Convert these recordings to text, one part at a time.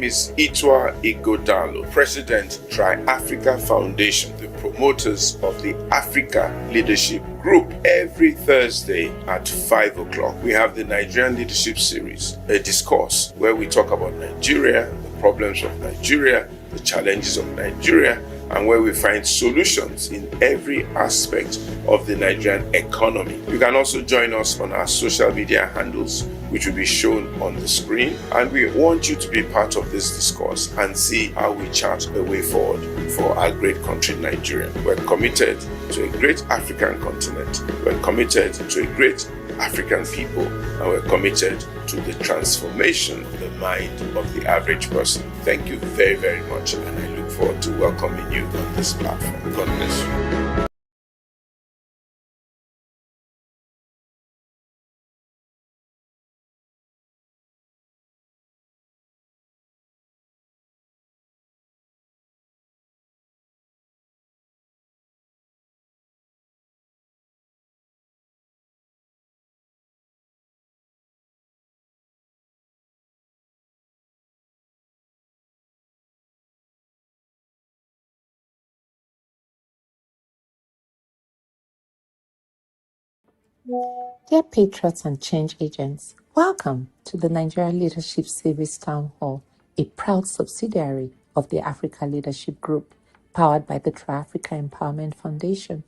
is Itwa Igodalo, President, Tri-Africa Foundation, the promoters of the Africa Leadership Group. Every Thursday at 5 o'clock, we have the Nigerian Leadership Series, a discourse where we talk about Nigeria, the problems of Nigeria, the challenges of Nigeria, and where we find solutions in every aspect of the Nigerian economy. You can also join us on our social media handles, which will be shown on the screen. And we want you to be part of this discourse and see how we chart a way forward for our great country, Nigeria. We're committed to a great African continent. We're committed to a great African people, and we're committed to the transformation of the mind of the average person. Thank you very, very much, and I look forward to welcoming you on this platform. God bless you. Dear patriots and change agents, welcome to the Nigeria Leadership Series Town Hall, a proud subsidiary of the Africa Leadership Group, powered by the Tri-Africa Empowerment Foundation.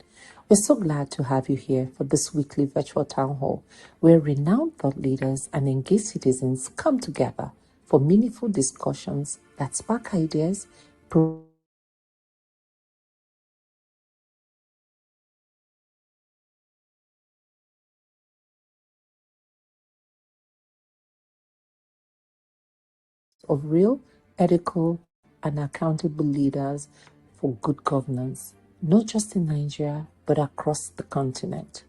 We're so glad to have you here for this weekly virtual town hall, where renowned thought leaders and engaged citizens come together for meaningful discussions that spark ideas, of real, ethical, and accountable leaders for good governance, not just in Nigeria, but across the continent.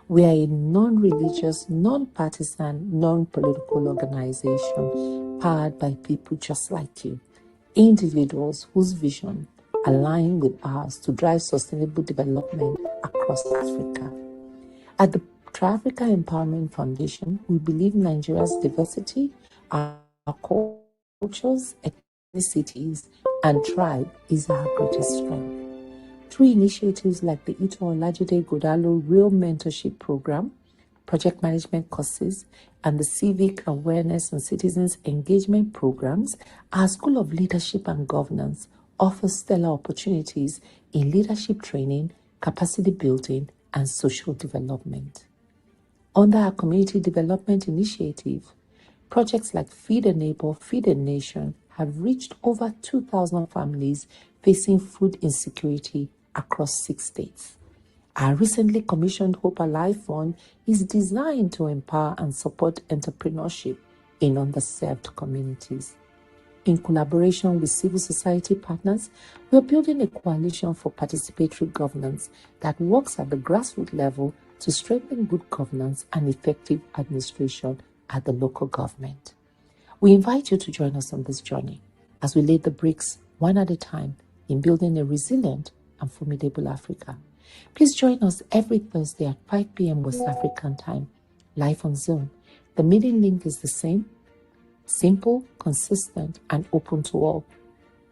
We are a non-religious, non-partisan, non-political organization powered by people just like you, individuals whose vision align with ours to drive sustainable development across Africa. At the Tri-Africa Empowerment Foundation, we believe Nigeria's diversity, our cultures, ethnicities, and tribe is our greatest strength. Through initiatives like the Adewole Godalo Real Mentorship Program, project management courses, and the Civic Awareness and Citizens Engagement Programs, our School of Leadership and Governance offers stellar opportunities in leadership training, capacity building, and social development. Under our Community Development Initiative, projects like Feed a Neighbor, Feed a Nation have reached over 2,000 families facing food insecurity across 6 states. Our recently commissioned Hope Alive Fund is designed to empower and support entrepreneurship in underserved communities. In collaboration with civil society partners, we are building a coalition for participatory governance that works at the grassroots level to strengthen good governance and effective administration at the local government. We invite you to join us on this journey as we lay the bricks one at a time in building a resilient and formidable Africa. Please join us every Thursday at 5 p.m. West African time, live on Zoom. The meeting link is the same, simple, consistent, and open to all.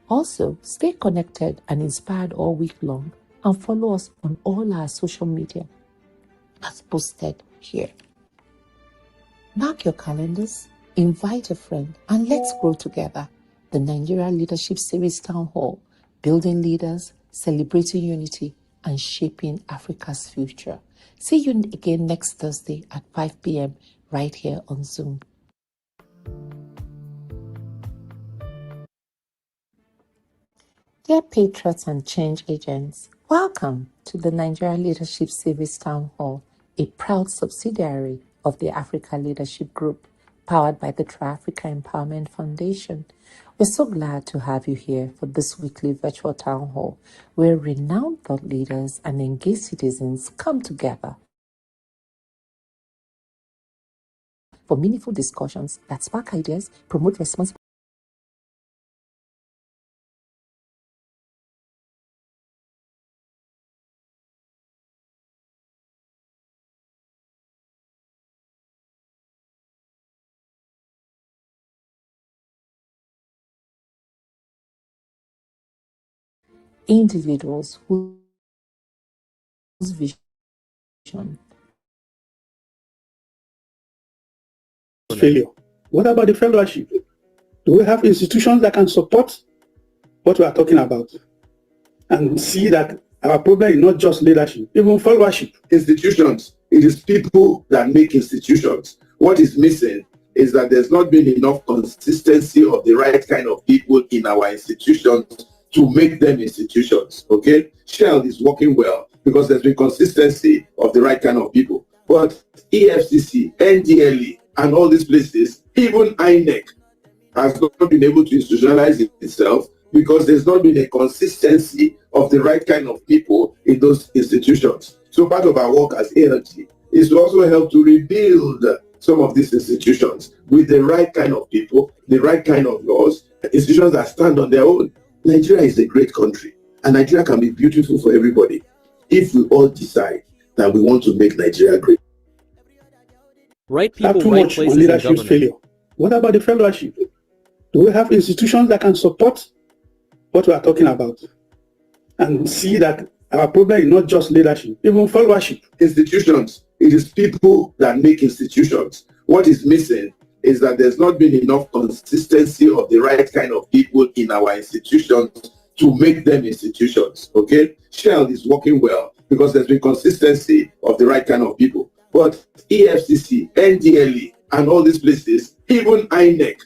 Also, stay connected and inspired all week long and follow us on all our social media as posted here. Mark your calendars, invite a friend, and let's grow together. The Nigeria Leadership Series Town Hall, building leaders, celebrating unity, and shaping Africa's future. See you again next Thursday at 5 p.m. right here on Zoom. Dear patriots and change agents, welcome to the Nigeria Leadership Series Town Hall, a proud subsidiary of the Africa Leadership Group, powered by the Tri-Africa Empowerment Foundation. We're so glad to have you here for this weekly virtual town hall, where renowned thought leaders and engaged citizens come together for meaningful discussions that spark ideas, promote responsibility, individuals whose vision failure. What about the fellowship? Do we have institutions that can support what we are talking about and see that our problem is not just leadership, even fellowship? Institutions, it is people that make institutions. What is missing is that there's not been enough consistency of the right kind of people in our institutions to make them institutions. Okay, Shell is working well because there's been consistency of the right kind of people. But EFCC, NDLE, and all these places, even INEC, has not been able to institutionalize itself because there's not been a consistency of the right kind of people in those institutions. So part of our work as ALG is to also help to rebuild some of these institutions with the right kind of people, the right kind of laws, institutions that stand on their own. Nigeria is a great country, and Nigeria can be beautiful for everybody if we all decide that we want to make Nigeria great. Right Have people, too right much on places in leadership government. failure. What about the fellowship? Do we have institutions that can support what we are talking about and see that our problem is not just leadership, even fellowship? Institutions, it is people that make institutions. What is missing is that there's not been enough consistency of the right kind of people in our institutions to make them institutions. Okay, Shell is working well because there's been consistency of the right kind of people. But EFCC, NDLE, and all these places, even INEC,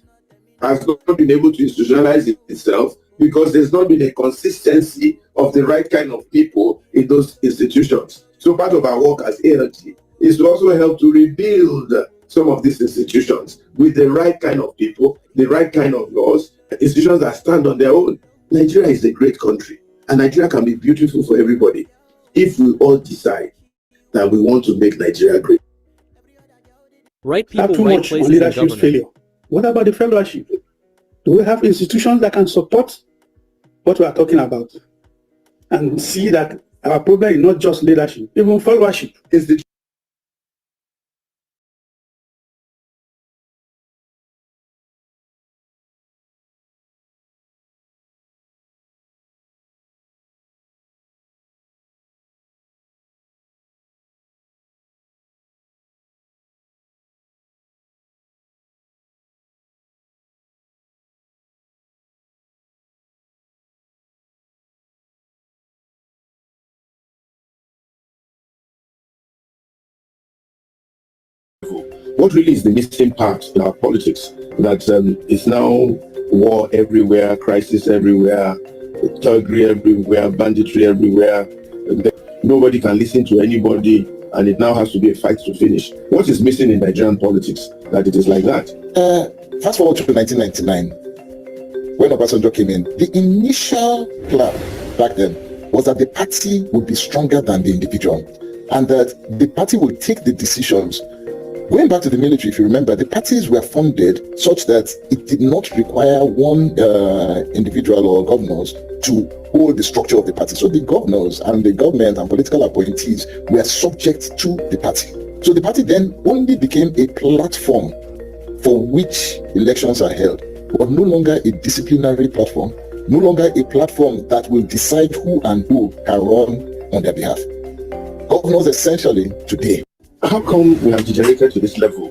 has not been able to institutionalize itself because there's not been a consistency of the right kind of people in those institutions. So part of our work as ALG is to also help to rebuild some of these institutions with the right kind of people, the right kind of laws, institutions that stand on their own. Nigeria is a great country, and Nigeria can be beautiful for everybody if we all decide that we want to make Nigeria great. Right Have people, too right much on places in leadership government. failure. What about the fellowship? Do we have institutions that can support what we are talking about and see that our problem is not just leadership, even fellowship? What really is the missing part in our politics that is now war everywhere, crisis everywhere, thuggery everywhere, banditry everywhere? Nobody can listen to anybody, and it now has to be a fight to finish. What is missing in Nigerian politics that it is like that? Fast forward to 1999, when Obasanjo came in, the initial plan back then was that the party would be stronger than the individual, and that the party would take the decisions. Going back to the military, if you remember, the parties were funded such that it did not require one individual or governors to hold the structure of the party. So the governors and the government and political appointees were subject to the party. So the party then only became a platform for which elections are held, but no longer a disciplinary platform, no longer a platform that will decide who and who can run on their behalf. Governors essentially today. How come we have degenerated to this level?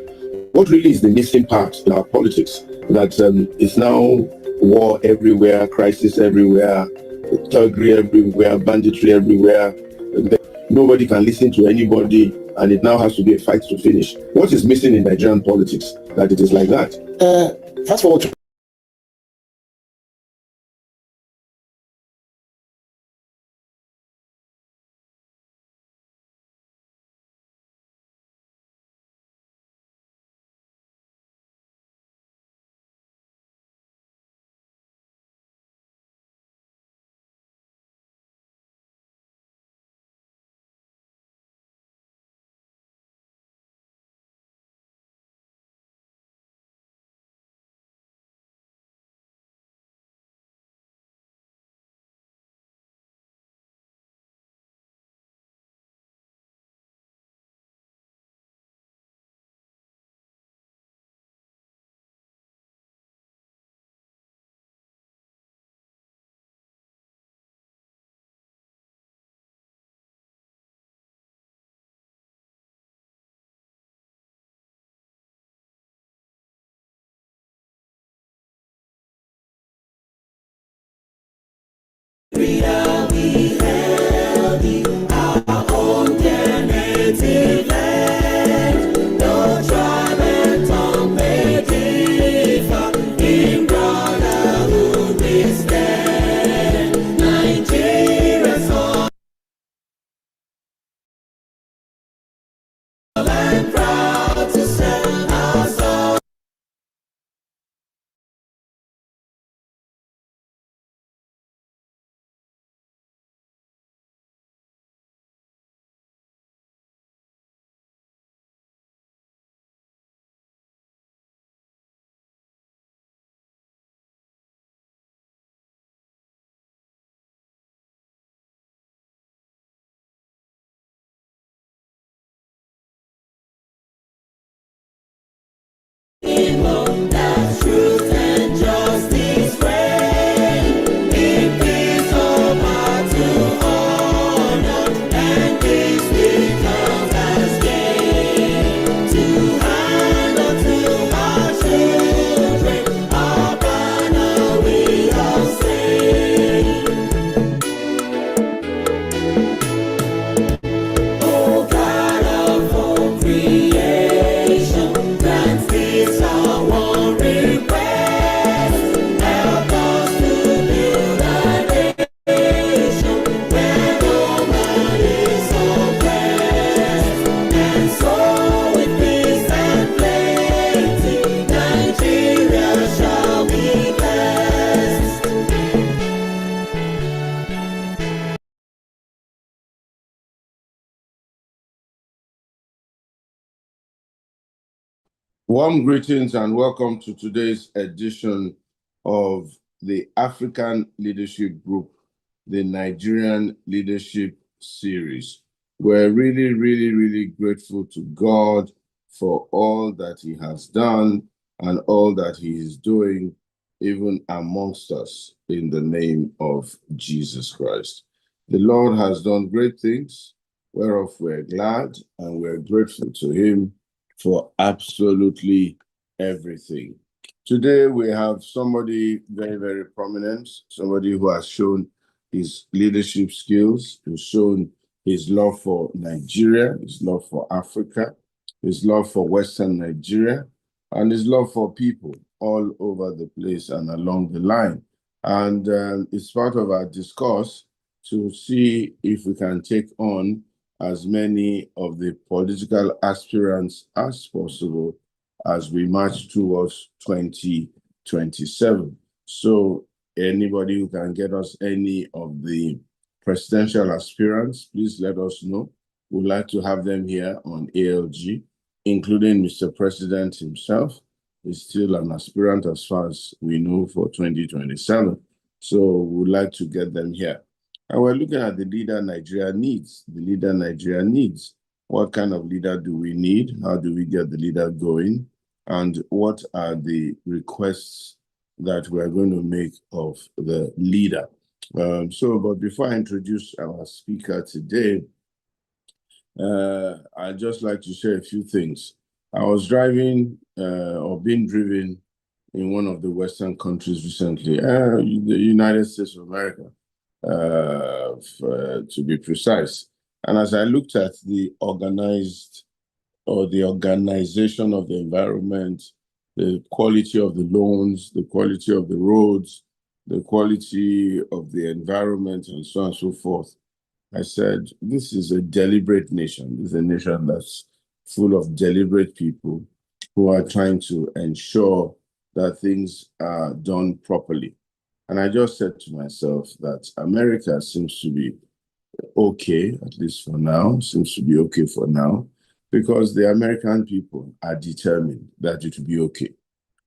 What really is the missing part in our politics that is now war everywhere, crisis everywhere, thuggery everywhere, banditry everywhere? Nobody can listen to anybody, and it now has to be a fight to finish. What is missing in Nigerian politics that it is like that? Fast forward to Warm greetings and welcome to today's edition of the African Leadership Group, the Nigerian Leadership Series. We're really grateful to God for all that He has done and all that He is doing, even amongst us, in the name of Jesus Christ. The Lord has done great things, whereof we're glad, and we're grateful to Him for absolutely everything. Today we have somebody very prominent, somebody who has shown his leadership skills, who's shown his love for Nigeria, his love for Africa, his love for Western Nigeria, and his love for people all over the place and along the line. And it's part of our discourse to see if we can take on as many of the political aspirants as possible as we march towards 2027. So anybody who can get us any of the presidential aspirants, please let us know. We'd like to have them here on ALG, including Mr. President himself. He's still an aspirant as far as we know for 2027. So we'd like to get them here. And we're looking at the leader Nigeria needs. The leader Nigeria needs. What kind of leader do we need? How do we get the leader going? And what are the requests that we're going to make of the leader? But before I introduce our speaker today, I'd just like to share a few things. I was driving or being driven in one of the Western countries recently, the United States of America. To be precise. And as I looked at the organization of the environment, the quality of the loans, the quality of the roads, the quality of the environment, and so on and so forth, I said, this is a deliberate nation. This is a nation that's full of deliberate people who are trying to ensure that things are done properly. And I just said to myself that America seems to be okay, at least for now, because the American people are determined that it will be okay.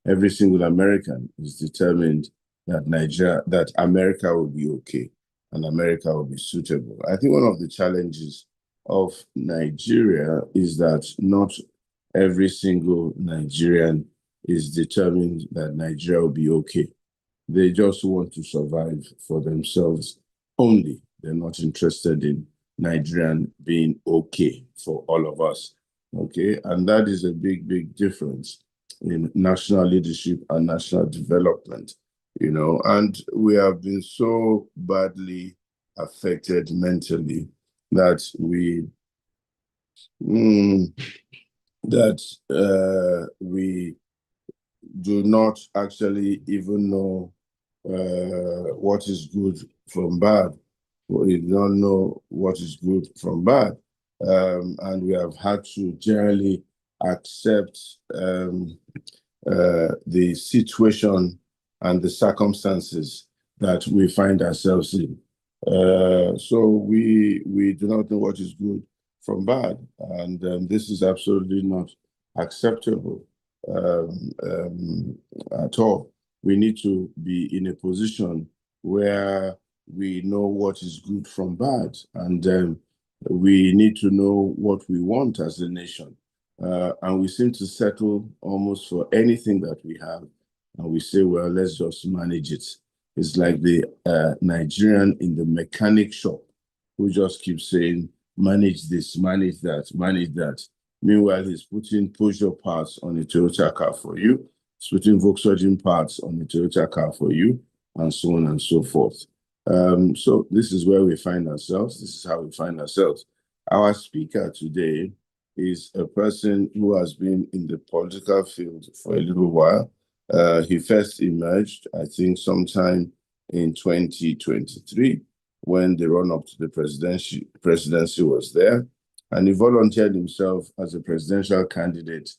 Every single American is determined that America will be okay and America will be suitable. I think one of the challenges of Nigeria is that not every single Nigerian is determined that Nigeria will be okay. They just want to survive for themselves only. They're not interested in Nigerian being okay for all of us. Okay, and that is a big difference in national leadership and national development, and we have been so badly affected mentally that we do not actually even know what is good from bad. We don't know what is good from bad. And we have had to generally accept the situation and the circumstances that we find ourselves in. So we do not know what is good from bad. And this is absolutely not acceptable at all. We need to be in a position where we know what is good from bad, and we need to know what we want as a nation. And we seem to settle almost for anything that we have, and we say, well, let's just manage it. It's like the Nigerian in the mechanic shop who just keeps saying, manage this, manage that, manage that. Meanwhile, he's putting Peugeot parts on a Toyota car for you, he's putting Volkswagen parts on a Toyota car for you, and so on and so forth. So this is where we find ourselves. This is how we find ourselves. Our speaker today is a person who has been in the political field for a little while. He first emerged, I think, sometime in 2023 when the run-up to the presidency was there. And he volunteered himself as a presidential candidate,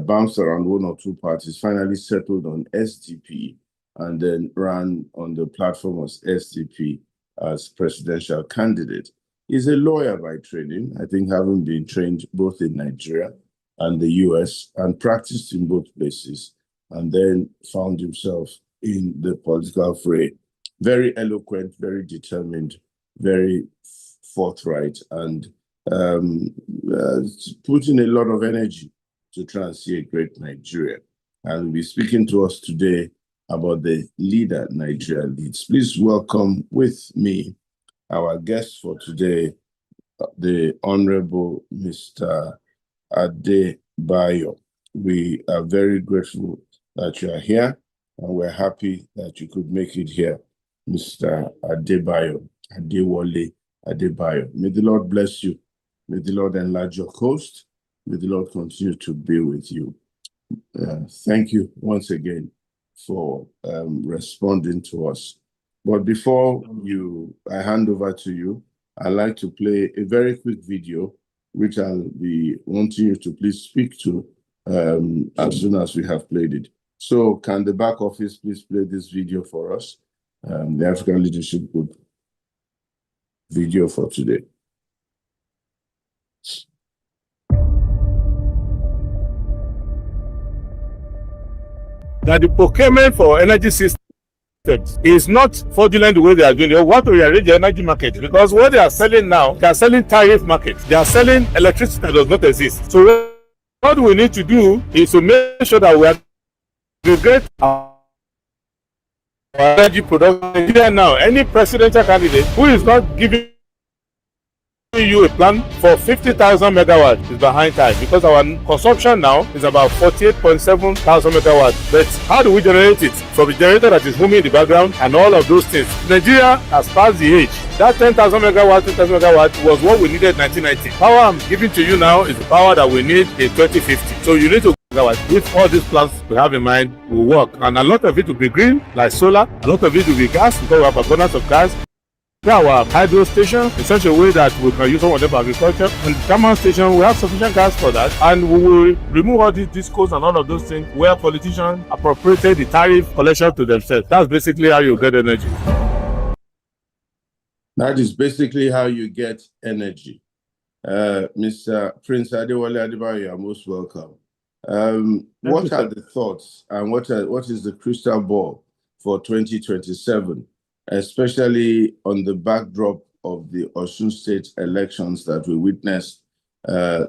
bounced around one or two parties, finally settled on SDP, and then ran on the platform of SDP as presidential candidate. He's a lawyer by training, I think, having been trained both in Nigeria and the US, and practiced in both places, and then found himself in the political fray. Very eloquent, very determined, very forthright, and putting a lot of energy to try and see a great Nigeria. And we'll be speaking to us today about the leader Nigeria leads. Please welcome with me our guest for today, the Honorable Mr. Adebayo. We are very grateful that you are here, and we're happy that you could make it here, Mr. Adewole. Adebayo. May the Lord bless you. May the Lord enlarge your coast. May the Lord continue to be with you. Thank you once again for responding to us. But before I hand over to you, I'd like to play a very quick video, which I'll be wanting you to please speak to as soon as we have played it. So can the back office please play this video for us? The African Leadership Group video for today. That the procurement for energy systems is not fraudulent the way they are doing. They want to rearrange the energy market, because what they are selling now, they are selling tariff market. They are selling electricity that does not exist. So what we need to do is to make sure that we aggregate our energy production. Now, any presidential candidate who is not giving you a plan for 50,000 megawatts is behind time, because our consumption now is about 48.7 thousand megawatts. But how do we generate it? From the generator that is moving in the background and all of those things. Nigeria has passed the age. That 10,000 megawatts, 10,000 megawatts was what we needed in 1990. Power I'm giving to you now is the power that we need in 2050. So you need to if all these plans we have in mind will work, and a lot of it will be green, like solar, a lot of it will be gas, because we have abundance of gas. Our hydro station in such a way that we can use some of them for agriculture. And the thermal station, we have sufficient gas for that, and we will remove all these discos and all of those things where politicians appropriated the tariff collection to themselves. That's basically how you get energy. That is basically how you get energy. Mr. Prince Adewole Adebayo, you are most welcome. What are the thoughts, and what is the crystal ball for 2027? Especially on the backdrop of the Osun State elections that we witnessed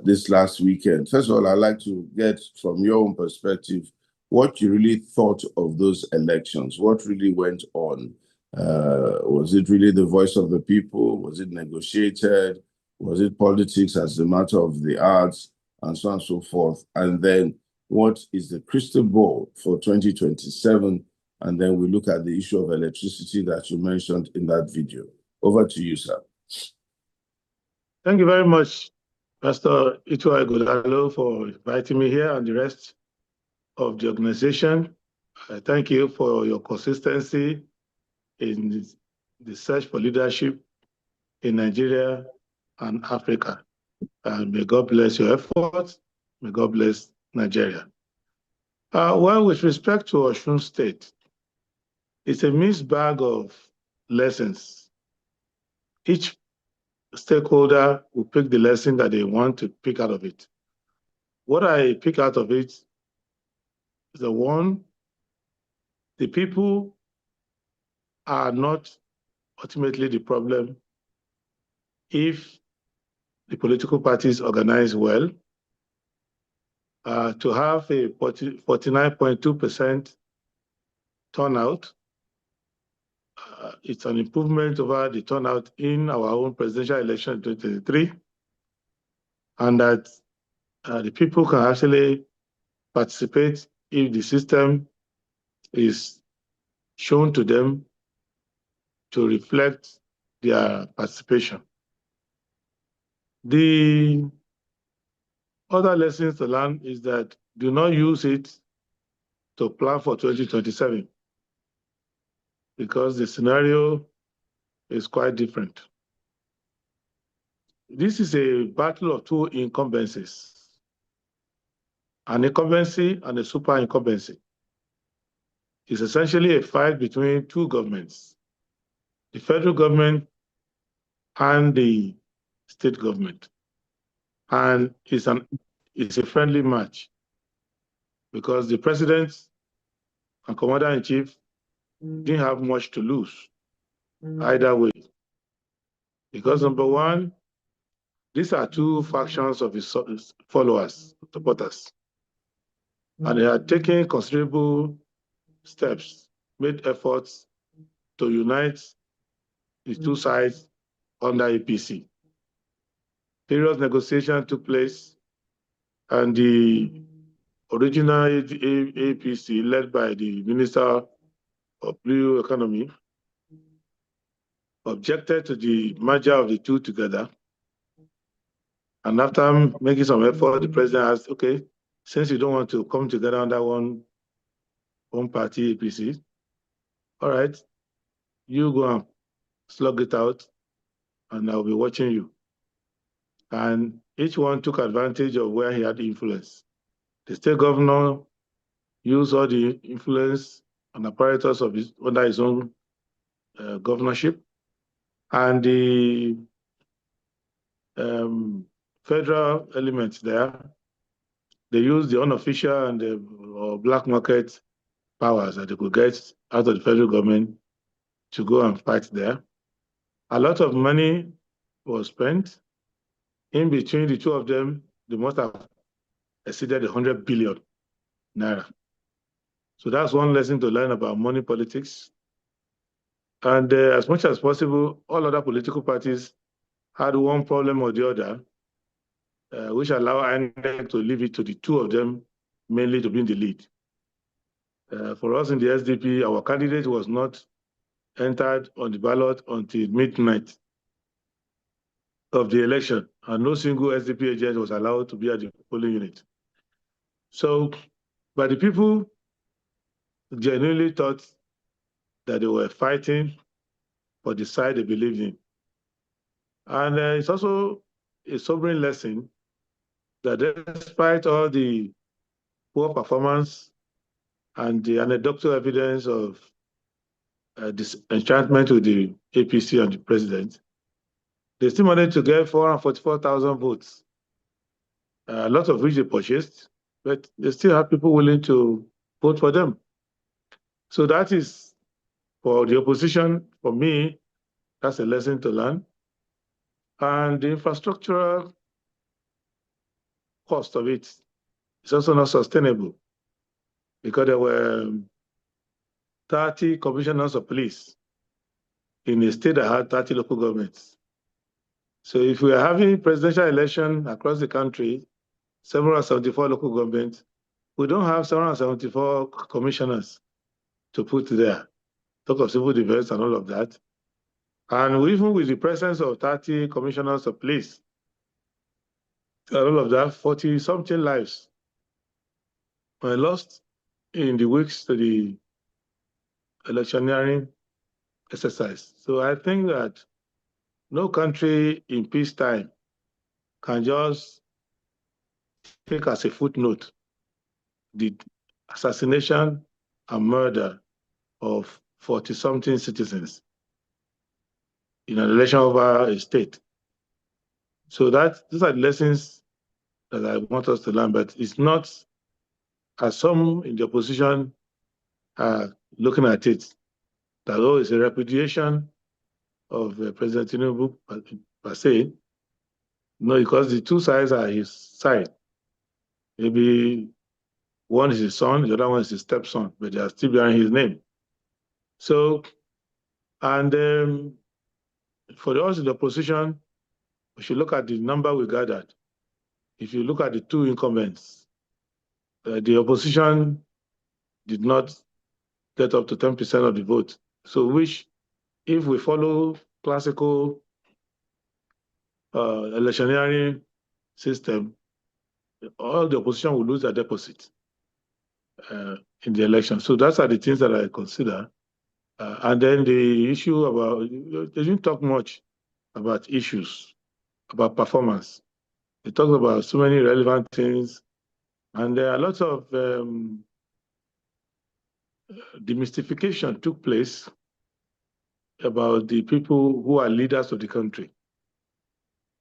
this last weekend. First of all, I'd like to get from your own perspective what you really thought of those elections. What really went on? Was it really the voice of the people? Was it negotiated? Was it politics as a matter of the arts? And so on and so forth. And then what is the crystal ball for 2027? And then we look at the issue of electricity that you mentioned in that video. Over to you, sir. Thank you very much, Pastor Adewole, for inviting me here and the rest of the organization. Thank you for your consistency in the search for leadership in Nigeria and Africa. And may God bless your efforts. May God bless Nigeria. Well, with respect to Osun State, it's a mixed bag of lessons. Each stakeholder will pick the lesson that they want to pick out of it. What I pick out of it is the people are not ultimately the problem if the political parties organize well. To have a 49.2% turnout, it's an improvement over the turnout in our own presidential election in 2023, and that the people can actually participate if the system is shown to them to reflect their participation. The other lessons to learn is that do not use it to plan for 2027, because the scenario is quite different. This is a battle of two incumbencies, an incumbency and a super incumbency. It's essentially a fight between two governments, the federal government and the state government. And it's an it's a friendly match because the president and commander-in-chief didn't have much to lose either way. Because number one, these are two factions of his followers, supporters, and they had taken considerable steps, made efforts to unite the two sides under APC. Serious negotiation took place, and the original APC, led by the Minister of Blue Economy, objected to the merger of the two together. And after making some effort, the president asked, okay, since you don't want to come together under one party, APC, all right, you go and slug it out, and I'll be watching you. And each one took advantage of where he had influence. The state governor used all the influence and apparatus of under his own governorship, and the federal elements there, they used the unofficial and or black market powers that they could get out of the federal government to go and fight there. A lot of money was spent. In between the two of them, they must have exceeded 100 billion naira. So that's one lesson to learn about money politics. And as much as possible, all other political parties had one problem or the other, which allow INEC to leave it to the two of them mainly to be in the lead. For us in the SDP, our candidate was not entered on the ballot until midnight of the election, and no single SDP agent was allowed to be at the polling unit. So, but the people genuinely thought that they were fighting for the side they believed in. And it's also a sobering lesson that despite all the poor performance and the anecdotal evidence of disenchantment with the APC and the president, they still managed to get 444,000 votes, a lot of which they purchased, but they still have people willing to vote for them. So that is, for the opposition, for me, that's a lesson to learn. And the infrastructural cost of it is also not sustainable because there were 30 commissioners of police in a state that had 30 local governments. So if we are having presidential election across the country, 774 local governments, we don't have 774 commissioners to put there. Talk of civil defense and all of that. And even with the presence of 30 commissioners of police, and all of that, 40-something lives were lost in the weeks to the electioneering exercise. So I think that no country in peacetime can just take as a footnote the assassination and murder of 40-something citizens in an election over a state. So those are the lessons that I want us to learn, but it's not, as some in the opposition are looking at it, that it's a repudiation of President Tinubu per se. No, because the two sides are his side. Maybe one is his son, the other one is his stepson, but they are still bearing his name. So, and for us in the opposition, we should look at the number we gathered. If you look at the two incumbents, the opposition did not get up to 10% of the vote. So which, if we follow classical electioneering system, all the opposition will lose their deposit in the election. So those are the things that I consider. And then the issue about, they didn't talk much about issues, about performance. They talked about so many relevant things. And there are lots of demystification took place about the people who are leaders of the country.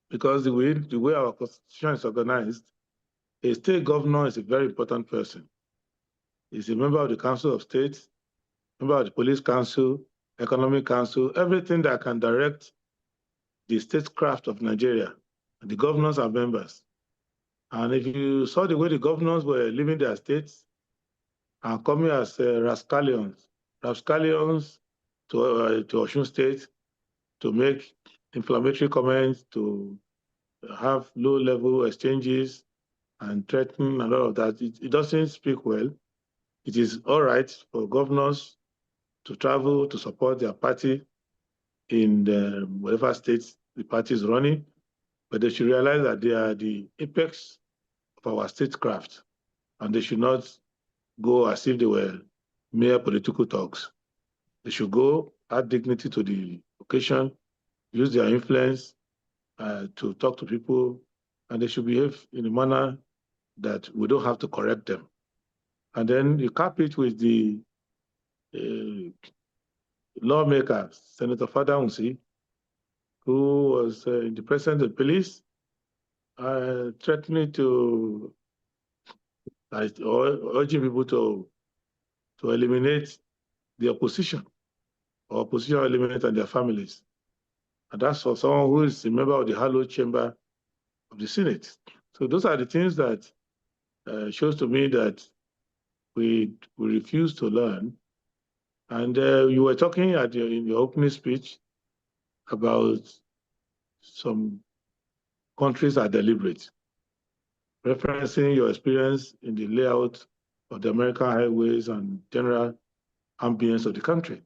Because the way our constitution is organized, A state governor is a very important person. He's a member of the Council of State, member of the Police Council, Economic Council, everything that can direct the statecraft of Nigeria. The governors are members. And if you saw the way the governors were leaving their states and coming as rascallions to Osun State to make inflammatory comments, to have low-level exchanges and threaten and all of that, it doesn't speak well. It is all right for governors to travel to support their party in whatever states the party is running, but they should realize that they are the apex of our statecraft, and they should not go as if they were mere political talks. They should go, add dignity to the occasion, use their influence to talk to people, and they should behave in a manner that we don't have to correct them. And then you cap it with the lawmaker, Senator Fada Unsi, who was the president of the police, threatening to, or urging people to eliminate the opposition or opposition element and their families. And that's for someone who is a member of the hallowed chamber of the Senate. So those are the things that shows to me that we refuse to learn. And you were talking in your opening speech about some countries are deliberate, referencing your experience in the layout of the American highways and general ambience of the country.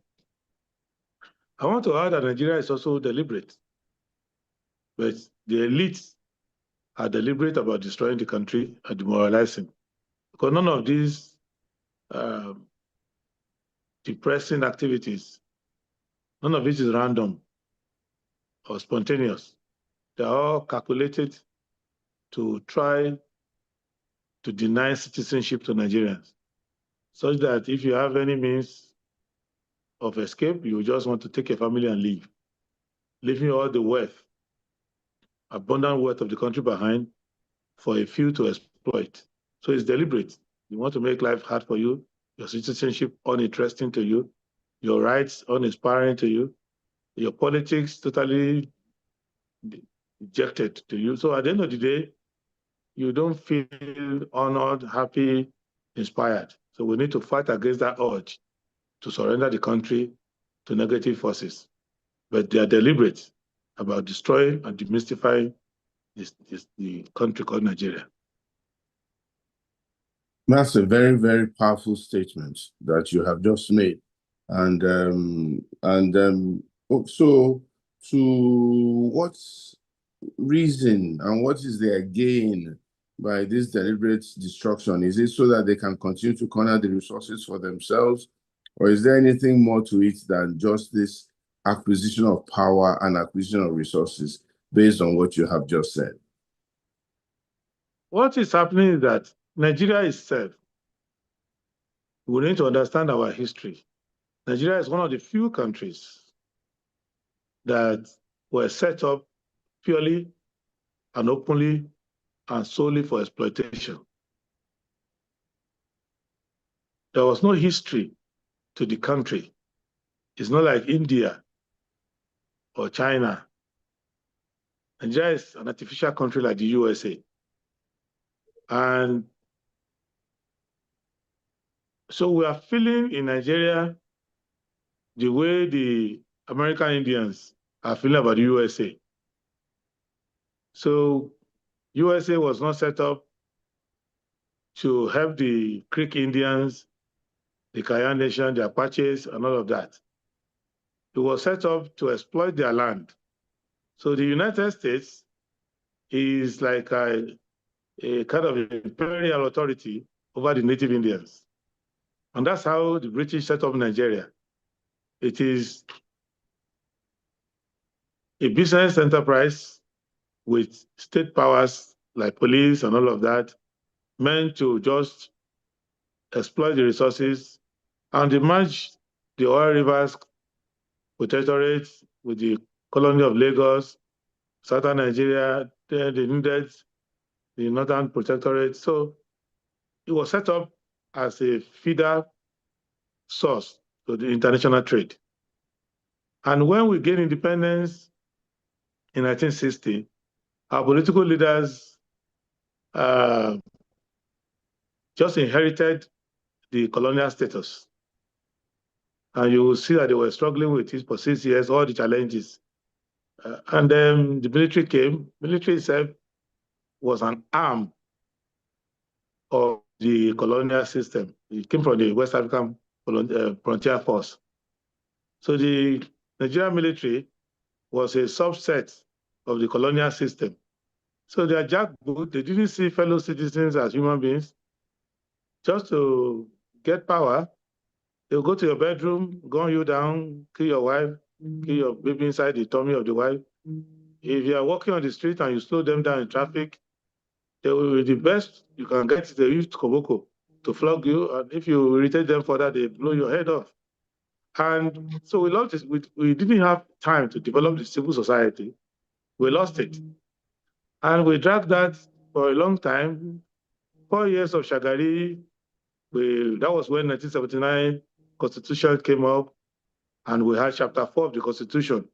I want to add that Nigeria is also deliberate, but the elites are deliberate about destroying the country and demoralizing, because none of these depressing activities, none of it is random or spontaneous. They're all calculated to try to deny citizenship to Nigerians, such that if you have any means of escape, you just want to take your family and leave, leaving all the wealth, abundant wealth of the country behind for a few to exploit. So it's deliberate. You want to make life hard for you, your citizenship uninteresting to you, your rights uninspiring to you, your politics totally rejected to you. So at the end of the day, you don't feel honored, happy, inspired. So we need to fight against that urge to surrender the country to negative forces. But they are deliberate about destroying and demystifying the country called Nigeria. That's a very, very powerful statement that you have just made. So to what reason and what is their gain by this deliberate destruction? Is it so that they can continue to corner the resources for themselves, or is there anything more to it than just this acquisition of power and acquisition of resources based on what you have just said? What is happening is that Nigeria itself, we need to understand our history. Nigeria is one of the few countries that were set up purely and openly and solely for exploitation. There was no history to the country. It's not like India or China. Nigeria is an artificial country like the USA. And so we are feeling in Nigeria the way the American Indians are feeling about the USA. So USA was not set up to help the Creek Indians, the Kayan Nation, the Apaches, and all of that. It was set up to exploit their land. So the United States is like a kind of imperial authority over the native Indians. And that's how the British set up Nigeria. It is a business enterprise with state powers like police and all of that, meant to just exploit the resources and merge the oil rivers protectorate with the colony of Lagos, southern Nigeria. Then they needed the Northern Protectorate. So it was set up as a feeder source to the international trade. And when we gained independence in 1960, our political leaders just inherited the colonial status. And you will see that they were struggling with it for 6 years, all the challenges. And then the military came. Military itself was an arm of the colonial system. It came from the West African Frontier Force. So the Nigerian military was a subset of the colonial system. So they are jackboot. They didn't see fellow citizens as human beings. Just to get power, they'll go to your bedroom, gun you down, kill your wife, kill your baby inside the tummy of the wife. If you are walking on the street and you slow them down in traffic, they will be the best you can get is they use koboko to flog you. And if you irritate them further, they blow your head off. And so we lost this. We didn't have time to develop the civil society. We lost it. And we dragged that for a long time. 4 years of Shagari, that was when 1979 Constitution came up, and we had Chapter 4 of the Constitution.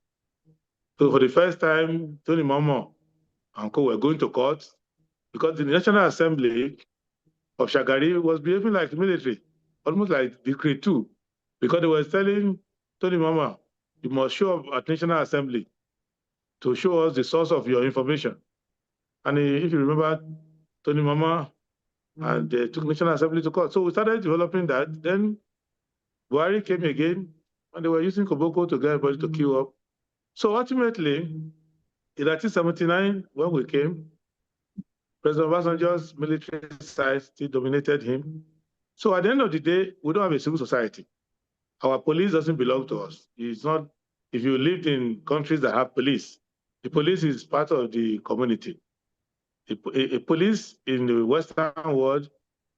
So for the first time, Tony Momo and co were going to court because the National Assembly of Shagari was behaving like the military, almost like Decree 2, because they were telling Tony Momo, you must show up at National Assembly to show us the source of your information. And if you remember, Tony Momo and they took National Assembly to court. So we started developing that. Then Buhari came again, and they were using Koboko to get everybody to queue up. So ultimately, in 1979, when we came, President Obasanjo's military side still dominated him. So at the end of the day, we don't have a civil society. Our police doesn't belong to us. It's not, if you lived in countries that have police, the police is part of the community. A police in the Western world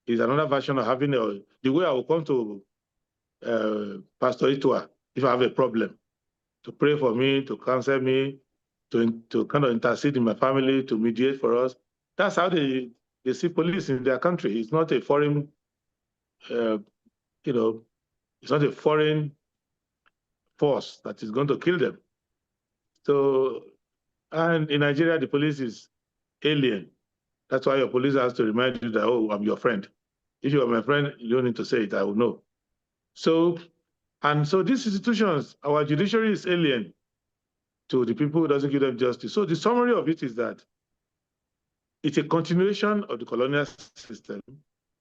is another version of having the way I will come to Pastor Itua if I have a problem, to pray for me, to counsel me, to kind of intercede in my family, to mediate for us. That's how they see police in their country. It's not a foreign, it's not a foreign force that is going to kill them. So, and in Nigeria, the police is alien. That's why your police has to remind you that, oh, I'm your friend. If you are my friend, you don't need to say it, I will know. So these institutions, our judiciary is alien to the people who doesn't give them justice. So the summary of it is that it's a continuation of the colonial system,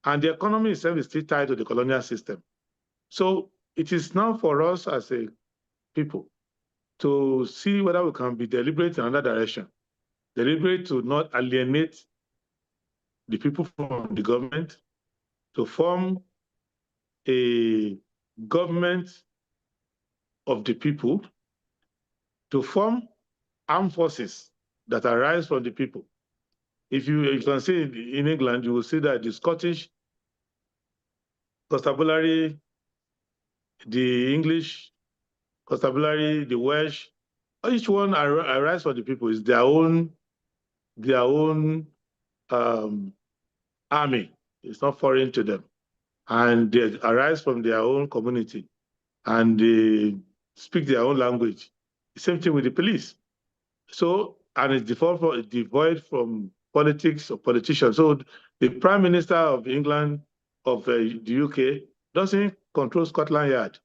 and the economy itself is still tied to the colonial system. So it is now for us as a people to see whether we can be deliberate in another direction, deliberate to not alienate the people from the government, to form a government of the people, to form armed forces that arise from the people. If you can see in England, you will see that the Scottish constabulary, the English constabulary, the Welsh, each one arise from the people. It's their own army. It's not foreign to them. And they arise from their own community, and they speak their own language. The same thing with the police. So, and it's devoid from politics or politicians. So the Prime Minister of England, of the UK, doesn't control Scotland Yard.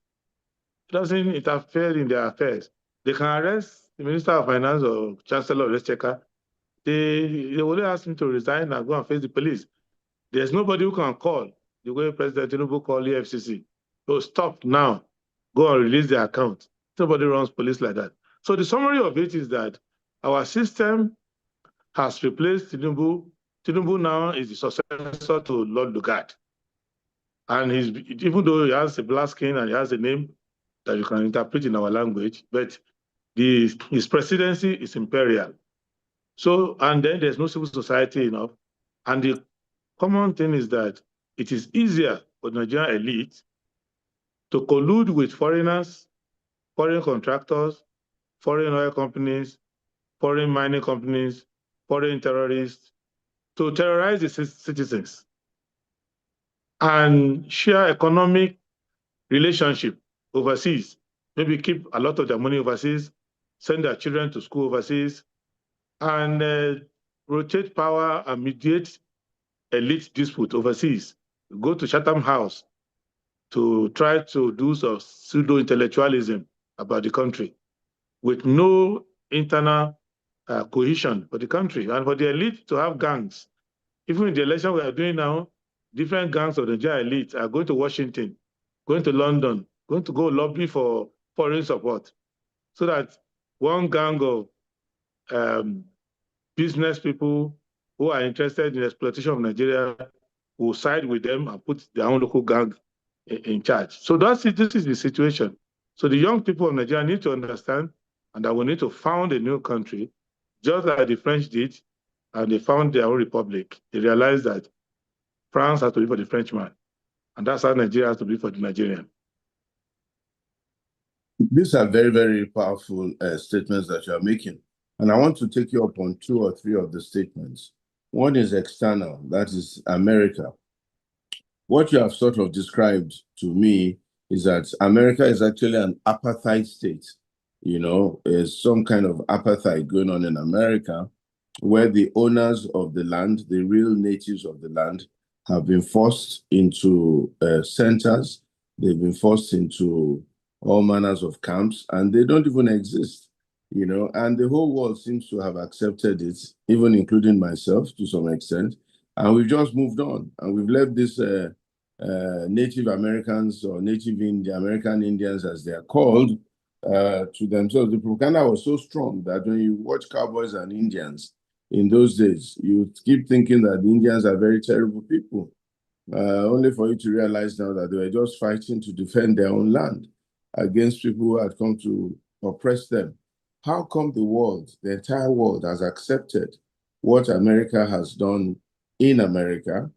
Doesn't interfere in their affairs. They can arrest the Minister of Finance or Chancellor of the Exchequer. They only ask him to resign and go and face the police. There's nobody who can call the way President Tinubu called the FCC. So stop now. Go and release their account. Nobody runs police like that. So the summary of it is that our system has replaced Tinubu. Tinubu now is the successor to Lord Lugard. And even though he has a black skin and he has a name that you can interpret in our language, but his presidency is imperial. So, and then there's no civil society enough. And the common thing is that it is easier for the Nigerian elite to collude with foreigners, foreign contractors, foreign oil companies, foreign mining companies, foreign terrorists, to terrorize the citizens and share economic relationship overseas, maybe keep a lot of their money overseas, send their children to school overseas, and rotate power and mediate elite dispute overseas. Go to Chatham House to try to do some pseudo-intellectualism about the country with no internal cohesion for the country, and for the elite to have gangs. Even in the election we are doing now, different gangs of the Nigeria elite are going to Washington, going to London, going to go lobby for foreign support, so that one gang of business people who are interested in exploitation of Nigeria will side with them and put their own local gang in charge. So this is the situation. So the young people of Nigeria need to understand, and that we need to found a new country, just like the French did, and they found their own republic. They realized that France has to be for the Frenchman, and that's how Nigeria has to be for the Nigerian. These are very, very powerful statements that you are making. And I want to take you up on 2 or 3 of the statements. One is external, that is America. What you have sort of described to me is that America is actually an apartheid state. You know, there's some kind of apartheid going on in America, where the owners of the land, the real natives of the land, have been forced into centers. They've been forced into all manners of camps, and they don't even exist, you know, and the whole world seems to have accepted it, even including myself to some extent, and we've just moved on, and we've left this Native Americans, or American Indians, as they are called, to themselves. The propaganda was so strong that when you watch cowboys and Indians in those days, you keep thinking that the Indians are very terrible people, only for you to realize now that they were just fighting to defend their own land against people who had come to oppress them. How come the world, the entire world, has accepted what America has done in America,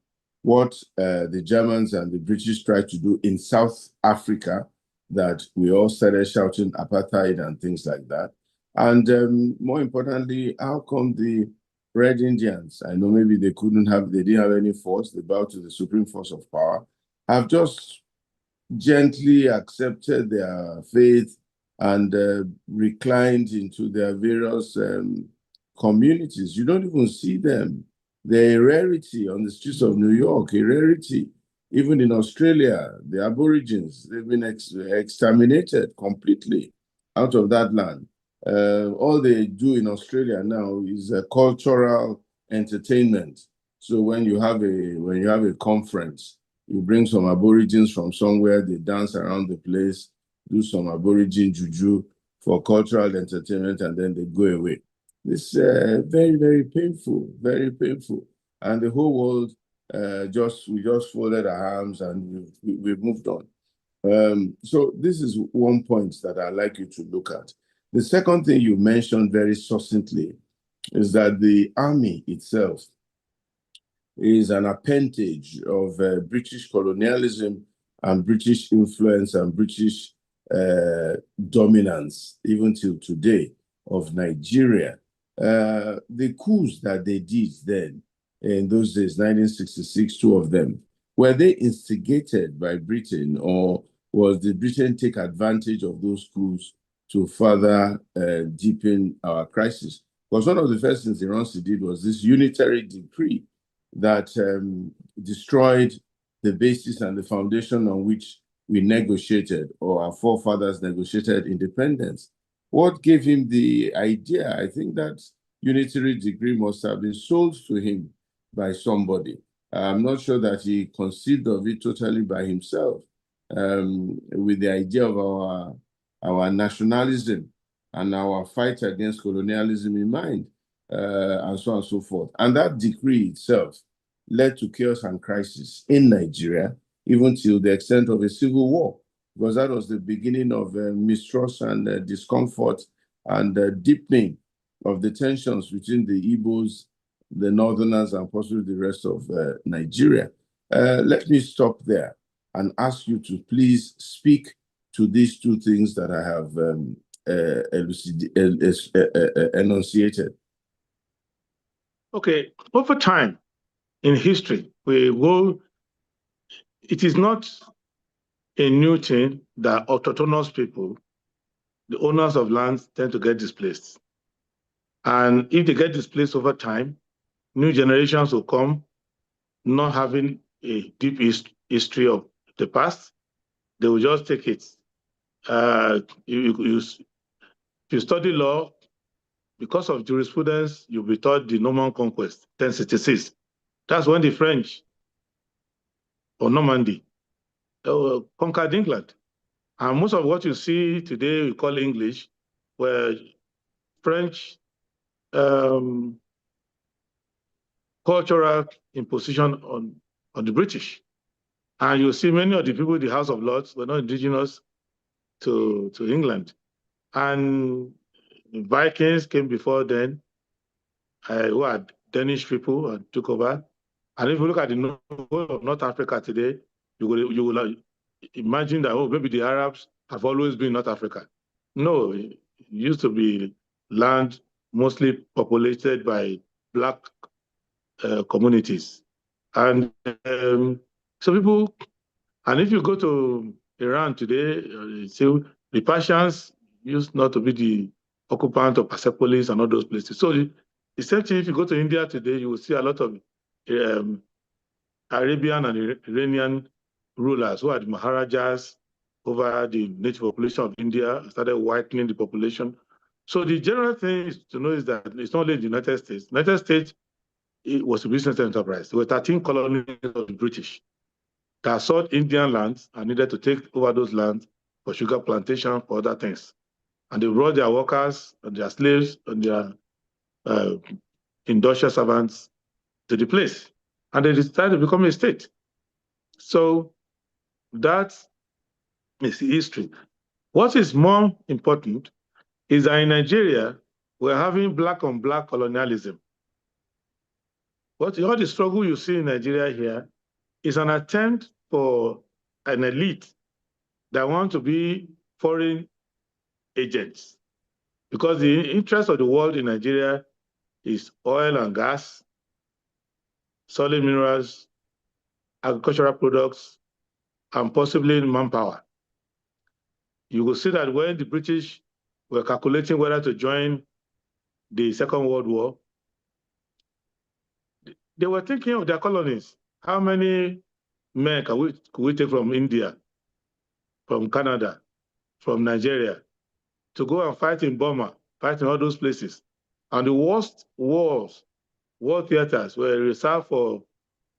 what the Germans and the British tried to do in South Africa, that we all started shouting apartheid and things like that? And more importantly, how come the Red Indians, I know maybe they didn't have any force, they bowed to the supreme force of power, have just gently accepted their faith and reclined into their various communities? You don't even see them. They're a rarity on the streets of New York, a rarity. Even in Australia, the Aborigines, they've been exterminated completely out of that land. All they do in Australia now is a cultural entertainment. So when you have a conference, you bring some Aborigines from somewhere, they dance around the place, do some Aborigine juju for cultural entertainment, and then they go away. This is very, very painful, very painful. And the whole world, we just folded our arms and we've moved on. So this is one point that I'd like you to look at. The second thing you mentioned very succinctly is that the army itself is an appendage of British colonialism and British influence and British dominance, even till today, of Nigeria. The coups that they did then, in those days, 1966, 2 of them, were they instigated by Britain, or was the Britain take advantage of those coups to further deepen our crisis? Because one of the first things Iransi did was this unitary decree that destroyed the basis and the foundation on which we negotiated, or our forefathers negotiated, independence. What gave him the idea? I think that unitary decree must have been sold to him by somebody. I'm not sure that he conceived of it totally by himself, with the idea of our nationalism and our fight against colonialism in mind, and so on and so forth. And that decree itself led to chaos and crisis in Nigeria, even till the extent of a civil war, because that was the beginning of mistrust and discomfort and deepening of the tensions between the Igbos, the Northerners, and possibly the rest of Nigeria. Let me stop there and ask you to please speak to these 2 things that I have enunciated. Okay, over time, in history. It is not a new thing that autochthonous people, the owners of lands, tend to get displaced. And if they get displaced over time, new generations will come not having a deep history of the past. They will just take it. If you study law, because of jurisprudence, you'll be taught the Norman Conquest, 1066. That's when the French or Normandy conquered England. And most of what you see today, we call English, were French cultural imposition on the British. And you see many of the people in the House of Lords were not indigenous to England. And Vikings came before then, who are Danish people and took over. And if you look at the whole of North Africa today, you will imagine that, oh, maybe the Arabs have always been North Africa. No, it used to be land mostly populated by Black communities. And so people, and if you go to Iran today, the Persians used not to be the occupant of Persepolis and all those places. So the same thing, if you go to India today, you will see a lot of Arabian and Iranian rulers who are the Maharajas over the native population of India, started whitening the population. So the general thing is to know is that it's not only the United States. The United States, it was a business enterprise. There were 13 colonies of the British that sought Indian lands and needed to take over those lands for sugar plantation, for other things. And they brought their workers and their slaves and their industrial servants to the place. And they decided to become a state. So that is the history. What is more important is that in Nigeria, we're having black on black colonialism. All the struggle you see in Nigeria here is an attempt for an elite that want to be foreign agents. Because the interest of the world in Nigeria is oil and gas, solid minerals, agricultural products, and possibly manpower. You will see that when the British were calculating whether to join the Second World War, they were thinking of their colonies. How many men could we take from India, from Canada, from Nigeria, to go and fight in Burma, fight in all those places? And the worst war theaters were reserved for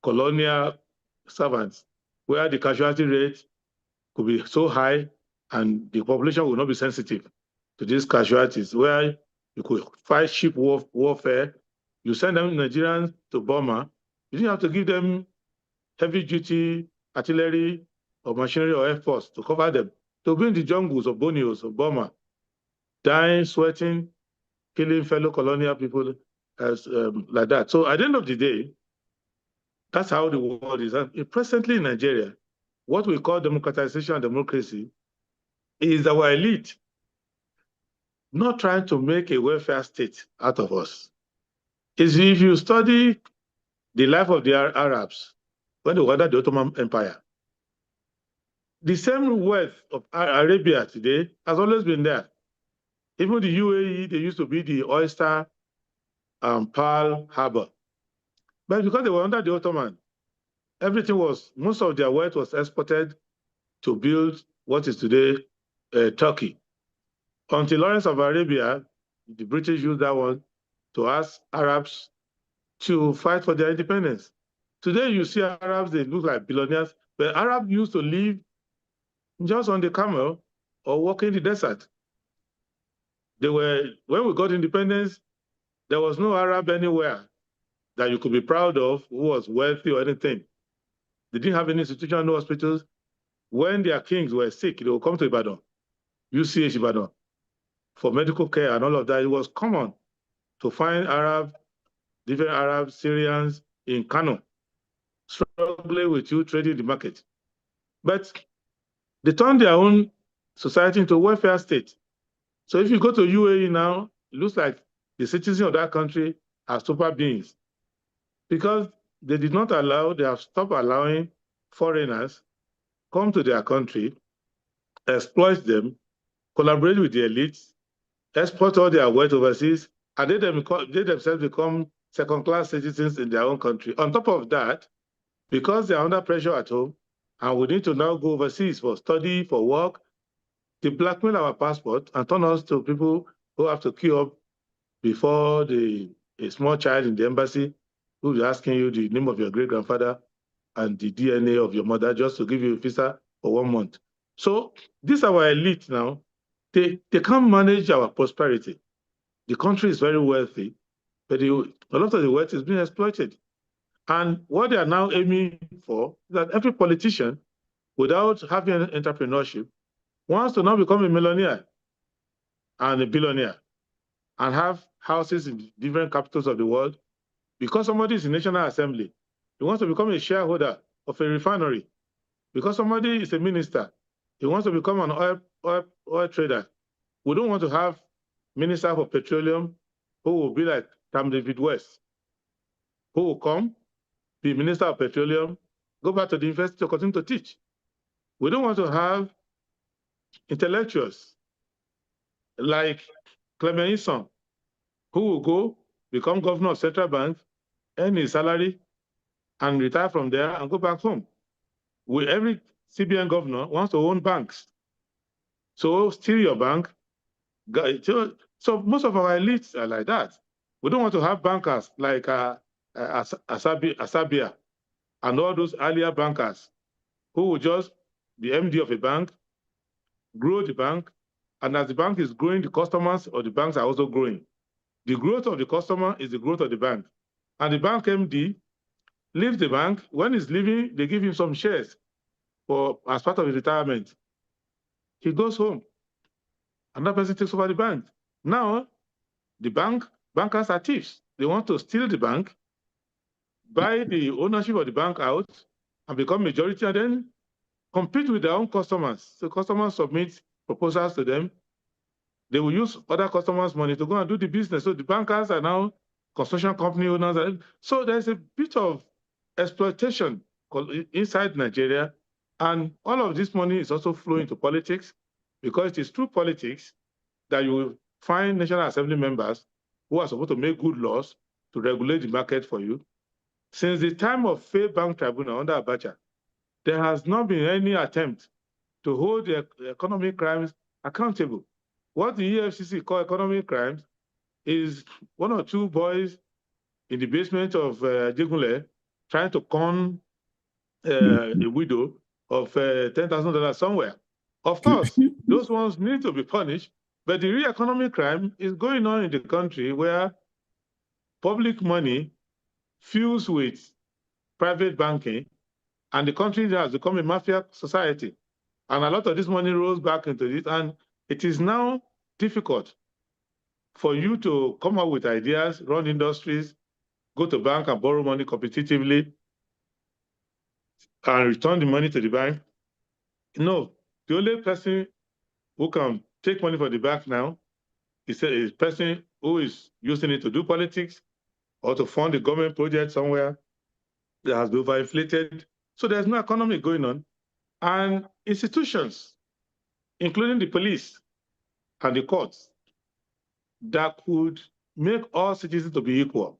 colonial servants, where the casualty rate could be so high and the population would not be sensitive to these casualties, where you could fight ship warfare. You send them Nigerians to Burma, you didn't have to give them heavy-duty artillery or machinery or air force to cover them. They'll be in the jungles of Borneos of Burma, dying, sweating, killing fellow colonial people like that. So at the end of the day, that's how the world is. And presently in Nigeria, what we call democratization and democracy is our elite not trying to make a welfare state out of us. Is if you study the life of the Arabs when they were under the Ottoman Empire, the same wealth of Arabia today has always been there. Even the UAE, they used to be the oyster and pearl harbor. But because they were under the Ottoman, most of their wealth was exported to build what is today Turkey. Until Lawrence of Arabia, the British used that one to ask Arabs to fight for their independence. Today, you see Arabs, they look like billionaires, but Arabs used to live just on the camel or walk in the desert. When we got independence, there was no Arab anywhere that you could be proud of who was wealthy or anything. They didn't have any institution, no hospitals. When their kings were sick, they would come to Ibadan, UCH Ibadan, for medical care and all of that. It was common to find different Arab Syrians in Kano, struggling with you trading the market. But they turned their own society into a welfare state. So if you go to UAE now, it looks like the citizens of that country are super beings, because they did not allow, they have stopped allowing foreigners come to their country, exploit them, collaborate with the elites, export all their wealth overseas, and they themselves become second-class citizens in their own country. On top of that, because they are under pressure at home, and we need to now go overseas for study, for work, they blackmail our passport and turn us to people who have to queue up before a small child in the embassy who will be asking you the name of your great-grandfather and the DNA of your mother just to give you a visa for 1 month. So these are our elite now. They can't manage our prosperity. The country is very wealthy, but a lot of the wealth is being exploited. And what they are now aiming for is that every politician, without having entrepreneurship, wants to now become a millionaire and a billionaire and have houses in different capitals of the world. Because somebody is in National Assembly, he wants to become a shareholder of a refinery. Because somebody is a minister, he wants to become an oil trader. We don't want to have minister for petroleum who will be like Tam David West, who will come, be minister of petroleum, go back to the university to continue to teach. We don't want to have intellectuals like Clement Eason, who will go become governor of Central Bank, earn his salary, and retire from there and go back home. Every CBN governor wants to own banks. So steal your bank. So most of our elites are like that. We don't want to have bankers like Asabia and all those earlier bankers who will just be MD of a bank, grow the bank, and as the bank is growing, the customers of the banks are also growing. The growth of the customer is the growth of the bank. And the bank MD leaves the bank. When he's leaving, they give him some shares as part of his retirement. He goes home. Another person takes over the bank. Now, the bankers are thieves. They want to steal the bank, buy the ownership of the bank out, and become majority, and then compete with their own customers. So customers submit proposals to them. They will use other customers' money to go and do the business. So the bankers are now construction company owners. So there's a bit of exploitation inside Nigeria. And all of this money is also flowing to politics, because it is through politics that you will find National Assembly members who are supposed to make good laws to regulate the market for you. Since the time of failed bank tribunal under Abacha, there has not been any attempt to hold the economic crimes accountable. What the EFCC call economic crimes is one or two boys in the basement of Jegule trying to con a widow of $10,000 somewhere. Of course, those ones need to be punished, but the real economic crime is going on in the country where public money fused with private banking, and the country has become a mafia society. And a lot of this money rolls back into it, and it is now difficult for you to come up with ideas, run industries, go to bank and borrow money competitively, and return the money to the bank. No, the only person who can take money from the bank now is a person who is using it to do politics or to fund a government project somewhere that has been overinflated. So there's no economy going on. And institutions, including the police and the courts, that could make all citizens to be equal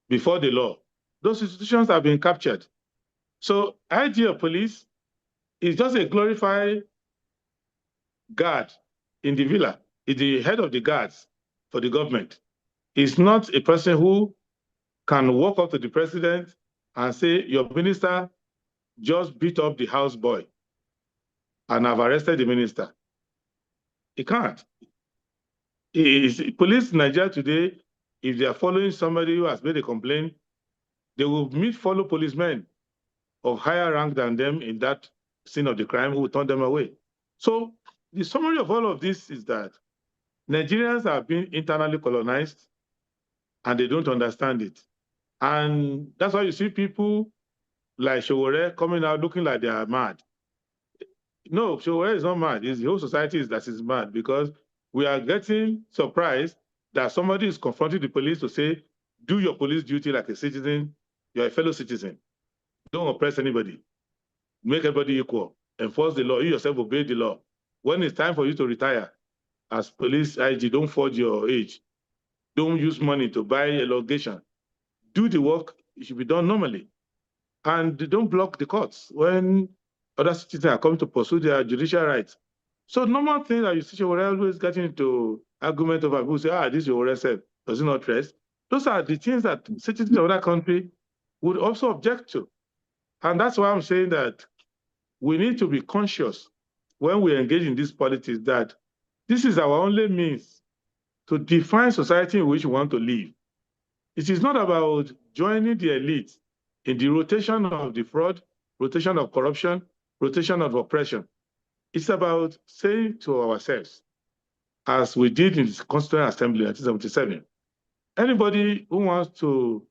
before the law, those institutions have been captured. So IG of police is just a glorified guard in the villa. It's the head of the guards for the government. It's not a person who can walk up to the president and say, your minister just beat up the houseboy and I've arrested the minister. He can't. Police in Nigeria today, if they are following somebody who has made a complaint, they will follow policemen of higher rank than them in that scene of the crime who will turn them away. So the summary of all of this is that Nigerians are being internally colonized and they don't understand it. And that's why you see people like Showore coming out looking like they are mad. No, Showore is not mad. It's the whole society that is mad, because we are getting surprised that somebody is confronting the police to say, do your police duty like a citizen, You're a fellow citizen. Don't oppress anybody. Make everybody equal. Enforce the law. You yourself obey the law. When it's time for you to retire, as police IG, don't forge your age. Don't use money to buy elongation. Do the work. It should be done normally. And don't block the courts when other citizens are coming to pursue their judicial rights. So normal thing that you see we're always getting into argument over, people say, this is your self, does it not rest? Those are the things that citizens of that country would also object to. And that's why I'm saying that we need to be conscious when we engage in this politics that this is our only means to define society in which we want to live. It is not about joining the elite in the rotation of the fraud, rotation of corruption, rotation of oppression. It's about saying to ourselves, as we did in the Constituent Assembly in 1977, anybody who wants to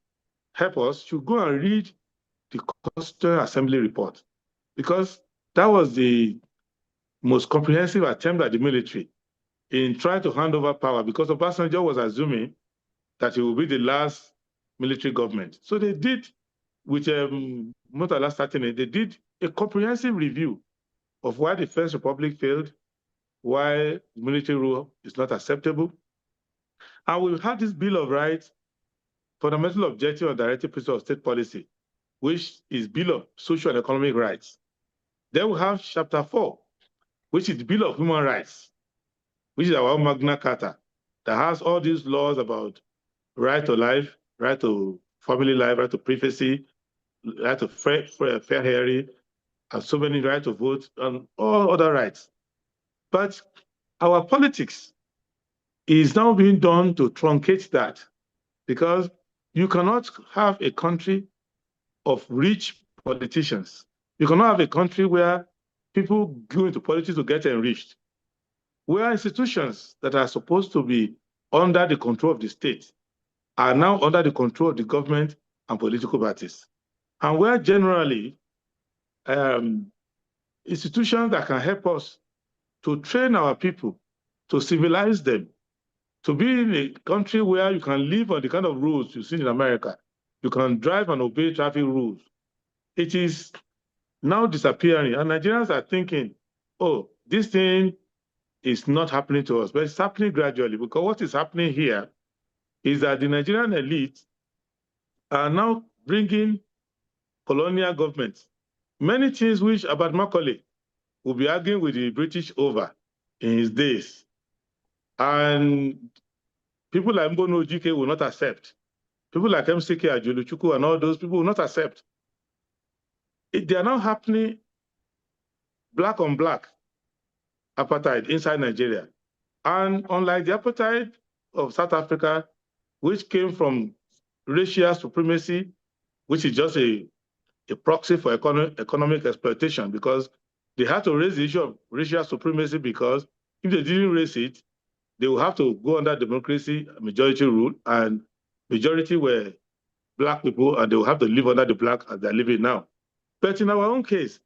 help us should go and read the Constituent Assembly report, because that was the most comprehensive attempt at the military in trying to hand over power, because Obasanjo was assuming that it will be the last military government. So they did, with Murtala starting it, they did a comprehensive review of why the First Republic failed, why military rule is not acceptable. And we had this Bill of Rights, fundamental objective and directive principle of state policy, which is Bill of Social and Economic Rights. Then we have Chapter 4, which is the Bill of Human Rights, which is our Magna Carta, that has all these laws about right to life, right to family life, right to privacy, right to fair hearing, and so many right to vote, and all other rights. But our politics is now being done to truncate that, because you cannot have a country of rich politicians. You cannot have a country where people go into politics to get enriched, where institutions that are supposed to be under the control of the state are now under the control of the government and political parties. And where generally institutions that can help us to train our people, to civilize them, to be in a country where you can live on the kind of rules you see in America. You can drive and obey traffic rules. It is now disappearing. And Nigerians are thinking, oh, this thing is not happening to us, but it's happening gradually, because what is happening here is that the Nigerian elite are now bringing colonial governments many things which Abad Macaulay will be arguing with the British over in his days. And people like Mbono Ojike will not accept. People like MCK Ajuluchuku and all those people will not accept. They are now happening black on black apartheid inside Nigeria. And unlike the apartheid of South Africa, which came from racial supremacy, which is just a proxy for economic exploitation, because they had to raise the issue of racial supremacy, because if they didn't raise it, they would have to go under democracy, majority rule, and majority were black people, and they will have to live under the black as they're living now. But in our own case,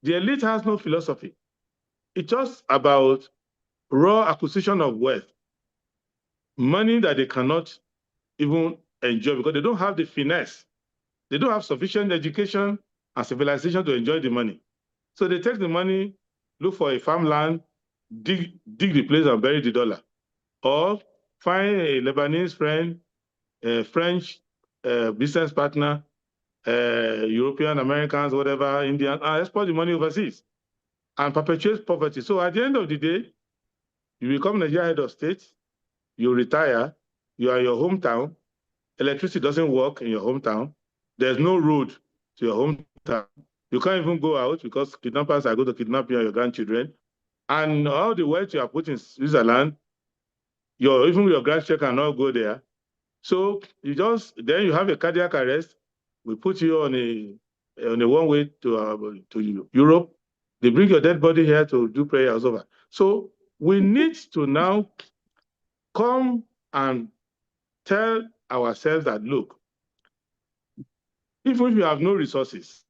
the elite has no philosophy. It's just about raw acquisition of wealth, money that they cannot even enjoy because they don't have the finesse. They don't have sufficient education and civilization to enjoy the money. So they take the money, look for a farmland, dig the place and bury the dollar. Or find a Lebanese friend, a French business partner, European, Americans, whatever, Indian, and export the money overseas and perpetuate poverty. So at the end of the day, you become Nigeria head of state, you retire, you are in your hometown, electricity doesn't work in your hometown, there's no road to your hometown, you can't even go out because kidnappers are going to kidnap you and your grandchildren, and all the wealth you are put in Switzerland, even your grandchildren cannot go there. So then you have a cardiac arrest, we put you on a one-way to Europe, they bring your dead body here to do prayers over. So we need to now come and tell ourselves that, look, even if you have no resources,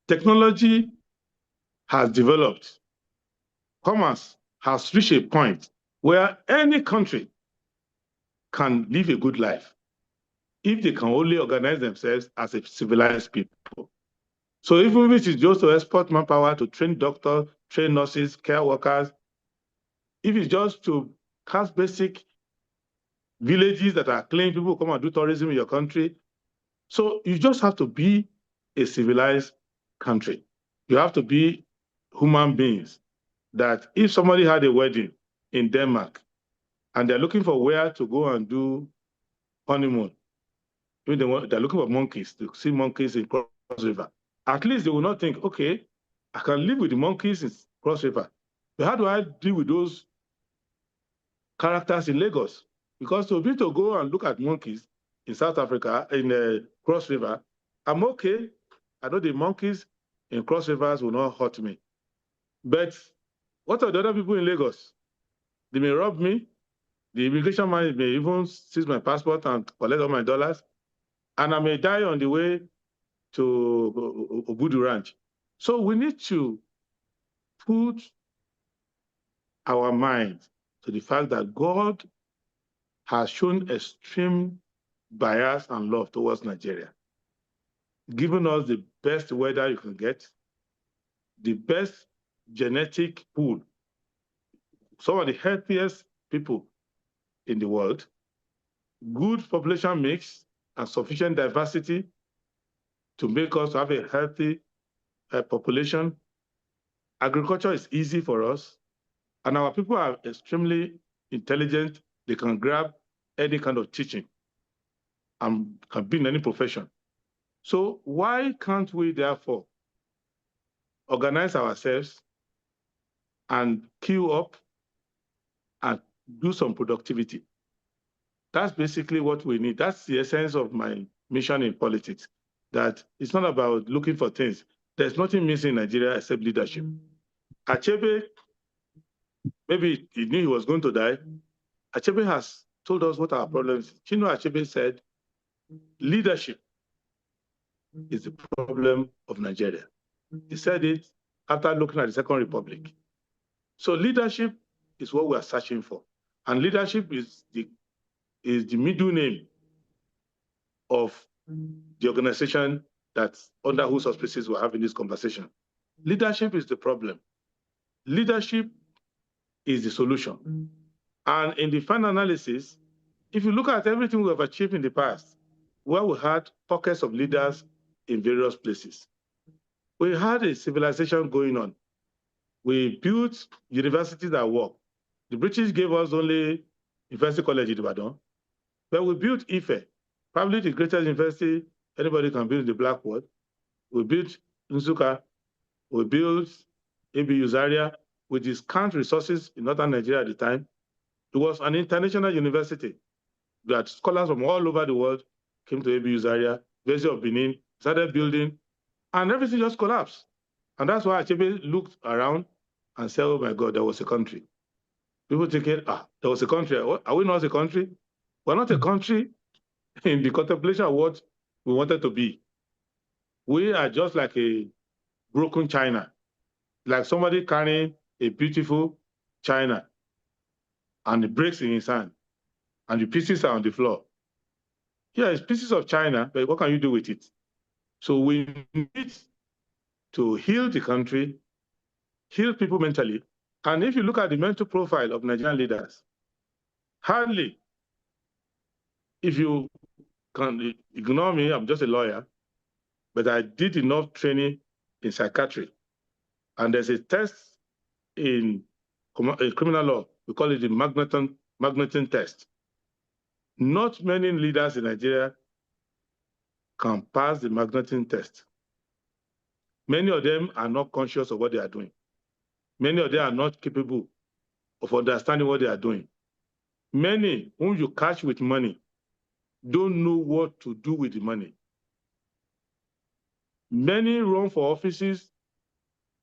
technology has developed. Commerce has reached a point where any country can live a good life. if they can only organize themselves as a civilized people. So even if it's just to export manpower to train doctors, train nurses, care workers, if it's just to have basic villages that are clean, people come and do tourism in your country. So you just have to be a civilized country. You have to be human beings that if somebody had a wedding in Denmark and they're looking for where to go and do honeymoon, they're looking for monkeys, to see monkeys in Cross River. At least they will not think, okay, I can live with the monkeys in Cross River. But how do I deal with those characters in Lagos? Because to be to go and look at monkeys in South Africa, in Cross River, I'm okay. I know the monkeys in Cross Rivers will not hurt me. But what are the other people in Lagos? They may rob me. The immigration man may even seize my passport and collect all my dollars. And I may die on the way to Obudu Ranch. So we need to put our mind to the fact that God has shown extreme bias and love towards Nigeria, giving us the best weather you can get, the best genetic pool, some of the healthiest people in the world, good population mix, and sufficient diversity to make us have a healthy population. Agriculture is easy for us, and our people are extremely intelligent. They can grab any kind of teaching and can be in any profession. So why can't we therefore organize ourselves and queue up and do some productivity? That's basically what we need. That's the essence of my mission in politics, that it's not about looking for things. There's nothing missing in Nigeria except leadership. Achebe, maybe he knew he was going to die. Achebe has told us what our problems. Chino Achebe said, leadership is the problem of Nigeria. He said it after looking at the Second Republic. So leadership is what we are searching for. And leadership is the middle name of the organization that's under whose auspices we're having this conversation. Leadership is the problem. Leadership is the solution. And in the final analysis, if you look at everything we have achieved in the past, where we had pockets of leaders in various places, we had a civilization going on. We built universities that work. The British gave us only University College in Ibadan, but we built Ife, probably the greatest university anybody can build in the Black World. We built Nsukka, we built ABU Zaria with the scant resources in northern Nigeria at the time. It was an international university that scholars from all over the world came to ABU Zaria, University of Benin, started building, and everything just collapsed. And that's why Achebe looked around and said, oh my God, there was a country. People thinking, there was a country. Are we not a country? We're not a country in the contemplation of what we wanted to be. We are just like a broken china, like somebody carrying a beautiful china and it breaks in his hand and the pieces are on the floor. Yeah, it's pieces of china, but what can you do with it? So we need to heal the country, heal people mentally. And if you look at the mental profile of Nigerian leaders, hardly, if you can ignore me, I'm just a lawyer, but I did enough training in psychiatry. And there's a test in criminal law, we call it the Magneton test. Not many leaders in Nigeria can pass the Magneton test. Many of them are not conscious of what they are doing. Many of them are not capable of understanding what they are doing. Many whom you catch with money don't know what to do with the money. Many run for offices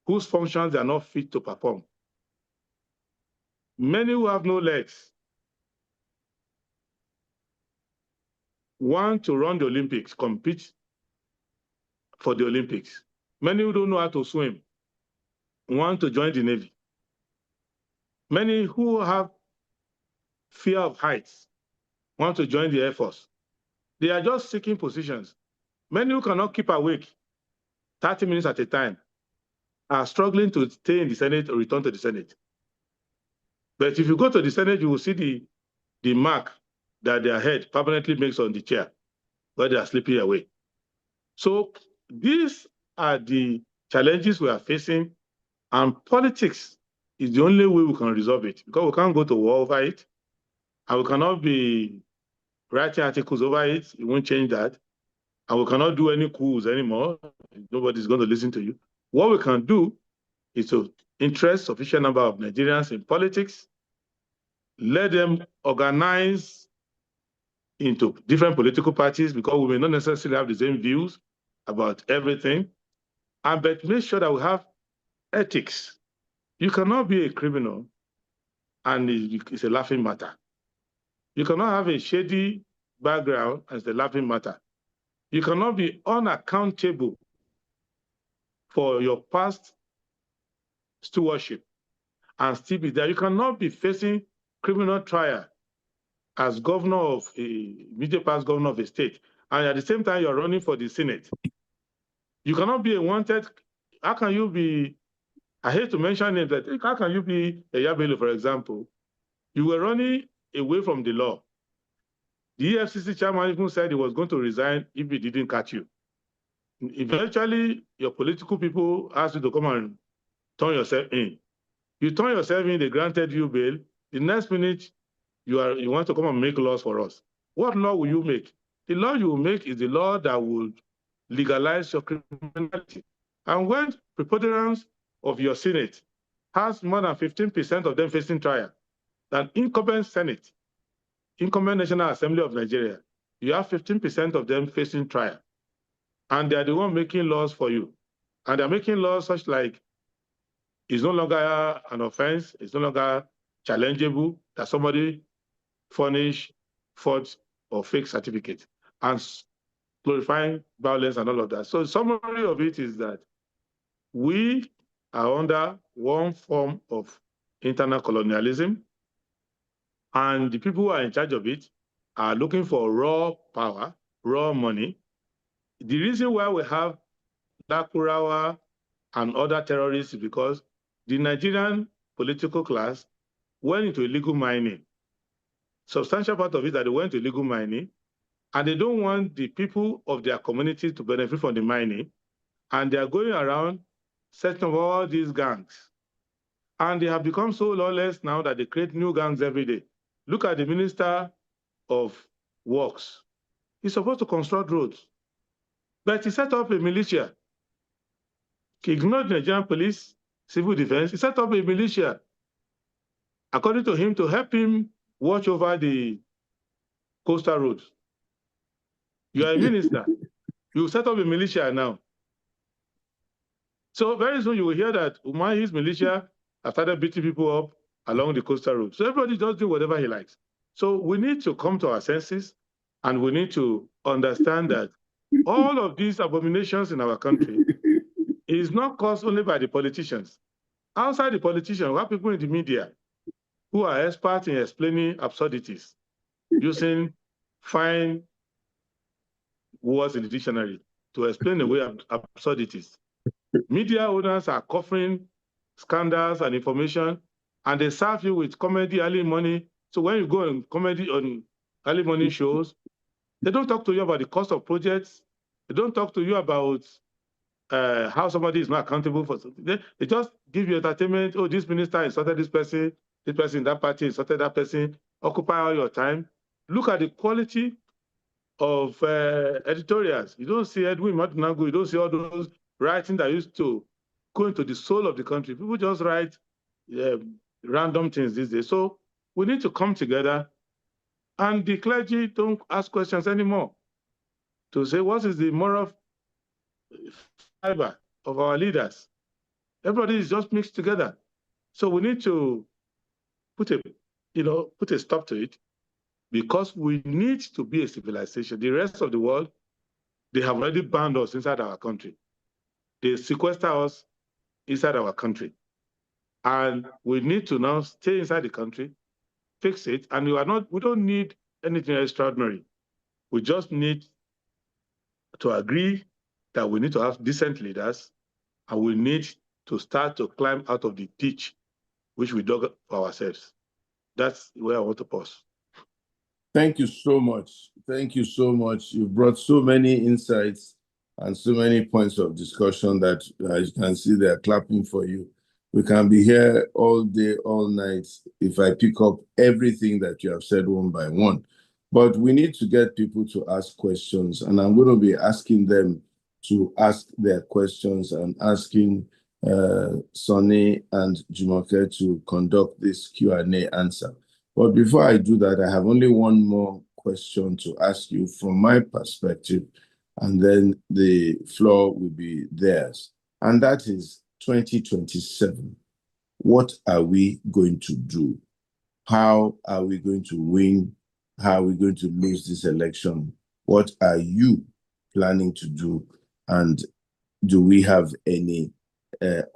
whose functions they are not fit to perform. Many who have no legs want to run the Olympics, compete for the Olympics. Many who don't know how to swim want to join the Navy. Many who have fear of heights want to join the Air Force. They are just seeking positions. Many who cannot keep awake 30 minutes at a time are struggling to stay in the Senate or return to the Senate. But if you go to the Senate, you will see the mark that their head permanently makes on the chair where they are sleeping away. So these are the challenges we are facing, and politics is the only way we can resolve it, because we can't go to war over it, and we cannot be writing articles over it. It won't change that. And we cannot do any coups anymore. Nobody's going to listen to you. What we can do is to interest sufficient number of Nigerians in politics, let them organize into different political parties, because we may not necessarily have the same views about everything, but make sure that we have ethics. You cannot be a criminal and it's a laughing matter. You cannot have a shady background and it's a laughing matter. You cannot be unaccountable for your past stewardship and still be there. You cannot be facing criminal trial as governor of a immediate past governor of a state, and at the same time you're running for the Senate. You cannot be a wanted. How can you be? I hate to mention names, but how can you be Adebayo, for example? You were running away from the law. The EFCC chairman even said he was going to resign if he didn't catch you. Eventually, your political people asked you to come and turn yourself in. You turn yourself in, they granted you bail. The next minute, you want to come and make laws for us. What law will you make? The law you will make is the law that will legalize your criminality. And when preponderance of your Senate has more than 15% of them facing trial, an incumbent Senate, incumbent National Assembly of Nigeria, you have 15% of them facing trial. And they are the one making laws for you. And they're making laws such like it's no longer an offense, it's no longer challengeable that somebody furnish false or fake certificate and glorifying violence and all of that. So the summary of it is that we are under one form of internal colonialism, and the people who are in charge of it are looking for raw power, raw money. The reason why we have Lakurawa and other terrorists is because the Nigerian political class went into illegal mining. Substantial part of it that they went to illegal mining, and they don't want the people of their community to benefit from the mining, and they are going around setting up all these gangs. And they have become so lawless now that they create new gangs every day. Look at the Minister of Works. He's supposed to construct roads, but he set up a militia. He ignored the Nigerian police, civil defense. He set up a militia, according to him, to help him watch over the coastal roads. You are a minister. You set up a militia now. So very soon you will hear that Umahi's militia have started beating people up along the coastal road. So everybody just do whatever he likes. So we need to come to our senses, and we need to understand that all of these abominations in our country is not caused only by the politicians. Outside the politicians, we have people in the media who are experts in explaining absurdities using fine words in the dictionary to explain away absurdities. Media owners are covering scandals and information, and they serve you with comedy early morning. So when you go on comedy on early morning shows, they don't talk to you about the cost of projects. They don't talk to you about how somebody is not accountable for something. They just give you entertainment. Oh, this minister insulted this person in that party insulted that person. Occupy all your time. Look at the quality of editorials. You don't see Edwin Matunango, you don't see all those writing that used to go into the soul of the country. People just write random things these days. So we need to come together, and the clergy don't ask questions anymore to say, what is the moral fiber of our leaders? Everybody is just mixed together. So we need to put a stop to it, because we need to be a civilization. The rest of the world, they have already banned us inside our country. They sequester us inside our country. And we need to now stay inside the country, fix it, and we don't need anything extraordinary. We just need to agree that we need to have decent leaders, and we need to start to climb out of the ditch which we dug for ourselves. That's where I want to pause. Thank you so much. Thank you so much. You've brought so many insights and so many points of discussion that, as you can see, they're clapping for you. We can be here all day, all night, if I pick up everything that you have said one by one. But we need to get people to ask questions, and I'm going to be asking them to ask their questions and asking Sonny and Jumoke to conduct this Q&A answer. But before I do that, I have only one more question to ask you from my perspective, and then the floor will be theirs. And that is 2027. What are we going to do? How are we going to win? How are we going to lose this election? What are you planning to do? And do we have any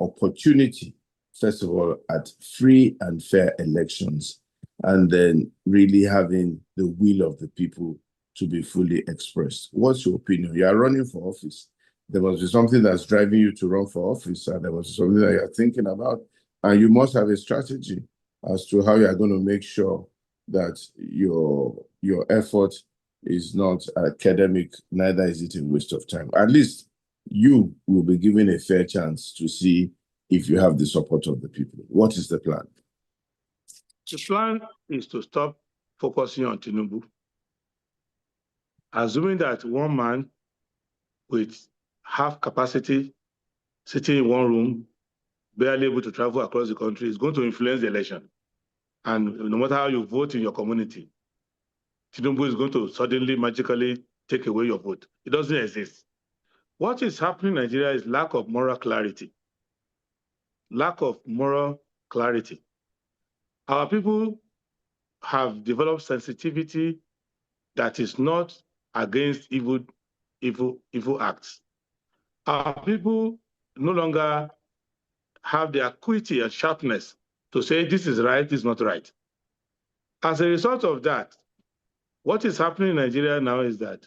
opportunity, first of all, at free and fair elections, and then really having the will of the people to be fully expressed? What's your opinion? You are running for office. There must be something that's driving you to run for office, and there must be something that you're thinking about, and you must have a strategy as to how you are going to make sure that your effort is not academic, neither is it a waste of time. At least you will be given a fair chance to see if you have the support of the people. What is the plan? The plan is to stop focusing on Tinubu, assuming that one man with half capacity, sitting in one room, barely able to travel across the country, is going to influence the election. And no matter how you vote in your community, Tinubu is going to suddenly, magically take away your vote. It doesn't exist. What is happening in Nigeria is lack of moral clarity. Lack of moral clarity. Our people have developed sensitivity that is not against evil acts. Our people no longer have the acuity and sharpness to say this is right, this is not right. As a result of that, what is happening in Nigeria now is that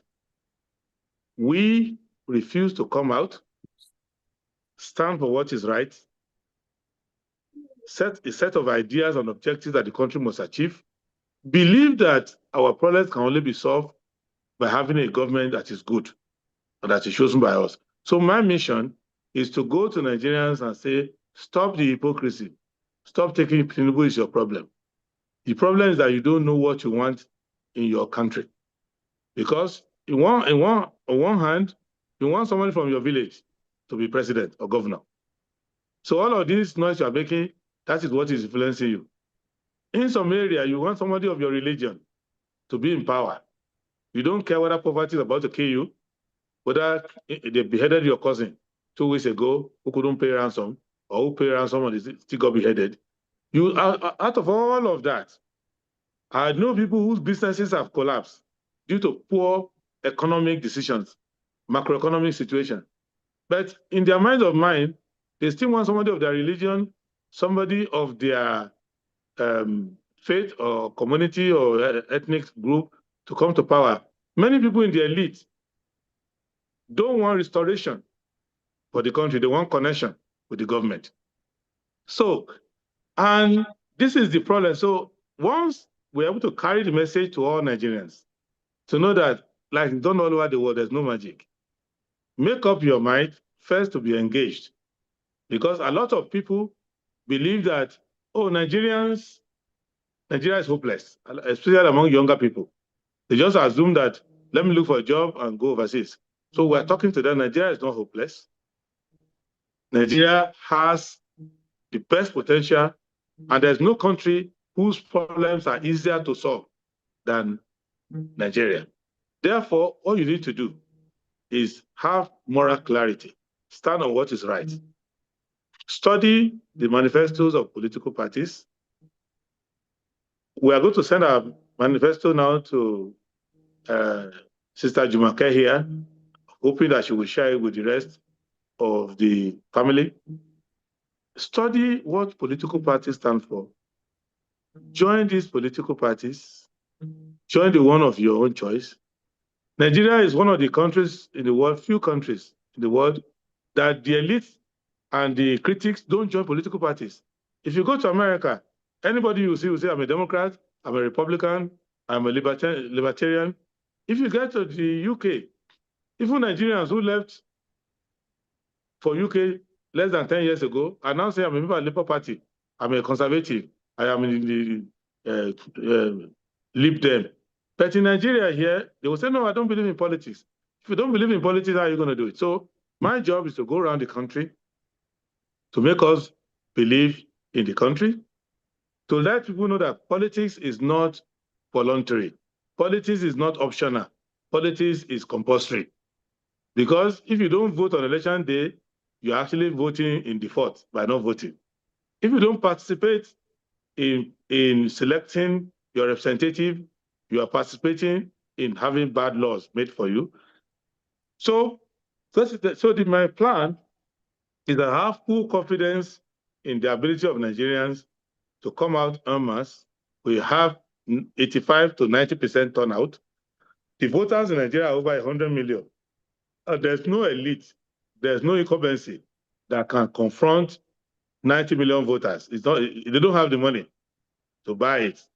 we refuse to come out, stand for what is right, set a set of ideas and objectives that the country must achieve, believe that our problems can only be solved by having a government that is good and that is chosen by us. So my mission is to go to Nigerians and say, stop the hypocrisy. Stop taking Tinubu is your problem. The problem is that you don't know what you want in your country. Because on one hand, you want somebody from your village to be president or governor. So all of this noise you are making, that is what is influencing you. In some area, you want somebody of your religion to be in power. You don't care whether poverty is about to kill you, whether they beheaded your cousin 2 weeks ago who couldn't pay ransom, or who paid ransom and still got beheaded. You, out of all of that, I know people whose businesses have collapsed due to poor economic decisions, macroeconomic situation. But in their mind of mind, they still want somebody of their religion, somebody of their faith or community or ethnic group to come to power. Many people in the elite don't want restoration for the country. They want connection with the government. So, and this is the problem. So once we're able to carry the message to all Nigerians, to know that, like done all over the world, there's no magic. Make up your mind first to be engaged. Because a lot of people believe that, oh, Nigeria is hopeless, especially among younger people. They just assume that, let me look for a job and go overseas. So we're talking to them, Nigeria is not hopeless. Nigeria has the best potential, and there's no country whose problems are easier to solve than Nigeria. Therefore, all you need to do is have moral clarity, stand on what is right, study the manifestos of political parties. We are going to send our manifesto now to Sister Jumoke here, hoping that she will share it with the rest of the family. Study what political parties stand for. Join these political parties. Join the one of your own choice. Nigeria is one of the countries in the world, few countries in the world, that the elite and the critics don't join political parties. If you go to America, anybody you see will say, I'm a Democrat, I'm a Republican, I'm a libertarian. If you get to the UK, even Nigerians who left for UK less than 10 years ago are now saying, I'm a member of the Labour Party, I'm a conservative, I am in the Lib Dem. But in Nigeria here, they will say, no, I don't believe in politics. If you don't believe in politics, how are you going to do it? So my job is to go around the country to make us believe in the country, to let people know that politics is not voluntary. Politics is not optional. Politics is compulsory. Because if you don't vote on election day, you're actually voting in default by not voting. If you don't participate in selecting your representative, you are participating in having bad laws made for you. So my plan is to have full confidence in the ability of Nigerians to come out en masse. We have 85 to 90% turnout. The voters in Nigeria are over 100 million. There's no elite, there's no incumbency that can confront 90 million voters. It's not, they don't have the money to buy it.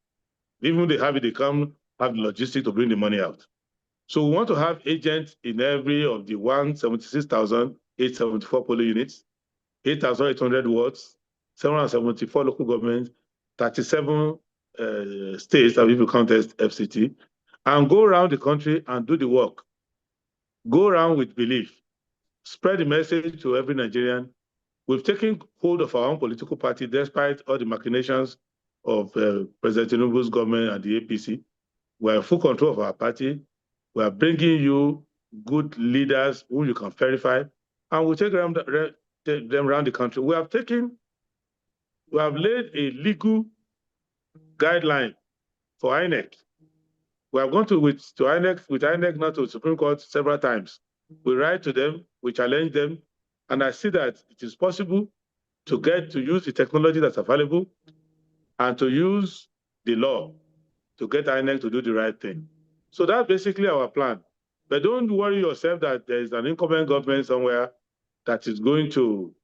Even if they have it, they can't have the logistics to bring the money out. So we want to have agents in every of the 176,874 polling units, 8,800 wards, 774 local governments, 37 states, if you count as FCT, and go around the country and do the work. Go around with belief. Spread the message to every Nigerian. We've taken hold of our own political party despite all the machinations of President Tinubu's government and the APC. We're in full control of our party. We're bringing you good leaders who you can verify, and we'll take them around the country. We have laid a legal guideline for INEC. We have gone to INEC, not to the Supreme Court several times. We write to them, we challenge them, and I see that it is possible to use the technology that's available and to use the law to get INEC to do the right thing. So that's basically our plan. But don't worry yourself that there is an incumbent government somewhere that is going to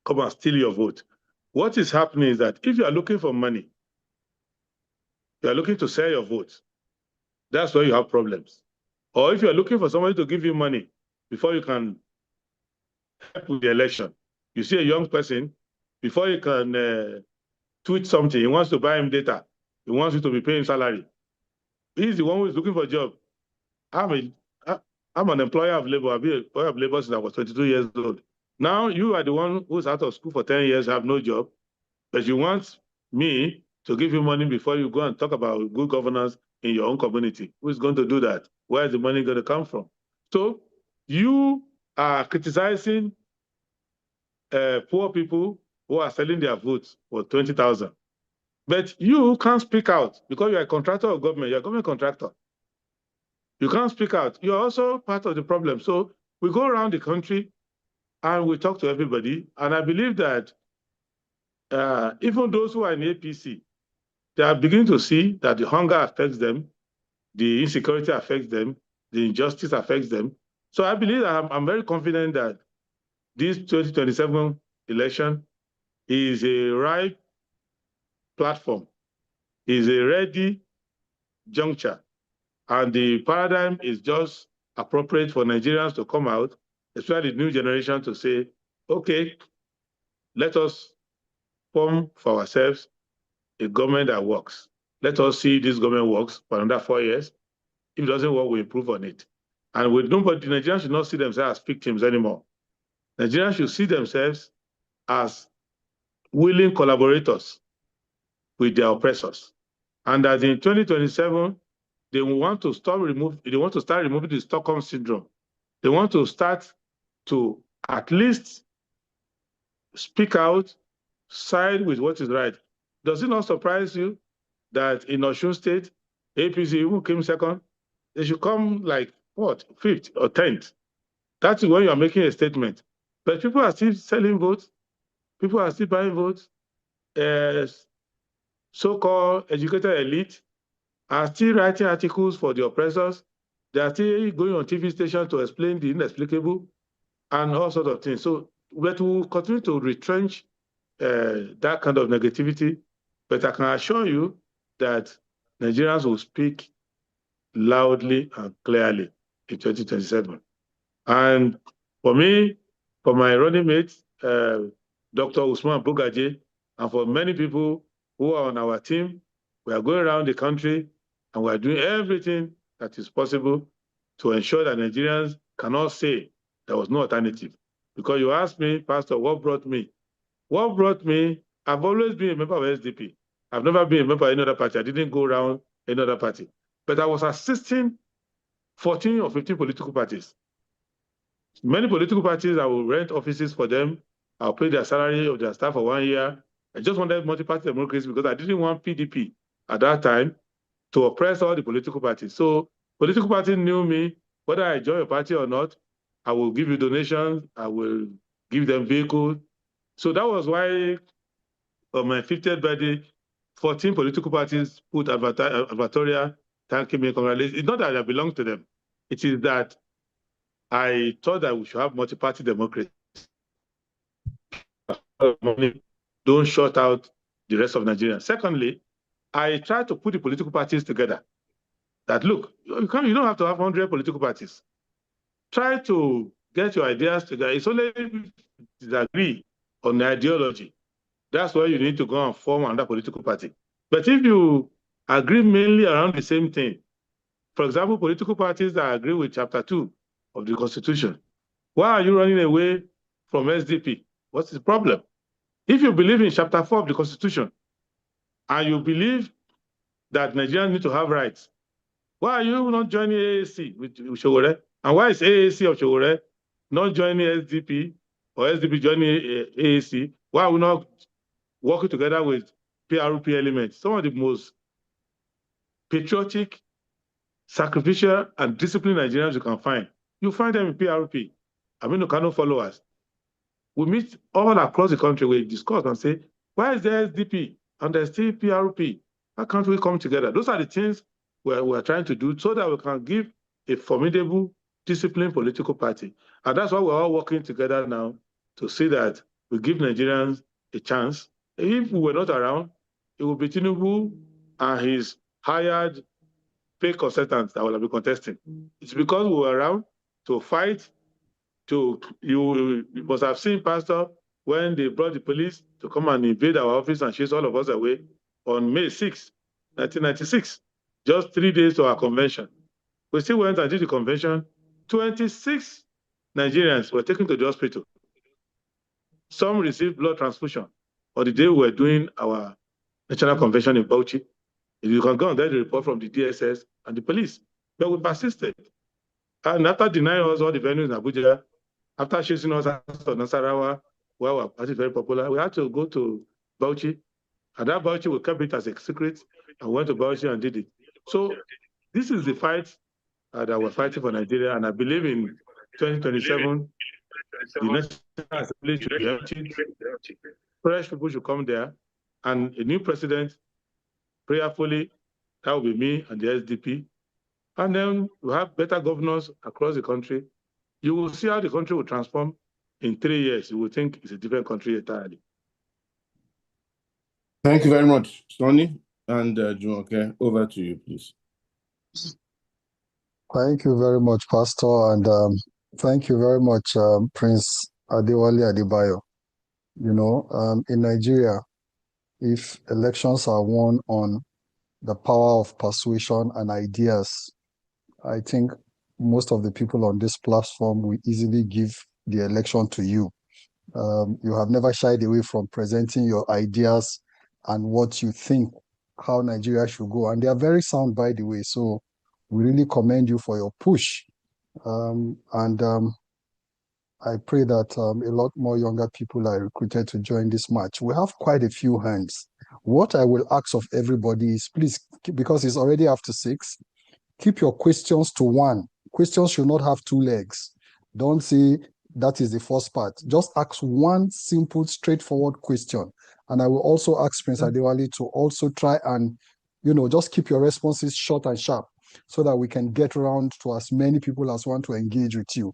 come and steal your vote. What is happening is that if you are looking for money, you are looking to sell your vote, that's where you have problems. Or if you are looking for somebody to give you money before you can help with the election, you see a young person, before you can tweet something, he wants to buy him data, he wants you to be paying salary. He's the one who is looking for a job. I'm an employer of labor. I've been an employer of labor since I was 22 years old. Now you are the one who's out of school for 10 years, have no job, but you want me to give you money before you go and talk about good governance in your own community. Who's going to do that? Where is the money going to come from? So you are criticizing poor people who are selling their votes for 20,000. But you can't speak out because you're a contractor of government. You're a government contractor. You can't speak out. You're also part of the problem. So we go around the country and we talk to everybody. And I believe that even those who are in APC, they are beginning to see that the hunger affects them, the insecurity affects them, the injustice affects them. So I believe that I'm very confident that this 2027 election is a right platform, is a ready juncture, and the paradigm is just appropriate for Nigerians to come out, especially the new generation, to say, okay, let us form for ourselves a government that works. Let us see this government works for another 4 years. If it doesn't work, we improve on it. And with nobody, Nigerians should not see themselves as victims anymore. Nigerians should see themselves as willing collaborators with their oppressors. And that in 2027, they want to start removing the Stockholm syndrome. They want to start to at least speak out, side with what is right. Does it not surprise you that in Osun State, APC who came second, they should come like what, 5th or 10th? That's when you are making a statement. But people are still selling votes. People are still buying votes. So-called educated elite are still writing articles for the oppressors. They are still going on TV stations to explain the inexplicable and all sorts of things. So we will continue to retrench that kind of negativity. But I can assure you that Nigerians will speak loudly and clearly in 2027. And for me, for my running mate, Dr. Usman Bugaje, and for many people who are on our team, we are going around the country and we are doing everything that is possible to ensure that Nigerians cannot say there was no alternative. Because you asked me, Pastor, what brought me? What brought me? I've always been a member of SDP. I've never been a member of any other party. I didn't go around any other party. But I was assisting 14 or 15 political parties. Many political parties, I will rent offices for them. I'll pay their salary of their staff for 1 year. I just wanted multi-party democracy because I didn't want PDP at that time to oppress all the political parties. So political parties knew me, whether I join a party or not, I will give you donations, I will give them vehicles. So that was why on my 50th birthday, 14 political parties put advertorial thanking me, congratulations. It's not that I belong to them. It is that I thought that we should have multi-party democracy. Don't shut out the rest of Nigeria. Secondly, I tried to put the political parties together. That look, you don't have to have 100 political parties. Try to get your ideas together. It's only if you disagree on the ideology. That's why you need to go and form another political party. But if you agree mainly around the same thing, for example, political parties that agree with Chapter 2 of the Constitution, why are you running away from SDP? What's the problem? If you believe in Chapter 4 of the Constitution, and you believe that Nigerians need to have rights, why are you not joining AAC with Shogore? And why is AAC of Shogore not joining SDP or SDP joining AAC? Why are we not working together with PRP elements? Some of the most patriotic, sacrificial, and disciplined Nigerians you can find. You find them in PRP. Aminu Kano followers. We meet all across the country, we discuss and say, why is there SDP and there's still PRP? Why can't we come together? Those are the things we're trying to do so that we can give a formidable, disciplined political party. And that's why we're all working together now to see that we give Nigerians a chance. If we were not around, it would be Tinubu and his hired fake consultants that will be contesting. It's because we were around to fight. You must have seen, Pastor, when they brought the police to come and invade our office and chase all of us away on May 6, 1996, just 3 days to our convention. We still went and did the convention. 26 Nigerians were taken to the hospital. Some received blood transfusion on the day we were doing our national convention in Bauchi. You can go and get the report from the DSS and the police. But we persisted. And after denying us all the venues in Abuja, after chasing us out of Nasarawa, where our party is very popular, we had to go to Bauchi. And that Bauchi, we kept it as a secret and went to Bauchi and did it. So this is the fight that we're fighting for Nigeria. And I believe in 2027, the National Assembly should be empty. Fresh people should come there. And a new president, prayerfully, that will be me and the SDP. And then we have better governors across the country. You will see how the country will transform in 3 years. You will think it's a different country entirely. Thank you very much, Sonny. And Jumoke, over to you, please. Thank you very much, Pastor, and thank you very much, Prince Adewole Adebayo. You know, in Nigeria, if elections are won on the power of persuasion and ideas, I think most of the people on this platform will easily give the election to you. You have never shied away from presenting your ideas and what you think, how Nigeria should go. And they are very sound, by the way. So we really commend you for your push. I pray that a lot more younger people are recruited to join this march. We have quite a few hands. What I will ask of everybody is, please, because it's already after 6, keep your questions to 1. Questions should not have 2 legs. Don't say that is the first part. Just ask one simple, straightforward question. And I will also ask Prince Adewale to also try and, just keep your responses short and sharp. so that we can get around to as many people as want to engage with you.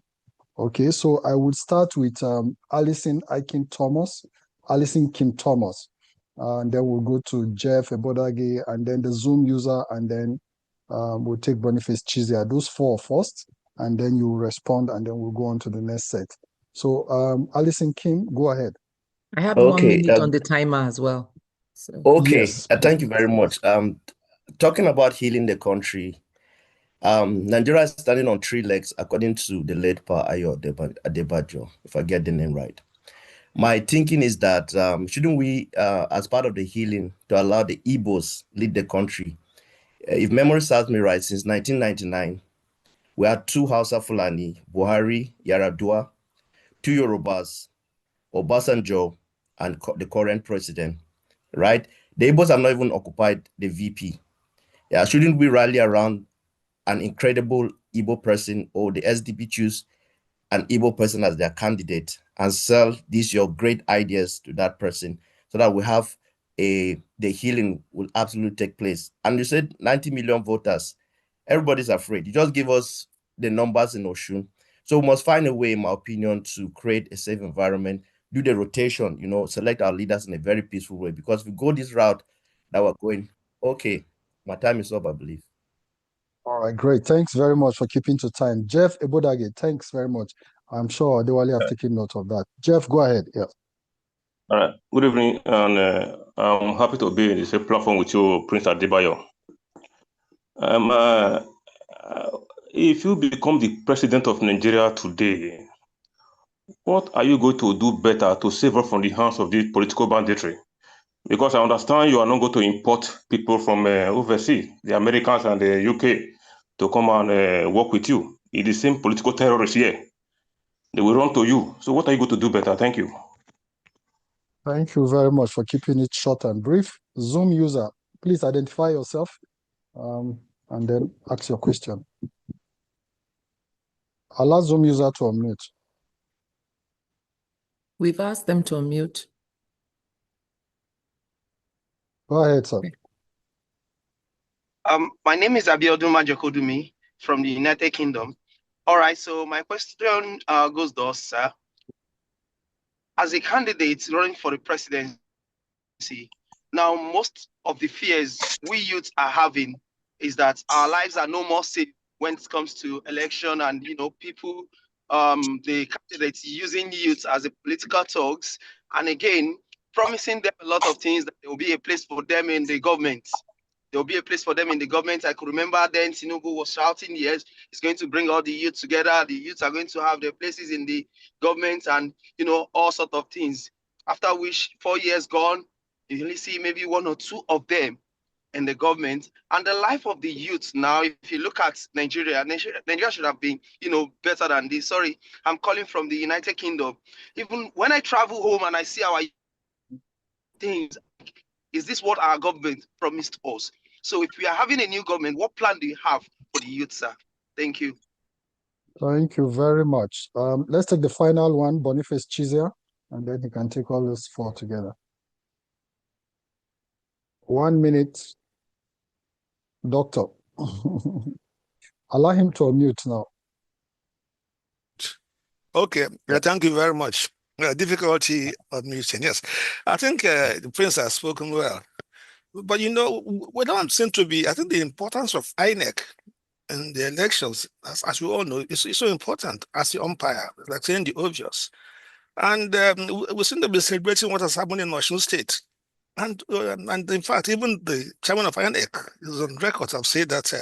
Okay, so I would start with Alison Kim Thomas, and then we'll go to Jeff Ebodage, and then the Zoom user, and then we'll take Boniface Chizia. Those four first, and then you respond, and then we'll go on to the next set. So Alison Kim, go ahead. I have 1 minute on the timer as well. So. Okay, Yes. thank you very much. Talking about healing the country, Nigeria is standing on 3 legs, according to the late Pa Adebayo, if I get the name right. My thinking is that shouldn't we, as part of the healing, to allow the Igbos lead the country? If memory serves me right, since 1999, we had 2 Hausa Fulani, Buhari, Yaradua, 2 Yorubas, Obasanjo, and the current president, right? The Igbos have not even occupied the VP. Yeah, shouldn't we rally around an incredible Igbo person, or the SDP choose an Igbo person as their candidate and sell these your great ideas to that person, so that we have the healing will absolutely take place? And you said 90 million voters. Everybody's afraid. You just give us the numbers in Oshun. So we must find a way, in my opinion, to create a safe environment, do the rotation, select our leaders in a very peaceful way. Because if we go this route that we're going, okay, my time is up, I believe. All right, great. Thanks very much for keeping to time. Jeff Ebodage, thanks very much. I'm sure Adewale have taken note of that. Jeff, go ahead. Yeah. All right. Good evening, and I'm happy to be in this platform with you, Prince Adebayo. If you become the president of Nigeria today, what are you going to do better to save us from the hands of this political banditry? Because I understand you are not going to import people from overseas, the Americans and the UK, to come and work with you. It's the same political terrorists here. They will run to you. So what are you going to do better? Thank you. Thank you very much for keeping it short and brief. Zoom user, please identify yourself and then ask your question. Allow Zoom user to unmute. We've asked them to unmute. Go ahead, sir. My name is Abiodun Majokodumi from the United Kingdom. All right, so my question goes thus, sir. As a candidate running for the presidency, now most of the fears we youths are having is that our lives are no more safe when it comes to election, and people, the candidates using youth as a political thugs, and again promising them a lot of things, that there will be a place for them in the government. There will be a place for them in the government. I could remember then Tinubu was shouting, yes, he's going to bring all the youth together. The youths are going to have their places in the government, and all sorts of things. After which 4 years gone, you only see maybe 1 or 2 of them in the government. And the life of the youth now, if you look at Nigeria should have been, better than this. Sorry, I'm calling from the United Kingdom. Even when I travel home and I see our things, is this what our government promised us? So if we are having a new government, what plan do you have for the youth, sir? Thank you. Thank you very much. Let's take the final one, Boniface Chizia, and then he can take all those 4 together. 1 minute, doctor. Allow him to unmute now. Okay, thank you very much. Difficulty of muting, yes. I think the Prince has spoken well. But what I seem to be, I think the importance of INEC in the elections, as we all know, is so important as the umpire, like saying the obvious. And we seem to be celebrating what has happened in Osun State. And in fact, even the chairman of INEC is on record to have said that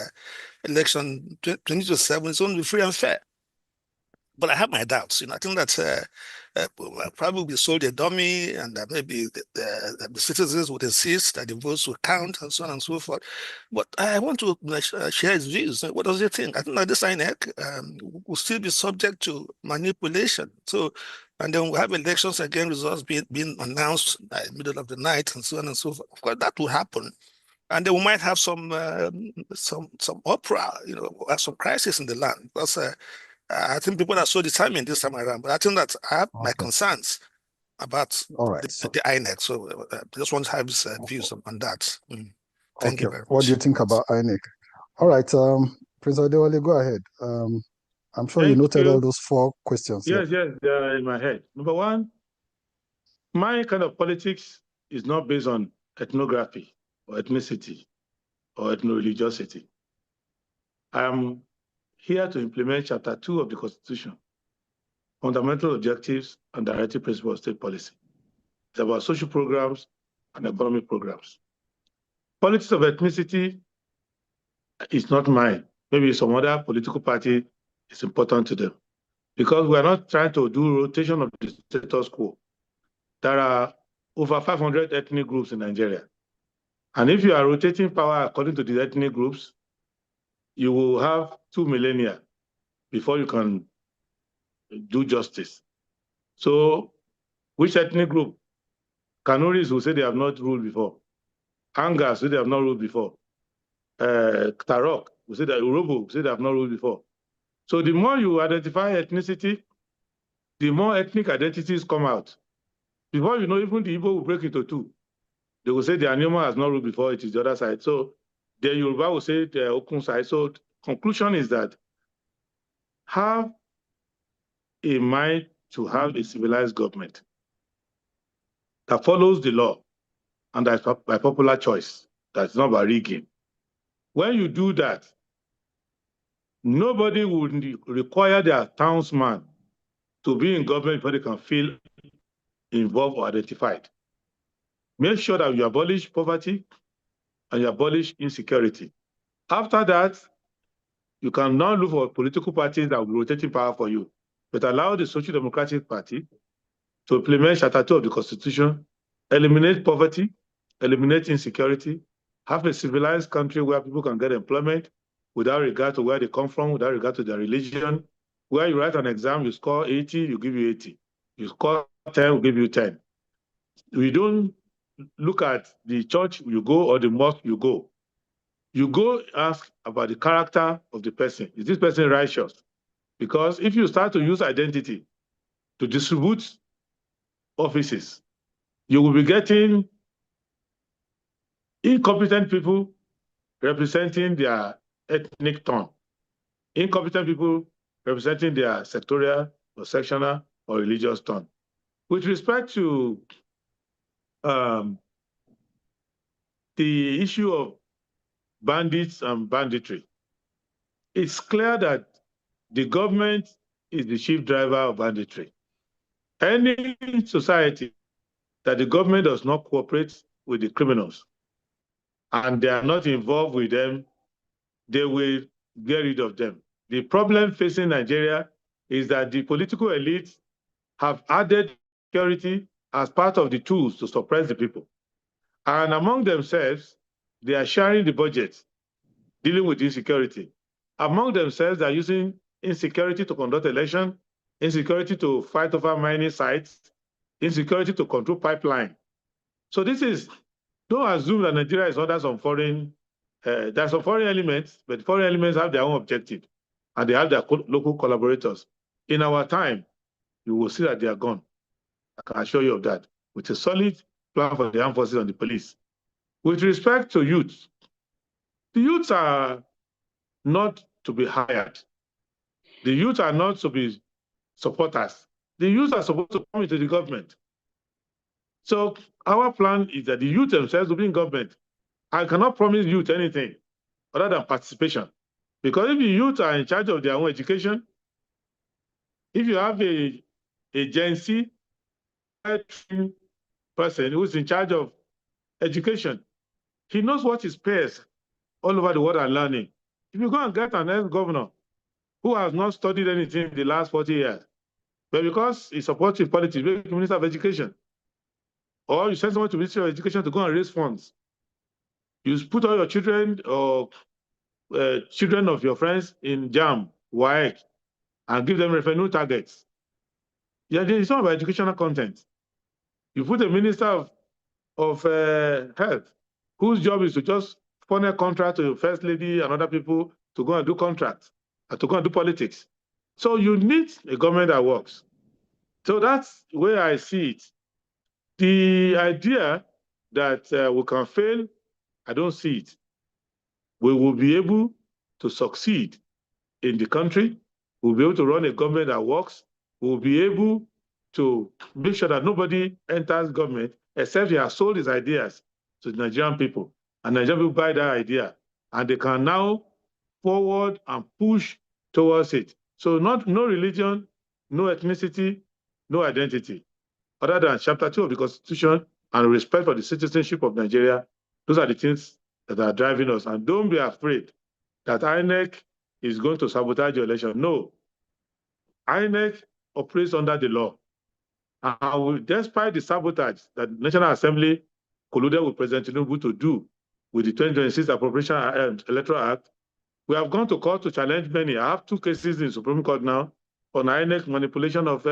election 2027 is going to be free and fair. But I have my doubts. I think that probably we sold a dummy, and maybe the citizens would insist that the votes will count, and so on and so forth. But I want to share his views. What does he think? I think that this INEC will still be subject to manipulation. So, and then we have elections again, results being announced by the middle of the night, and so on and so forth. Of course, that will happen. And then we might have some uproar, some crisis in the land. Because I think people are so determined this time around, but I think that I have my concerns about the INEC. So I just want to have his views on that. Thank you very much. What do you think about INEC? All right, Prince Adewole, go ahead. I'm sure you noted all those 4 questions. Yes, yes, they are in my head. Number one, my kind of politics is not based on ethnography or ethnicity or ethno-religiosity. I am here to implement Chapter 2 of the Constitution, fundamental objectives and directive principles of state policy. It's about social programs and economic programs. Politics of ethnicity is not mine. Maybe some other political party is important to them, because we are not trying to do rotation of the status quo. There are over 500 ethnic groups in Nigeria. And if you are rotating power according to the ethnic groups, you will have 2 millennia before you can do justice. So which ethnic group? Kanuris will say they have not ruled before. Angas will say they have not ruled before. Tarok will say that Urobo will say they have not ruled before. So the more you identify ethnicity, the more ethnic identities come out. Before you know, even the Igbo will break into 2. They will say the Anyoma has not ruled before, it is the other side. So the Yoruba will say the Okun side. So conclusion is that have a mind to have a civilized government that follows the law and that's by popular choice. That's not by rigging. When you do that, nobody would require their townsman to be in government before they can feel involved or identified. Make sure that you abolish poverty and you abolish insecurity. After that, you can now look for political parties that will be rotating power for you, but allow the Social Democratic Party to implement Chapter 2 of the Constitution, eliminate poverty, eliminate insecurity, have a civilized country where people can get employment without regard to where they come from, without regard to their religion. Where you write an exam, you score 80, you give you 80. You score 10, we give you 10. We don't look at the church you go or the mosque you go. You go ask about the character of the person. Is this person righteous? Because if you start to use identity to distribute offices, you will be getting incompetent people representing their ethnic tone, incompetent people representing their sectorial or sectional or religious tone. With respect to the issue of bandits and banditry, it's clear that the government is the chief driver of banditry. Any society that the government does not cooperate with the criminals and they are not involved with them, they will get rid of them. The problem facing Nigeria is that the political elites have added security as part of the tools to suppress the people. And among themselves, they are sharing the budget, dealing with insecurity. Among themselves, they are using insecurity to conduct election, insecurity to fight over mining sites, insecurity to control pipeline. So this is, don't assume that Nigeria is under some foreign, there are some foreign elements, but foreign elements have their own objective and they have their local collaborators. In our time, you will see that they are gone. I can assure you of that, with a solid plan for the armed forces and the police. With respect to youth, the youths are not to be hired. The youth are not to be supporters. The youth are supposed to come into the government. So our plan is that the youth themselves will be in government. I cannot promise youth anything other than participation. Because if the youth are in charge of their own education, if you have a Gen Z person who's in charge of education, he knows what his peers all over the world are learning. If you go and get an ex-governor who has not studied anything in the last 40 years, but because he supports his politics, make him Minister of Education, or you send someone to Ministry of Education to go and raise funds, you put all your children or children of your friends in JAM, WAEC, and give them revenue targets. Yeah, it's not about educational content. You put a Minister of Health, whose job is to just funnel contract to the First Lady and other people to go and do contracts, and to go and do politics. So you need a government that works. So that's where I see it. The idea that we can fail, I don't see it. We will be able to succeed in the country. We'll be able to run a government that works. We'll be able to make sure that nobody enters government except he has sold his ideas to the Nigerian people. And Nigerian people buy that idea. And they can now forward and push towards it. So no religion, no ethnicity, no identity. Other than Chapter 2 of the Constitution and respect for the citizenship of Nigeria, those are the things that are driving us. And don't be afraid that INEC is going to sabotage your election. No. INEC operates under the law. And despite the sabotage that the National Assembly colluded with President Tinubu to do with the 2026 Appropriation Electoral Act, we have gone to court to challenge many. I have 2 cases in the Supreme Court now on INEC manipulation of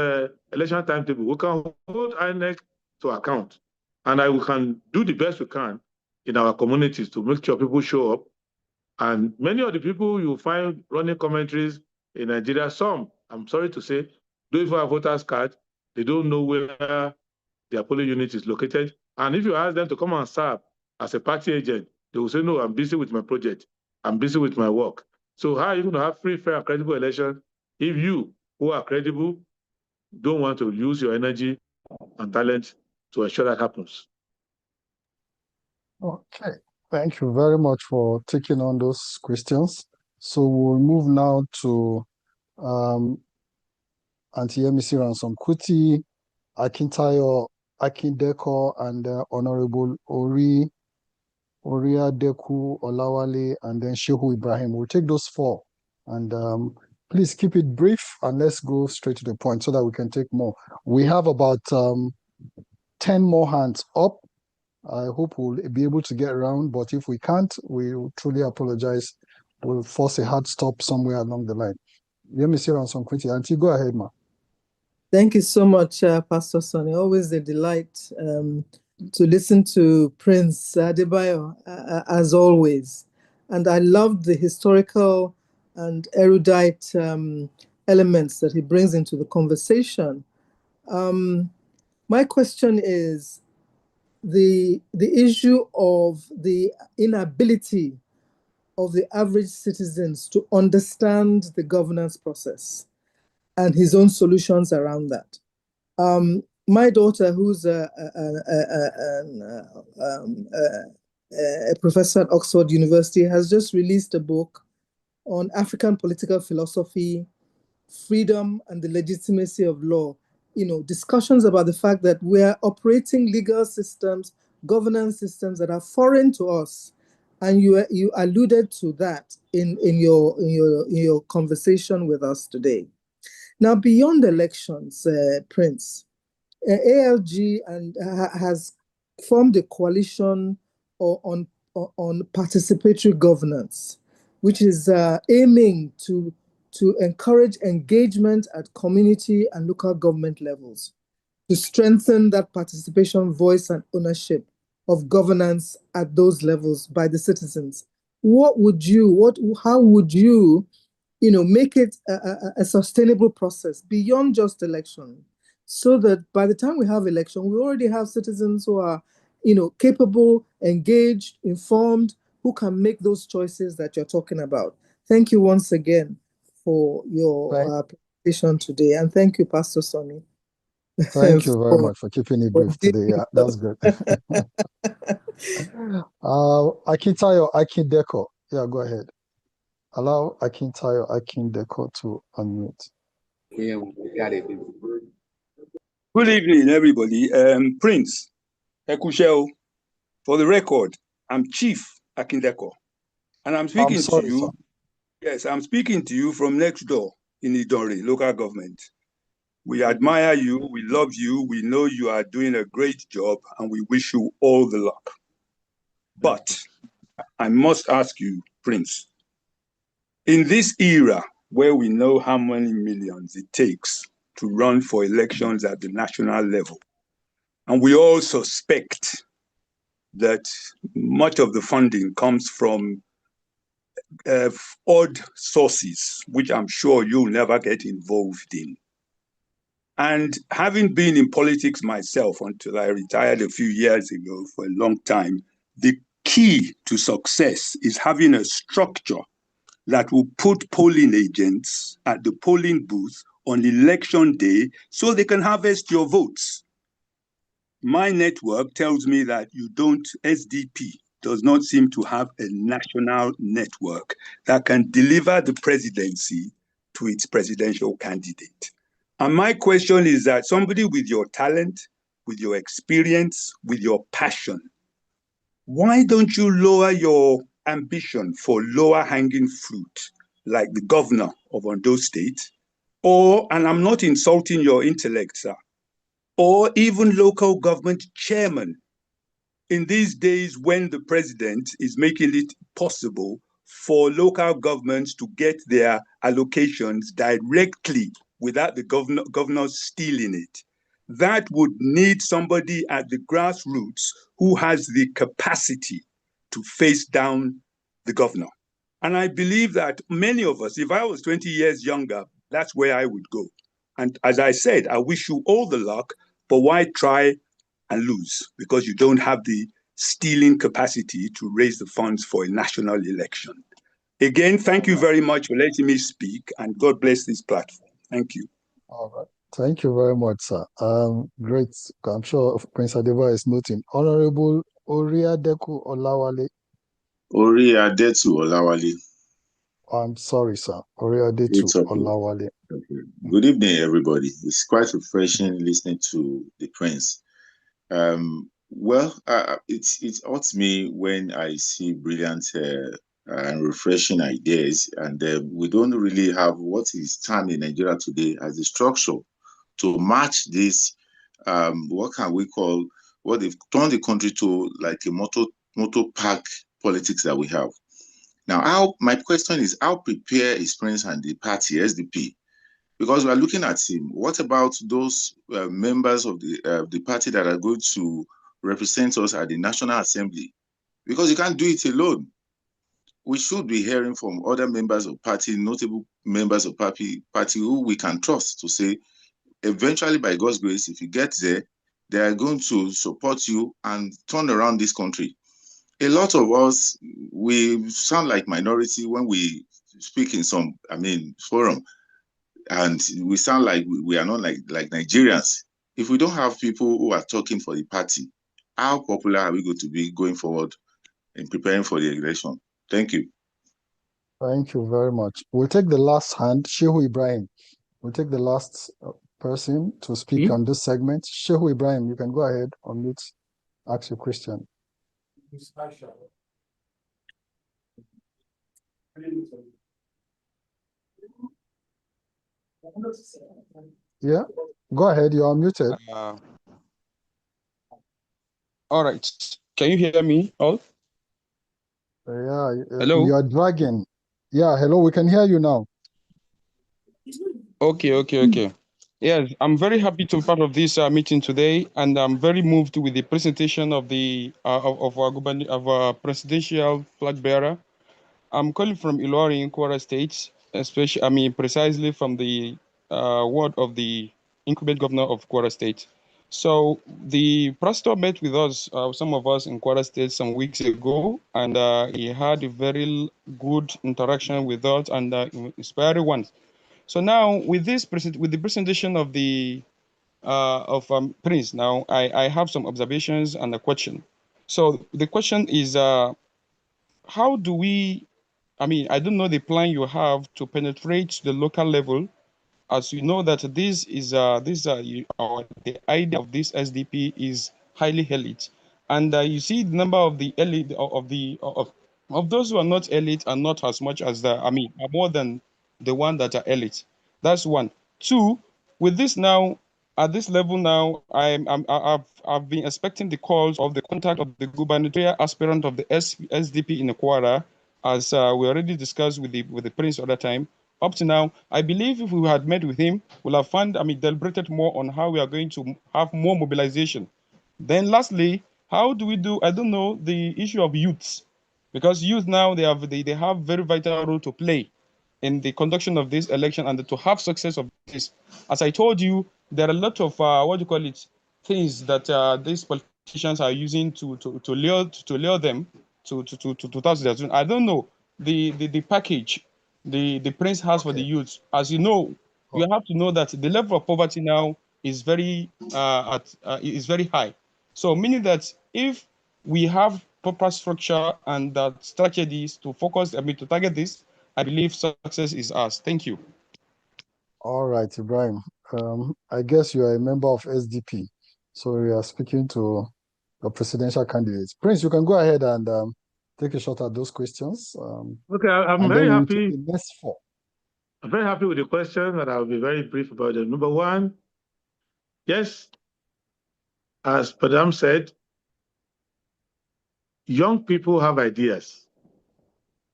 election timetable. We can hold INEC to account. And we can do the best we can in our communities to make sure people show up. And many of the people you find running commentaries in Nigeria, some, I'm sorry to say, don't even have voters card. They don't know where their polling unit is located. And if you ask them to come and serve as a party agent, they will say, no, I'm busy with my project. I'm busy with my work. So how are you going to have free, fair, and credible elections if you, who are credible, don't want to use your energy and talent to ensure that happens? Okay. Thank you very much for taking on those questions. So we'll move now to Auntie Yemisi Ransom Kuti, Akintayo Akindeko, and Honorable Oriadeku Olawale, and then Shehu Ibrahim. We'll take those 4. And please keep it brief and let's go straight to the point so that we can take more. We have about 10 more hands up. I hope we'll be able to get around, but if we can't, we truly apologize. We'll force a hard stop somewhere along the line. Yemisi Ransom Kuti, Auntie, go ahead, ma. Thank you so much, Pastor Sonny. Always a delight to listen to Prince Adebayo, as always. And I loved the historical and erudite elements that he brings into the conversation. My question is the issue of the inability of the average citizens to understand the governance process and his own solutions around that. My daughter, who's a professor at Oxford University, has just released a book on African political philosophy, freedom, and the legitimacy of law. Discussions about the fact that we're operating legal systems, governance systems that are foreign to us. And you alluded to that in your conversation with us today. Now, beyond elections, Prince, ALG has formed a coalition on participatory governance, which is aiming to encourage engagement at community and local government levels, to strengthen that participation, voice, and ownership of governance at those levels by the citizens. How would you make it a sustainable process beyond just election, so that by the time we have election, we already have citizens who are, capable, engaged, informed, who can make those choices that you're talking about. Thank you once again for your presentation today, and thank you, Pastor Sonny. Thank you very much for keeping it brief today. Yeah, that's good. Akintayo Akindeko. Yeah, go ahead. Allow Akintayo Akindeko to unmute. Yeah, we got it. Good evening, everybody. Prince Ekusheo, for the record, I'm Chief Akindeko, and I'm speaking to you. Sir. Yes, I'm speaking to you from next door in Idori, local government. We admire you, we love you, we know you are doing a great job, and we wish you all the luck. But I must ask you, Prince, in this era where we know how many millions it takes to run for elections at the national level, and we all suspect that much of the funding comes from odd sources, which I'm sure you'll never get involved in. And having been in politics myself until I retired a few years ago for a long time, the key to success is having a structure that will put polling agents at the polling booth on election day so they can harvest your votes. My network tells me that SDP does not seem to have a national network that can deliver the presidency to its presidential candidate. And my question is that somebody with your talent, with your experience, with your passion, why don't you lower your ambition for lower hanging fruit, like the governor of Ondo State, and I'm not insulting your intellect, sir, or even local government chairman, in these days when the president is making it possible for local governments to get their allocations directly without the governor stealing it. That would need somebody at the grassroots who has the capacity to face down the governor. And I believe that many of us, if I was 20 years younger, that's where I would go. And as I said, I wish you all the luck, but why try and lose? Because you don't have the stealing capacity to raise the funds for a national election. Again, thank you very much for letting me speak, and God bless this platform. Thank you. All right. Thank you very much, sir. Great. I'm sure Prince Adebayo is noting. Honorable Oriadeku Olawale. Oriadetu Olawale. I'm sorry, sir. Oriadetu Olawale. Okay. Good evening, everybody. It's quite refreshing listening to the Prince. It hurts me when I see brilliant and refreshing ideas, and we don't really have what is termed in Nigeria today as a structure to match this. What can we call what they've turned the country to, like a motor park politics that we have now. My question is, how prepared is Prince and the party SDP? Because we are looking at him. What about those members of the party that are going to represent us at the National Assembly? Because you can't do it alone. We should be hearing from other members of party, notable members of party who we can trust to say, eventually, by God's grace, if you get there, they are going to support you and turn around this country. A lot of us, we sound like minority when we speak in some, forum. And we sound like we are not like Nigerians. If we don't have people who are talking for the party, how popular are we going to be going forward in preparing for the election? Thank you. Thank you very much. We'll take the last hand, Shehu Ibrahim. We'll take the last person to speak on this segment. Shehu Ibrahim, you can go ahead, unmute, ask your question. Yeah, go ahead. You are muted. All right. Can you hear me all? Yeah. Hello? You are dragging. Yeah, hello. We can hear you now. Okay. Yes, I'm very happy to be part of this meeting today, and I'm very moved with the presentation of the of our presidential flag bearer. I'm calling from Ilori in Kwara State, precisely from the ward of the incumbent governor of Kwara State. So the pastor met with us, some of us in Kwara State some weeks ago, and he had a very good interaction with us and inspiring ones. So now with the presentation of the Prince, now I have some observations and a question. So the question is, how do we? I don't know the plan you have to penetrate the local level, as you know that the idea of this SDP is highly elite, and you see the number of the elite of those who are not elite are not as much as are more than the one that are elite. That's one. Two, with this now at this level now, I've been expecting the calls of the contact of the gubernatorial aspirant of the SDP in Kwara, as we already discussed with the prince at that time. Up to now, I believe if we had met with him, we'll have deliberated more on how we are going to have more mobilization. Then lastly, how do we do, I don't know, the issue of youths, because youth now, they have very vital role to play in the conduction of this election and to have success of this. As I told you, there are a lot of, things that these politicians are using to lure them to 2000. I don't know, the package the Prince has for the youth. As you know, you have to know that the level of poverty now is very is very high. So meaning that if we have proper structure and strategies to focus, to target this, I believe success is ours. Thank you. All right, Ibrahim. I guess you are a member of SDP, so we are speaking to a presidential candidate. Prince, you can go ahead and take a shot at those questions. Okay, I'm and very then we'll happy. take the next four. I'm very happy with the question, and I'll be very brief about it. Number one, yes, as Padam said, young people have ideas,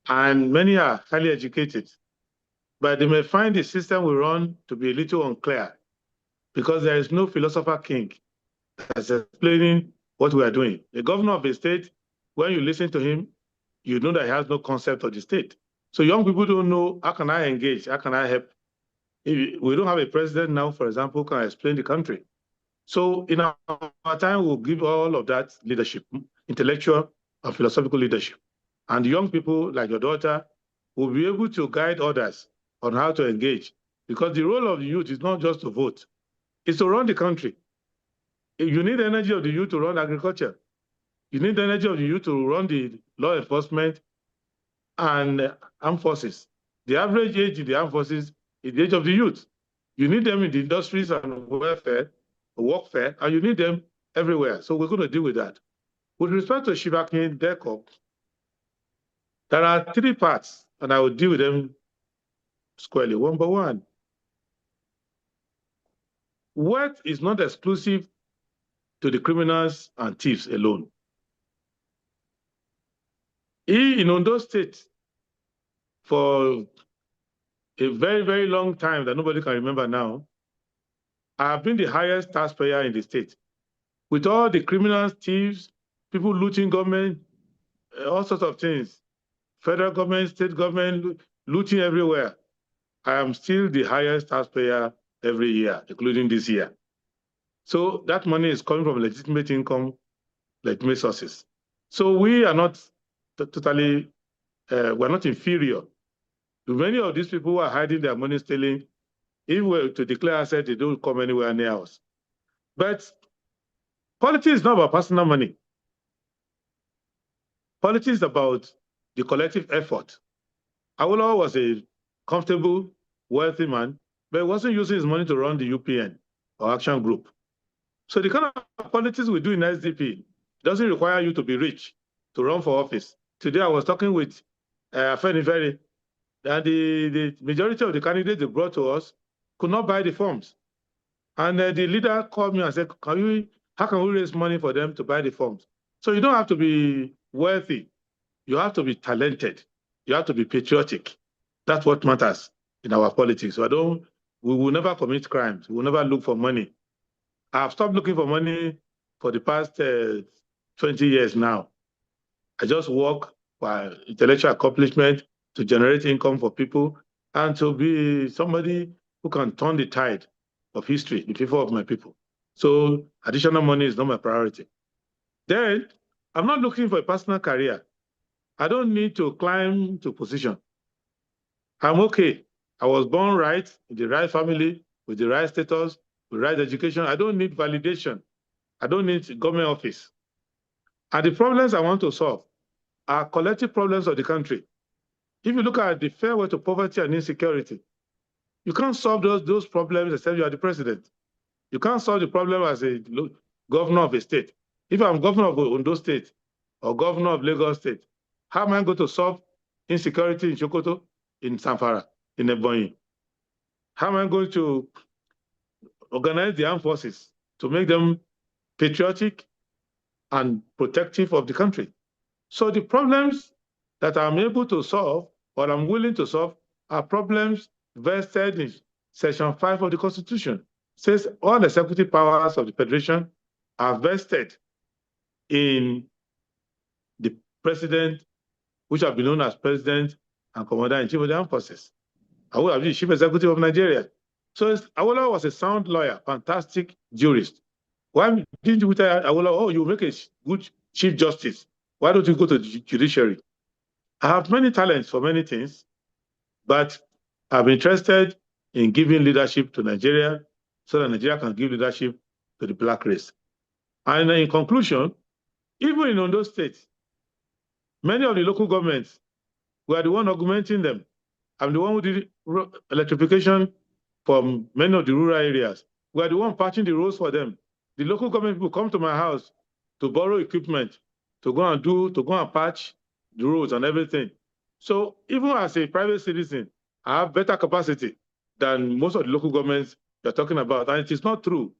and many are highly educated, but they may find the system we run to be a little unclear because there is no philosopher king that's explaining what we are doing. The governor of a state, when you listen to him, you know that he has no concept of the state. So young people don't know, how can I engage? How can I help? If we don't have a president now, for example, who can explain the country. So in our time, we'll give all of that leadership, intellectual and philosophical leadership. And young people like your daughter will be able to guide others on how to engage. Because the role of the youth is not just to vote, it's to run the country. You need the energy of the youth to run agriculture. You need the energy of the youth to run the law enforcement and armed forces. The average age in the armed forces is the age of the youth. You need them in the industries and welfare, workfare, and you need them everywhere. So we're going to deal with that. With respect to Shivakin Deko, there are three parts, and I will deal with them squarely, one by one. Wealth is not exclusive to the criminals and thieves alone. In Ondo State, for a very, very long time that nobody can remember now, I have been the highest taxpayer in the state. With all the criminals, thieves, people looting government, all sorts of things, federal government, state government, looting everywhere, I am still the highest taxpayer every year, including this year. So that money is coming from legitimate income, legitimate sources. So we are not totally, we're not inferior. Many of these people who are hiding their money, stealing, if we were to declare assets, they don't come anywhere near us. But politics is not about personal money. Politics is about the collective effort. Adewole was a comfortable, wealthy man, but he wasn't using his money to run the UPN or Action Group. So the kind of politics we do in SDP doesn't require you to be rich to run for office. Today I was talking with Afenifere, and the majority of the candidates they brought to us could not buy the forms. And the leader called me and said, how can we raise money for them to buy the forms? So you don't have to be wealthy. You have to be talented. You have to be patriotic. That's what matters in our politics. So we will never commit crimes. We will never look for money. I've stopped looking for money for the past 20 years now. I just work for intellectual accomplishment to generate income for people and to be somebody who can turn the tide of history in favor of my people. So additional money is not my priority. Then I'm not looking for a personal career. I don't need to climb to position. I'm okay. I was born right, in the right family, with the right status, with the right education. I don't need validation. I don't need government office. And the problems I want to solve are collective problems of the country. If you look at the fair way to poverty and insecurity, you can't solve those problems except you are the president. You can't solve the problem as a governor of a state. If I'm governor of Ondo State or governor of Lagos State, how am I going to solve insecurity in Sokoto, in Zamfara, in Ebonyi? How am I going to organize the armed forces to make them patriotic and protective of the country? So the problems that I'm able to solve or I'm willing to solve are problems vested in Section 5 of the Constitution. It says all executive powers of the Federation are vested in the president, which have been known as president and commander-in-chief of the armed forces. I will be the chief executive of Nigeria. So Adewole was a sound lawyer, fantastic jurist. Why didn't you tell Adewole, oh, you make a good chief justice? Why don't you go to the judiciary? I have many talents for many things, But I'm interested in giving leadership to Nigeria so that Nigeria can give leadership to the black race. And in conclusion, even in Ondo State, many of the local governments were the one augmenting them. I'm the one who did electrification from many of the rural areas. We are the one patching the roads for them. The local government people come to my house to borrow equipment, to go and patch the roads and everything. So even as a private citizen, I have better capacity than most of the local governments you're talking about. And it is not true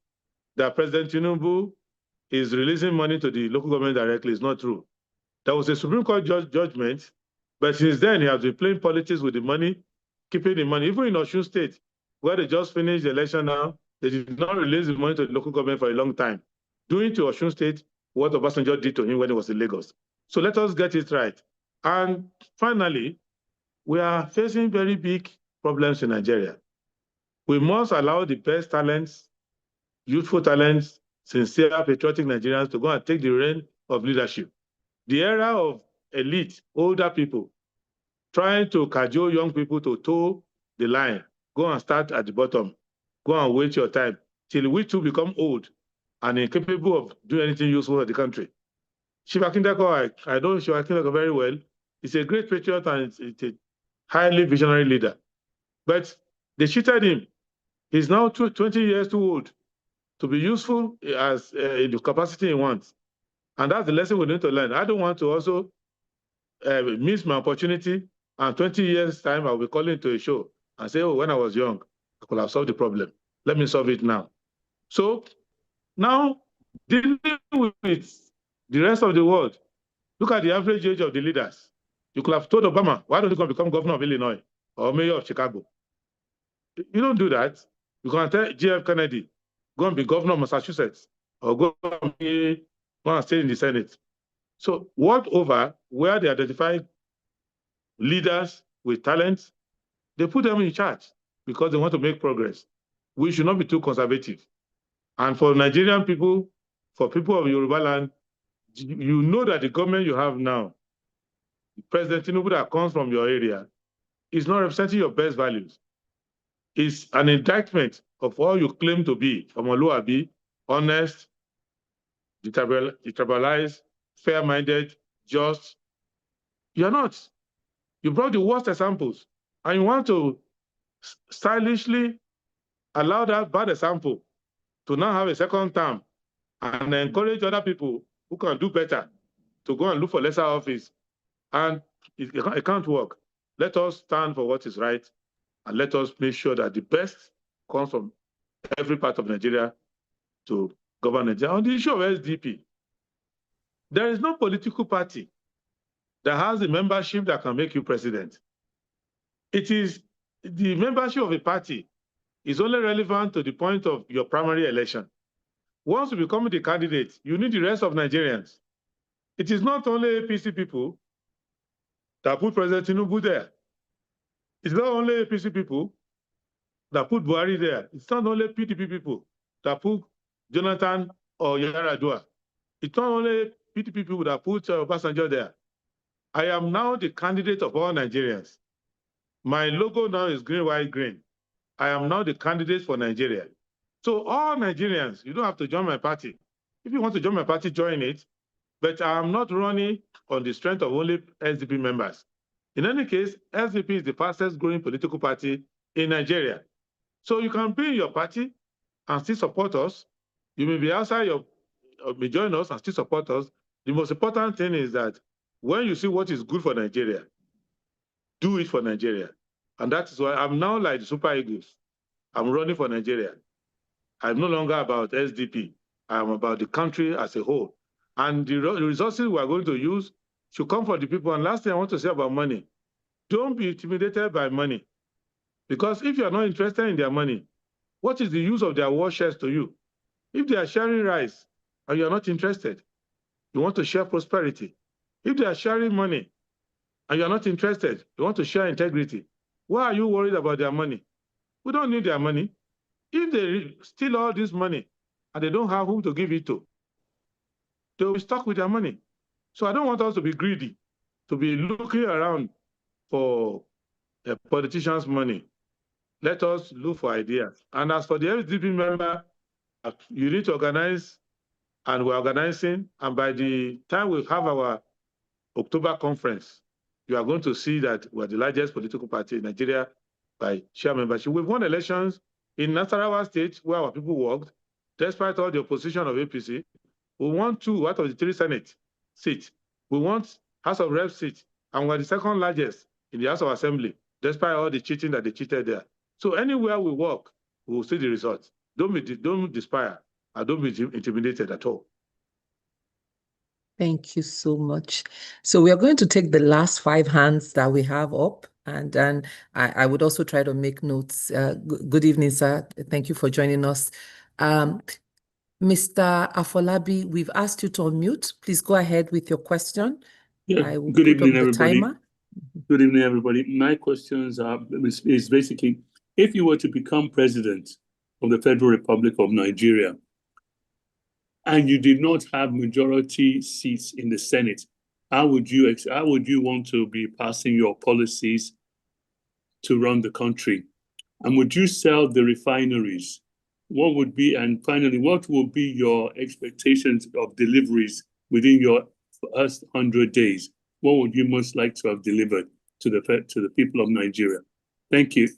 that President Tinubu is releasing money to the local government directly. It's not true. There was a Supreme Court judgment, but since then he has been playing politics with the money, keeping the money. Even in Osun State, where they just finished the election now, they did not release the money to the local government for a long time, doing to Osun State what Obasanjo did to him when he was in Lagos. So let us get it right. And finally, we are facing very big problems in Nigeria. We must allow the best talents, youthful talents, sincere, patriotic Nigerians to go and take the reign of leadership. The era of elite, older people, trying to cajole young people to toe the line, go and start at the bottom, go and wait your time, till we too become old and incapable of doing anything useful for the country. Chief Akindeko, I know Chief Akindeko very well. He's a great patriot and it's a highly visionary leader. But they cheated him. He's now 20 years too old to be useful as in the capacity he wants. And that's the lesson we need to learn. I don't want to also miss my opportunity, and 20 years' time, I'll be calling to a show and say, oh, when I was young, I could have solved the problem. Let me solve it now. So now, dealing with the rest of the world, look at the average age of the leaders. You could have told Obama, why don't you become governor of Illinois or mayor of Chicago? You don't do that. You can tell J.F. Kennedy, go and be governor of Massachusetts or go and stay in the Senate. So what over where they identify leaders with talent, they put them in charge because they want to make progress. We should not be too conservative. And for Nigerian people, for people of Yoruba land, you know that the government you have now, President Tinubu that comes from your area, is not representing your best values. It's an indictment of all you claim to be, Omoluabi, honest, detribalized, fair-minded, just. You're not. You brought the worst examples, and you want to stylishly allow that bad example to now have a second term and encourage other people who can do better to go and look for lesser office. And it can't work. Let us stand for what is right, and let us make sure that the best comes from every part of Nigeria to govern Nigeria. On the issue of SDP, there is no political party that has the membership that can make you president. It is the membership of a party is only relevant to the point of your primary election. Once you become the candidate, you need the rest of Nigerians. It is not only APC people that put President Tinubu there. It's not only APC people that put Buhari there. It's not only PDP people that put Jonathan or Yaradua. It's not only PDP people that put Obasanjo there. I am now the candidate of all Nigerians. My logo now is green, white, green. I am now the candidate for Nigeria. So all Nigerians, you don't have to join my party. If you want to join my party, join it. But I am not running on the strength of only SDP members. In any case, SDP is the fastest growing political party in Nigeria. So you can be in your party and still support us. You may be outside may join us and still support us. The most important thing is that when you see what is good for Nigeria, do it for Nigeria. And that is why I'm now like the Super Eagles. I'm running for Nigeria. I'm no longer about SDP. I'm about the country as a whole. And the resources we are going to use should come from the people. And last thing I want to say about money, don't be intimidated by money. Because if you are not interested in their money, what is the use of their war shares to you? If they are sharing rice and you are not interested, you want to share prosperity. If they are sharing money and you are not interested, you want to share integrity, why are you worried about their money? We don't need their money. If they steal all this money and they don't have whom to give it to, they will be stuck with their money. So I don't want us to be greedy, to be looking around for politicians' money. Let us look for ideas. And as for the SDP member, you need to organize, and we're organizing. And by the time we have our October conference, you are going to see that we're the largest political party in Nigeria by share membership. We've won elections in Nasarawa State, where our people worked, despite all the opposition of APC. We won 2 out of the 3 Senate seats. We want House of Reps seat, and we're the second largest in the House of Assembly, despite all the cheating that they cheated there. So anywhere we work, we will see the results. Don't despair, and don't be intimidated at all. Thank you so much. So we are going to take the last 5 hands that we have up, and then I would also try to make notes. Good evening, sir. Thank you for joining us. Mr. Afolabi, we've asked you to unmute. Please go ahead with your question. Yeah. I will Good put evening, up the everybody. timer. Good evening, everybody. My questions is basically, if you were to become president of the Federal Republic of Nigeria, and you did not have majority seats in the Senate, how would you want to be passing your policies to run the country? And would you sell the refineries? What would be, and finally, what will be your expectations of deliveries within your first 100 days? What would you most like to have delivered to the people of Nigeria? Thank you.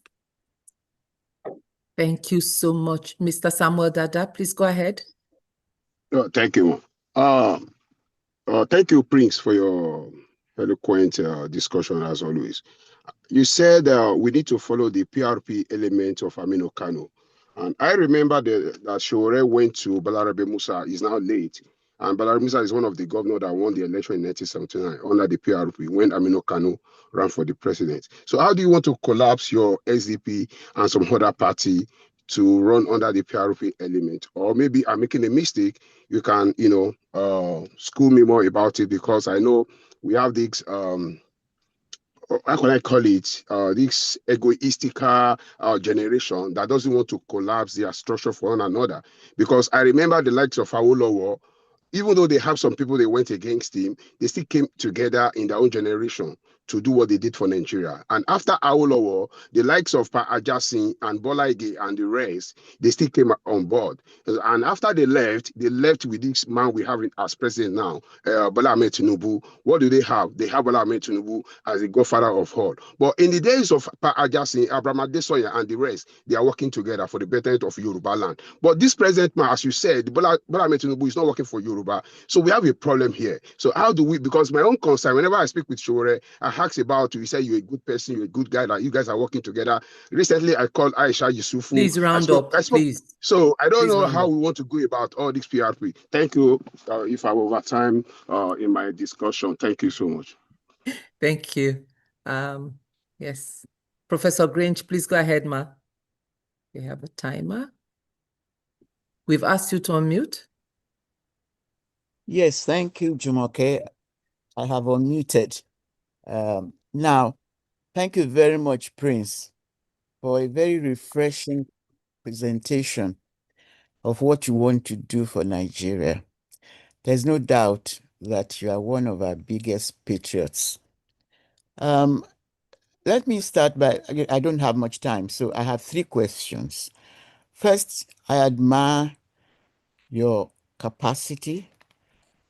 Thank you so much. Mr. Samuel Dada, please go ahead. Thank you. Thank you, Prince, for your eloquent discussion as always. You said we need to follow the PRP element of Aminu Kano. And I remember that Shore went to Balarabe Musa, is now late. And Balarabe Musa is one of the governors that won the election in 1979 under the PRP when Aminu Kano ran for the president. So how do you want to collapse your SDP and some other party to run under the PRP element? Or maybe I'm making a mistake. You can, school me more about it, because I know we have this how can I call it, this egoistical generation that doesn't want to collapse their structure for one another. Because I remember the likes of Awolowo, even though they have some people they went against him, they still came together in their own generation to do what they did for Nigeria. And after Awolowo, the likes of Pa Ajasin and Bola Ige and the rest, they still came on board. And after they left with this man we have as president now, Bola Ahmed Tinubu. What do they have? They have Bola Ahmed Tinubu as the godfather of all. But in the days of Pa Ajasin, Abraham Adesoya and the rest, they are working together for the betterment of Yoruba land. But this present man, as you said, Bola Ahmed Tinubu is not working for Yoruba. So we have a problem here. So how do we, because my own concern, whenever I speak with Shore, I ask about you, say you're a good person, you're a good guy, that you guys are working together. Recently, I called Aisha Yusufu. Please round up, please. So I don't Please know round how up. we want to go about all this PRP. Thank you. If I'm over time in my discussion, thank you so much. Thank you. Yes. Professor Grange, please go ahead, ma. We have a timer. We've asked you to unmute. Yes, thank you, Jumoke. I have unmuted. Now, thank you very much, Prince, for a very refreshing presentation of what you want to do for Nigeria. There's no doubt that you are one of our biggest patriots. Let me start by, I don't have much time, so I have 3 questions. First, I admire your capacity,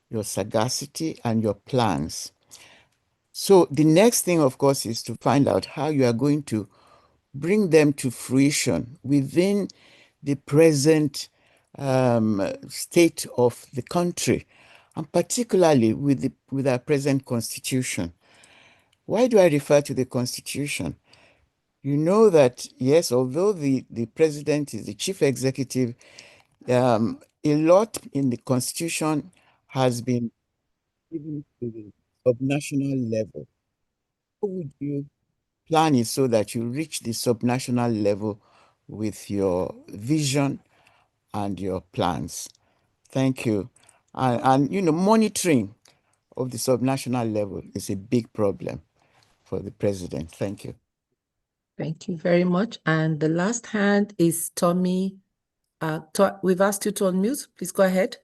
your sagacity, and your plans. So the next thing, of course, is to find out how you are going to bring them to fruition within the present state of the country, and particularly with our present constitution. Why do I refer to the constitution? You know that, yes, although the president is the chief executive, a lot in the constitution has been given to the subnational level. How would you plan it so that you reach the subnational level with your vision and your plans? Thank you. And monitoring of the subnational level is a big problem for the president. Thank you. Thank you very much. And the last hand is Tommy. We've asked you to unmute. Please go ahead.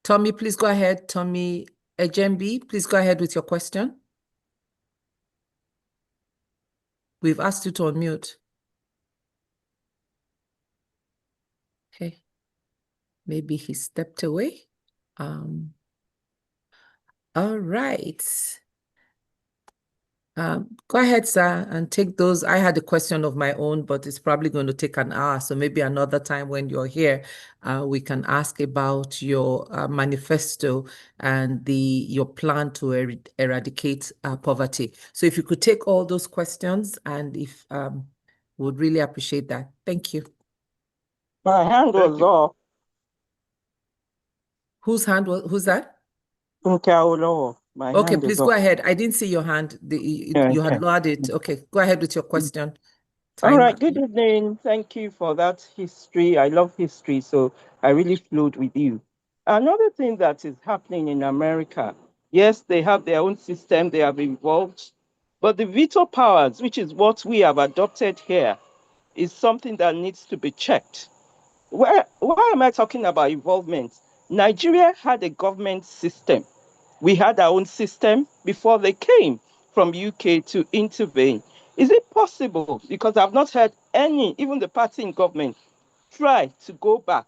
Tommy, please go ahead. Tommy Ejembi, please go ahead with your question. We've asked you to unmute. Okay. Maybe he stepped away. All right. Go ahead, sir, and take those. I had a question of my own, but it's probably going to take an hour. So maybe another time when you're here, we can ask about your manifesto and your plan to eradicate poverty. So if you could take all those questions, and if would really appreciate that. Thank you. My hand was off. Whose hand was? Who's that? My Okay, hand please is go off. ahead. I didn't see your hand. You had lowered it. Okay, go ahead with your question. All right, good evening. Thank you for that history. I love history, so I really flowed with you. Another thing that is happening in America, yes, they have their own system, they have evolved, but the veto powers, which is what we have adopted here, is something that needs to be checked. Why am I talking about involvement? Nigeria had a government system. We had our own system before they came from UK to intervene. Is it possible? Because I've not heard any, even the party in government, try to go back.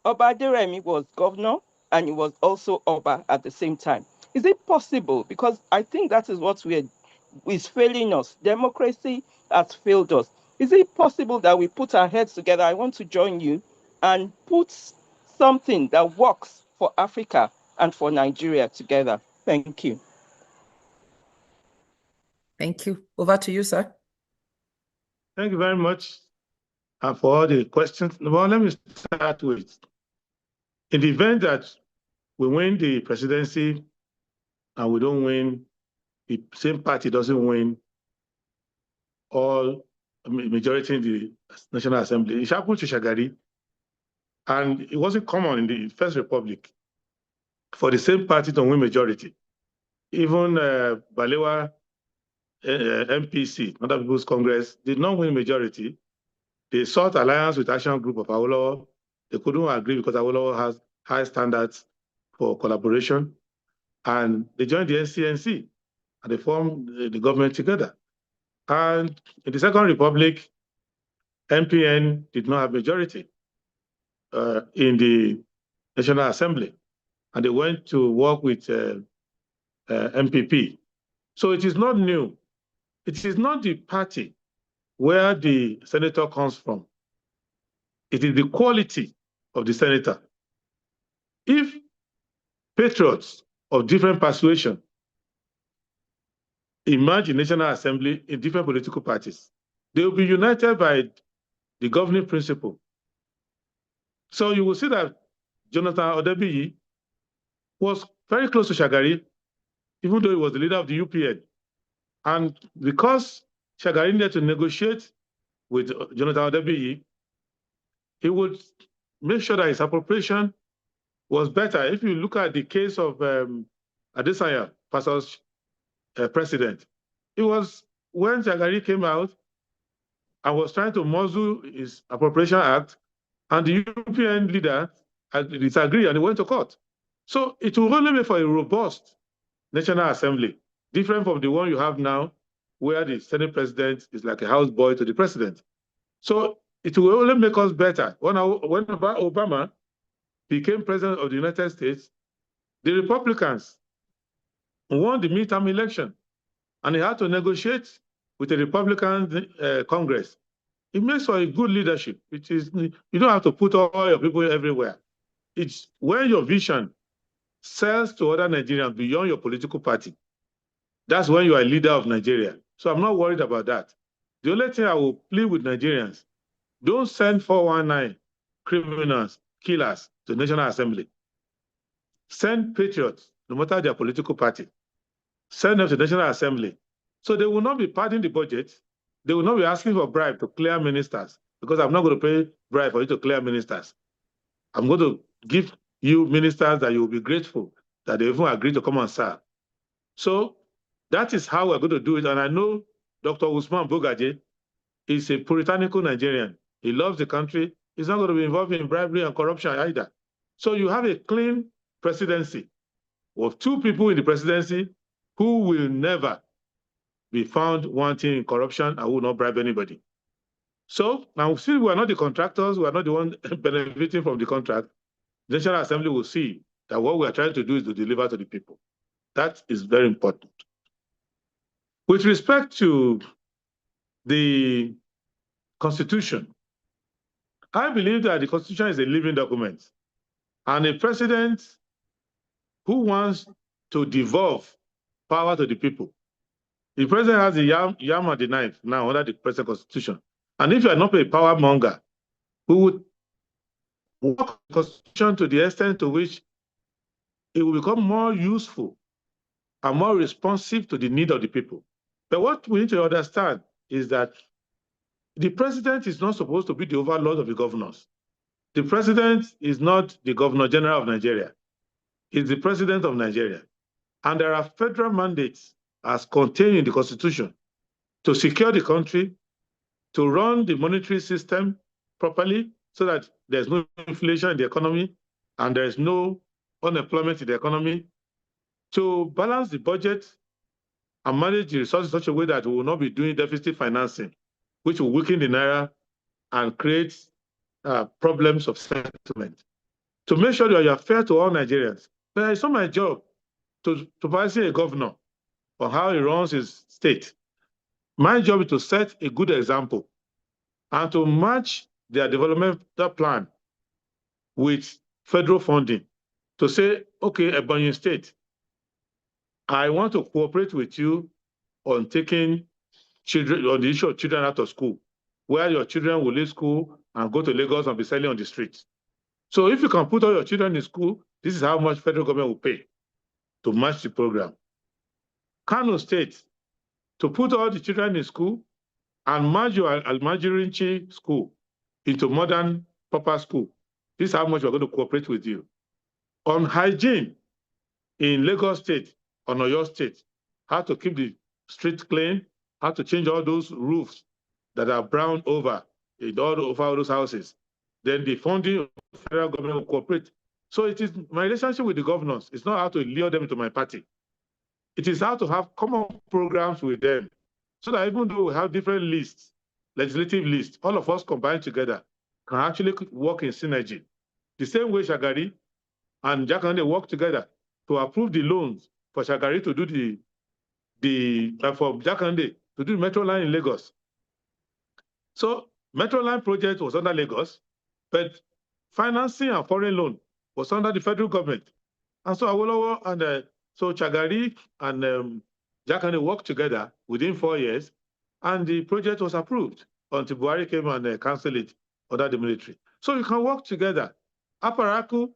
Oba Aderemi was governor and he was also Oba at the same time. Is it possible? Because I think that is what is failing us. Democracy has failed us. Is it possible that we put our heads together? I want to join you and put something that works for Africa and for Nigeria together. Thank you. Thank you. Over to you, sir. Thank you very much for all the questions. Well, let me start with, in the event that we win the presidency and we don't win, the same party doesn't win all majority in the National Assembly. It happened to Shagari, and it wasn't common in the First Republic for the same party to win majority. Even Balewa MPC, Other People's Congress, did not win majority. They sought alliance with Action Group of Awolowo. They couldn't agree because Awolowo has high standards for collaboration. And they joined the NCNC, and they formed the government together. And in the Second Republic, MPN did not have majority in the National Assembly, and they went to work with MPP. So it is not new. It is not the party where the senator comes from. It is the quality of the senator. If patriots of different persuasion emerge in National Assembly in different political parties, they will be united by the governing principle. So you will see that Jonathan Odebiyi was very close to Shagari, even though he was the leader of the UPN. And because Shagari needed to negotiate with Jonathan Odebiyi, he would make sure that his appropriation was better. If you look at the case of Adesanya versus president, it was when Shagari came out and was trying to muzzle his appropriation act, and the European leader disagreed and he went to court. So it will only be for a robust National Assembly, different from the one you have now, where the Senate president is like a houseboy to the president. So it will only make us better. When Obama became president of the United States, the Republicans won the midterm election, and he had to negotiate with the Republican Congress. It makes for a good leadership. It is, you don't have to put all your people everywhere. It's when your vision sells to other Nigerians beyond your political party. That's when you are a leader of Nigeria. So I'm not worried about that. The only thing I will plead with Nigerians, don't send 419 criminals, killers to the National Assembly. Send patriots, no matter their political party. Send them to the National Assembly. So they will not be padding the budget. They will not be asking for bribe to clear ministers, because I'm not going to pay bribe for you to clear ministers. I'm going to give you ministers that you will be grateful that they even agree to come and serve. So that is how we're going to do it. And I know Dr. Usman Bogaje is a puritanical Nigerian. He loves the country. He's not going to be involved in bribery and corruption either. So you have a clean presidency of two people in the presidency who will never be found wanting in corruption, I will not bribe anybody. So now, since we are not the contractors, we are not the ones benefiting from the contract, the National Assembly will see that what we are trying to do is to deliver to the people. That is very important. With respect to the Constitution, I believe that the Constitution is a living document, and a president who wants to devolve power to the people, the president has the yam and the knife now under the present Constitution. And if you are not a power monger who would work the Constitution to the extent to which it will become more useful and more responsive to the need of the people. But what we need to understand is that the president is not supposed to be the overlord of the governors. The president is not the governor general of Nigeria. He's the president of Nigeria. And there are federal mandates as contained in the Constitution to secure the country, to run the monetary system properly so that there's no inflation in the economy and there's no unemployment in the economy, to balance the budget and manage the resources in such a way that we will not be doing deficit financing, which will weaken the naira and create problems of settlement. To make sure that you are fair to all Nigerians. But it's not my job to advise a governor on how he runs his state. My job is to set a good example and to match their developmental plan with federal funding to say, okay, Ebonyi State, I want to cooperate with you on taking children, on the issue of children out of school, where your children will leave school and go to Lagos and be selling on the streets. So if you can put all your children in school, this is how much federal government will pay to match the program. Kano State, to put all the children in school and merge your Almajirinchi school into modern proper school. This is how much we're going to cooperate with you. On hygiene in Lagos State, on Oyo State, how to keep the streets clean, how to change all those roofs that are brown over all those houses. Then the funding of the federal government will cooperate. So it is my relationship with the governors. It's not how to lure them into my party. It is how to have common programs with them so that even though we have different lists, legislative lists, all of us combined together can actually work in synergy. The same way Shagari and Jakande work together to approve the loans for Shagari to do for Jakande to do the metro line in Lagos. So metro line project was under Lagos, but financing and foreign loan was under the federal government. And so Awolowo and so Shagari and Jakande worked together within 4 years, and the project was approved until Buhari came and canceled it under the military. So you can work together. Aparaku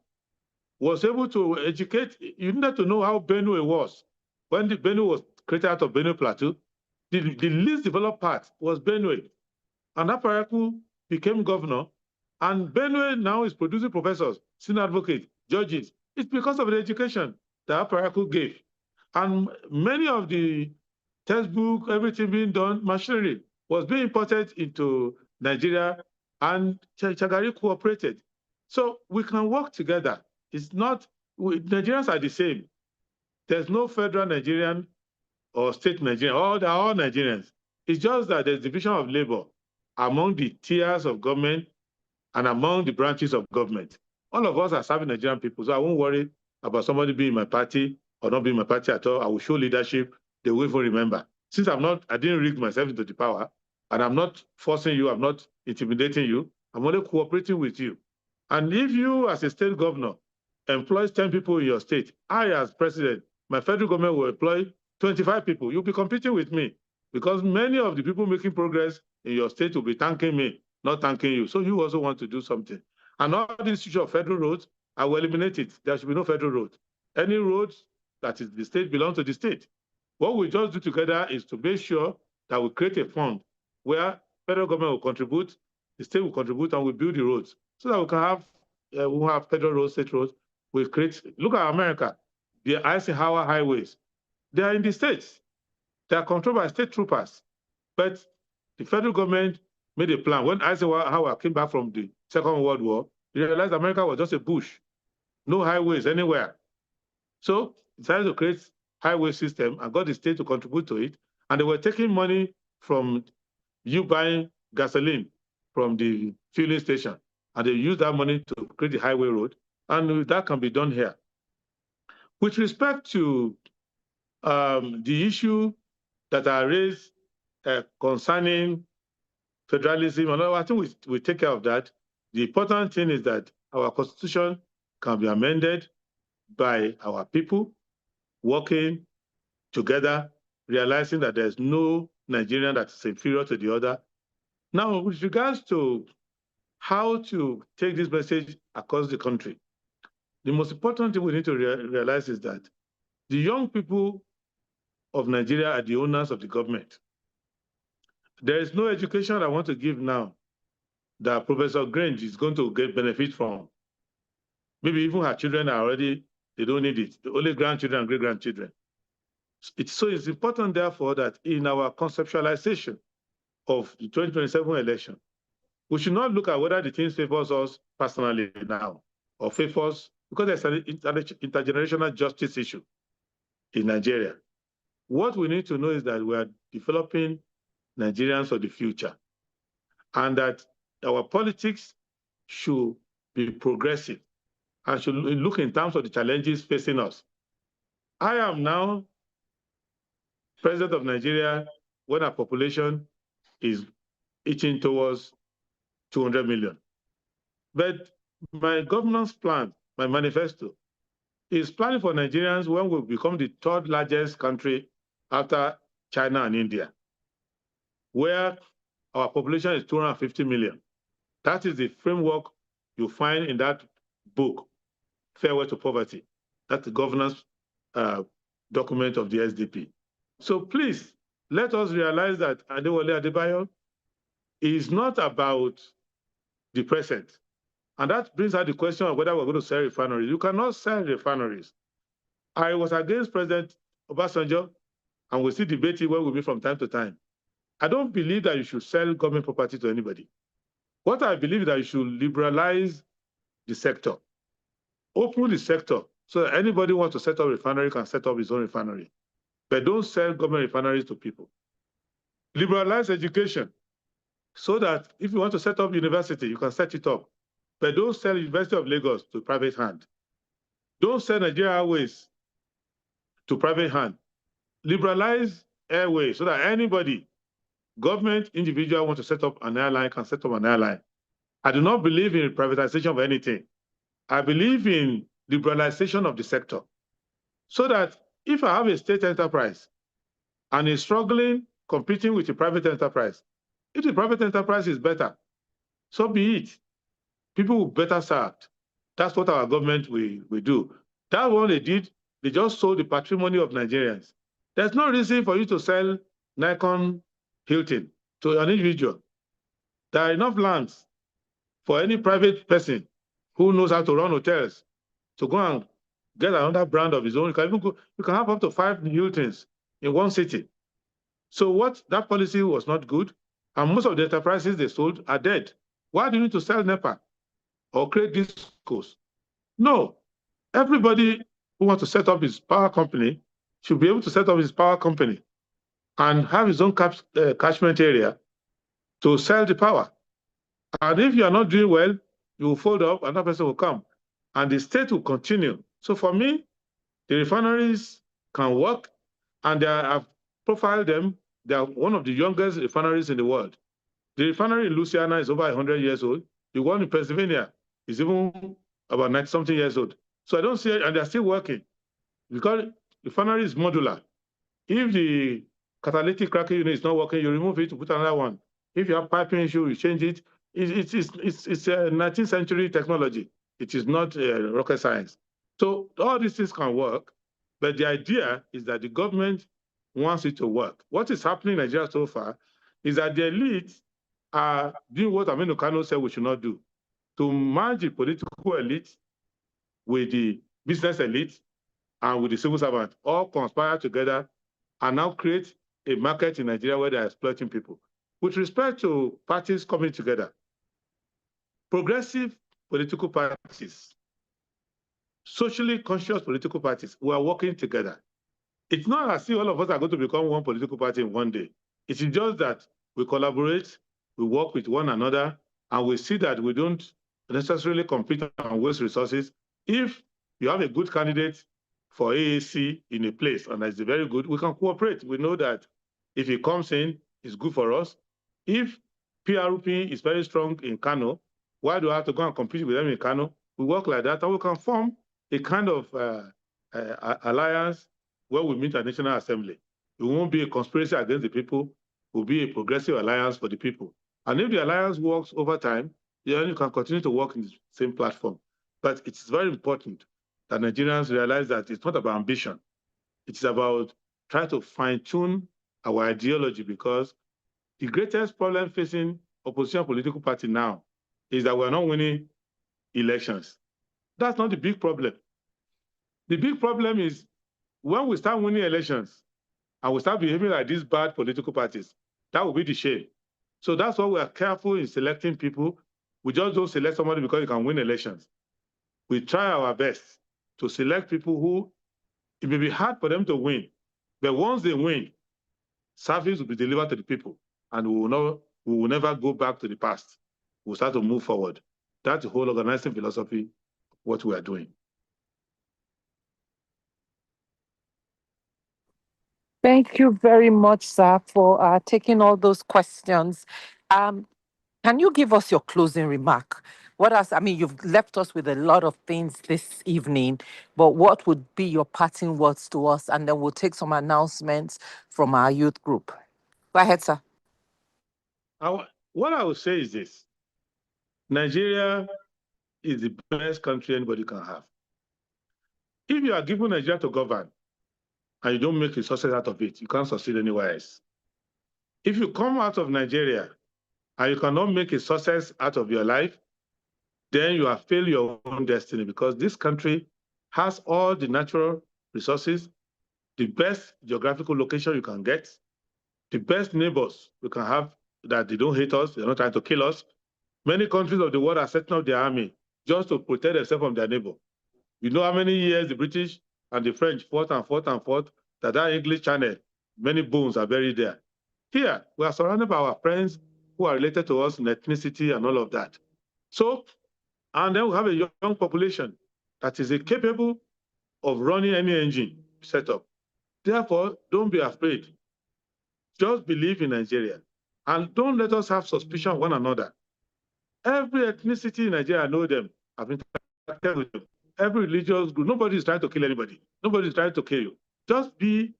was able to educate. You needed to know how Benue was. When the Benue was created out of Benue Plateau, the least developed part was Benue. And Aparaku became governor, and Benue now is producing professors, senior advocates, judges. It's because of the education that Aparaku gave. And many of the textbook, everything being done, machinery was being imported into Nigeria, and Shagari cooperated. So we can work together. It's not, Nigerians are the same. There's no federal Nigerian or state Nigerian, they're all Nigerians. It's just that there's division of labor among the tiers of government and among the branches of government. All of us are serving Nigerian people, so I won't worry about somebody being in my party or not being in my party at all. I will show leadership. They will even remember. Since I didn't rig myself into the power, and I'm not forcing you, I'm not intimidating you, I'm only cooperating with you. And if you, as a state governor, employs 10 people in your state, I, as president, my federal government will employ 25 people. You'll be competing with me because many of the people making progress in your state will be thanking me, not thanking you. So you also want to do something. And all this issue of federal roads, I will eliminate it. There should be no federal road. Any roads that is the state belongs to the state. What we just do together is to make sure that we create a fund where federal government will contribute, the state will contribute, and we build the roads so that we can have we'll have federal roads, state roads. We create. Look at America, the Eisenhower highways. They are in the states. They are controlled by state troopers. But the federal government made a plan. When Eisenhower came back from the Second World War, he realized America was just a bush, no highways anywhere. So he decided to create highway system and got the state to contribute to it. And they were taking money from you buying gasoline from the filling station, and they use that money to create the highway road, and that can be done here. With respect to the issue that I raised concerning federalism, I think we take care of that. The important thing is that our constitution can be amended by our people working together, realizing that there's no Nigerian that is inferior to the other. Now, with regards to how to take this message across the country, the most important thing we need to realize is that the young people of Nigeria are the owners of the government. There is no education I want to give now that Professor Grange is going to get benefit from. Maybe even her children are already, they don't need it. The only grandchildren and great-grandchildren. So it's important, therefore, that in our conceptualization of the 2027 election, we should not look at whether the thing favors us personally now or favors, because there's an intergenerational justice issue in Nigeria. What we need to know is that we are developing Nigerians for the future, and that our politics should be progressive and should look in terms of the challenges facing us. I am now president of Nigeria when our population is itching towards 200 million. But my governance plan, my manifesto, is planning for Nigerians when we become the third largest country after China and India, where our population is 250 million. That is the framework you find in that book, Farewell to Poverty. That's the governance document of the SDP. So please, let us realize that Adewole Adebayo is not about the present. And that brings out the question of whether we're going to sell refineries. You cannot sell refineries. I was against President Obasanjo, and we still debate it when we meet from time to time. I don't believe that you should sell government property to anybody. What I believe is that you should liberalize the sector, open the sector, so that anybody who wants to set up a refinery can set up his own refinery. But don't sell government refineries to people. Liberalize education, so that if you want to set up university, you can set it up. But don't sell University of Lagos to private hand. Don't sell Nigeria Airways to private hand. Liberalize airways so that anybody, government, individual want to set up an airline can set up an airline. I do not believe in privatization of anything. I believe in liberalization of the sector, so that if I have a state enterprise and is struggling competing with a private enterprise, if the private enterprise is better, so be it. People will better served. That's what our government will do. That one they did, they just sold the patrimony of Nigerians. There's no reason for you to sell Nikon Hilton to an individual. There are enough lands for any private person who knows how to run hotels to go and get another brand of his own. You can have up to 5 Hiltons in one city. So that policy was not good, and most of the enterprises they sold are dead. Why do you need to sell NEPA or create discos? No. Everybody who wants to set up his power company should be able to set up his power company and have his own catchment area to sell the power. And if you are not doing well, you will fold up, another person will come, and the state will continue. So for me, the refineries can work, and I've profiled them. They are one of the youngest refineries in the world. The refinery in Louisiana is over 100 years old. The one in Pennsylvania is even about 90-something years old. So I don't see it, and they're still working, because the refinery is modular. If the catalytic cracking unit is not working, you remove it to put another one. If you have piping issue, you change it. It's a 19th century technology. It is not rocket science. So all these things can work, but the idea is that the government wants it to work. What is happening in Nigeria so far is that the elite are doing what Aminu Kano said we should not do, to merge the political elite with the business elite and with the civil servant, all conspire together and now create a market in Nigeria where they're exploiting people. With respect to parties coming together, progressive political parties, socially conscious political parties, we are working together. It's not as if all of us are going to become one political party in one day. It is just that we collaborate, we work with one another, and we see that we don't necessarily compete and waste resources. If you have a good candidate for AAC in a place, and that's very good, we can cooperate. We know that if he comes in, it's good for us. If PRP is very strong in Kano, why do I have to go and compete with them in Kano? We work like that, and we can form a kind of alliance where we meet at National Assembly. It won't be a conspiracy against the people. It will be a progressive alliance for the people. And if the alliance works over time, then you can continue to work in the same platform. But it's very important that Nigerians realize that it's not about ambition. It's about trying to fine-tune our ideology, because the greatest problem facing opposition political party now is that we're not winning elections. That's not the big problem. The big problem is when we start winning elections and we start behaving like these bad political parties, that will be the shame. So that's why we are careful in selecting people. We just don't select somebody because you can win elections. We try our best to select people who, it may be hard for them to win, but once they win, service will be delivered to the people, and we will never go back to the past. We'll start to move forward. That's the whole organizing philosophy of what we are doing. Thank you very much, sir, for taking all those questions. Can you give us your closing remark? What else? I mean, you've left us with a lot of things this evening, but what would be your parting words to us? And then we'll take some announcements from our youth group. Go ahead, sir. What I would say is this: Nigeria is the best country anybody can have. If you are given Nigeria to govern and you don't make a success out of it, you can't succeed anywhere else. If you come out of Nigeria and you cannot make a success out of your life, then you have failed your own destiny, because this country has all the natural resources, the best geographical location you can get, the best neighbors we can have, that they don't hate us, they're not trying to kill us. Many countries of the world are setting up their army just to protect themselves from their neighbor. You know how many years the British and the French fought and fought and fought, that English channel, many bones are buried there. Here, we are surrounded by our friends who are related to us in ethnicity and all of that. So, and then we have a young population that is capable of running any engine set up. Therefore, don't be afraid. Just believe in Nigeria. And don't let us have suspicion of one another. Every ethnicity in Nigeria, I know them. I've interacted with them. Every religious group, nobody is trying to kill anybody. Nobody is trying to kill you. Just be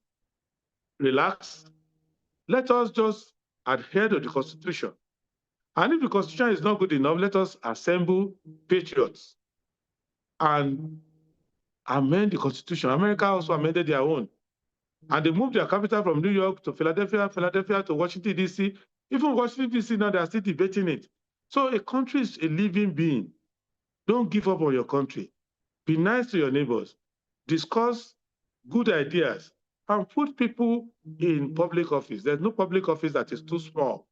relaxed. Let us just adhere to the Constitution. And if the Constitution is not good enough, let us assemble patriots and amend the Constitution. America also amended their own. And they moved their capital from New York to Philadelphia, Philadelphia to Washington, D.C. Even Washington, D.C. now, they are still debating it. So a country is a living being. Don't give up on your country. Be nice to your neighbors. Discuss good ideas and put people in public office. There's no public office that is too small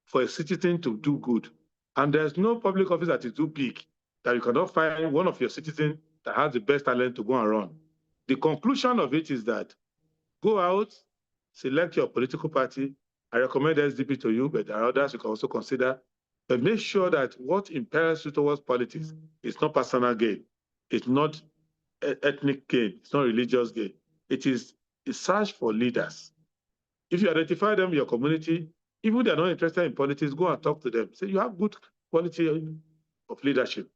for a citizen to do good. And there's no public office that is too big that you cannot find one of your citizens that has the best talent to go and run. The conclusion of it is that go out, select your political party. I recommend SDP to you, but there are others you can also consider. But make sure that what impels you towards politics is not personal gain. It's not ethnic gain. It's not religious gain. It is a search for leaders. If you identify them in your community, even if they're not interested in politics, go and talk to them. Say, you have good quality of leadership.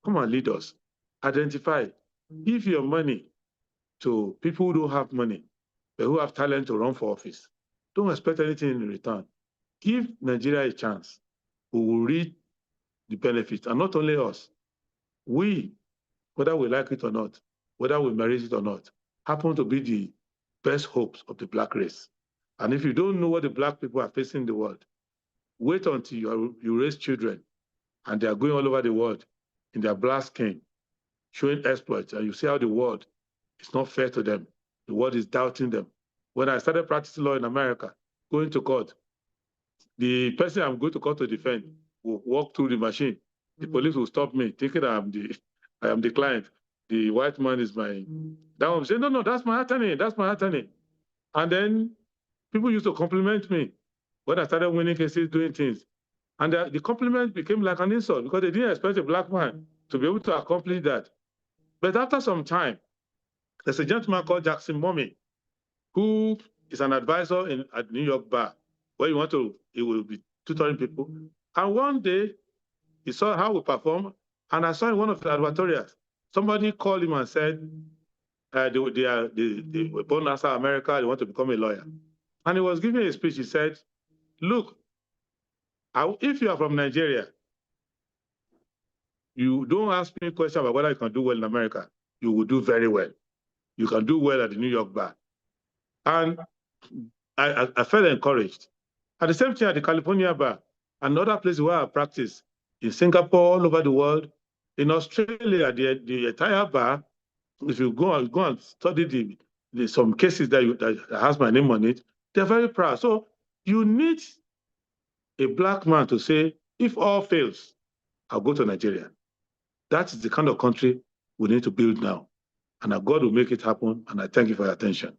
Come and lead us. Identify. Give your money to people who don't have money, but who have talent to run for office. Don't expect anything in return. Give Nigeria a chance. We will reap the benefits. And not only us, we, whether we like it or not, whether we merit it or not, happen to be the best hopes of the black race. And if you don't know what the black people are facing in the world, wait until you raise children and they are going all over the world in their black skin, showing exploits, and you see how the world is not fair to them. The world is doubting them. When I started practicing law in America, going to court, the person I'm going to court to defend will walk through the machine. The police will stop me, thinking I am the client. the white man is my, that one say, no, that's my attorney, that's my attorney. And then people used to compliment me when I started winning cases, doing things. And the compliment became like an insult because they didn't expect a black man to be able to accomplish that. But after some time, there's a gentleman called Jackson Mommy, who is an advisor at New York Bar, where he will be tutoring people. And one day, he saw how we perform, and I saw in one of the advertorials, somebody called him and said, they were born outside America, they want to become a lawyer. And he was giving a speech, he said, look, if you are from Nigeria, you don't ask me a question about whether you can do well in America. You will do very well. You can do well at the New York Bar. And I felt encouraged. At the same time, at the California Bar, and other places where I practice, in Singapore, all over the world, in Australia, the entire bar, if you go and study some cases that has my name on it, they're very proud. So you need a black man to say, if all fails, I'll go to Nigeria. That is the kind of country we need to build now. And God will make it happen. And I thank you for your attention.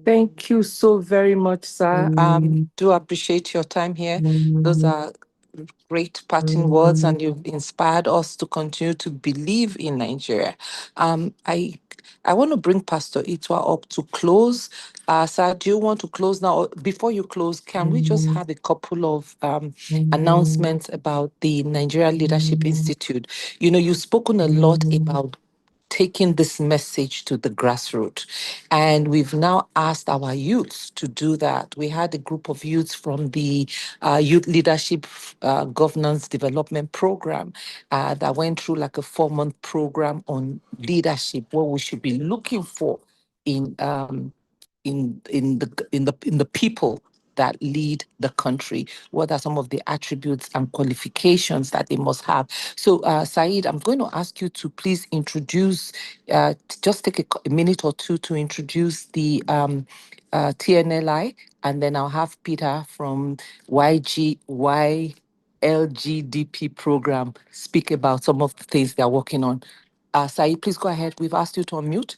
Thank you so very much, sir. Do appreciate your time here. Those are great parting words, and you've inspired us to continue to believe in Nigeria. I want to bring Pastor Itwa up to close. Sir, do you want to close now? Or before you close, can we just have a couple of announcements about the Nigeria Leadership Institute? You know, you've spoken a lot about taking this message to the grassroots. And we've now asked our youths to do that. We had a group of youths from the Youth Leadership Governance Development Program that went through like a 4-month program on leadership, what we should be looking for in the people that lead the country. What are some of the attributes and qualifications that they must have? So, Saeed, I'm going to ask you to please introduce, just take a minute or two to introduce the TNLI, and then I'll have Peter from LGDP program speak about some of the things they're working on. Saeed, please go ahead. We've asked you to unmute.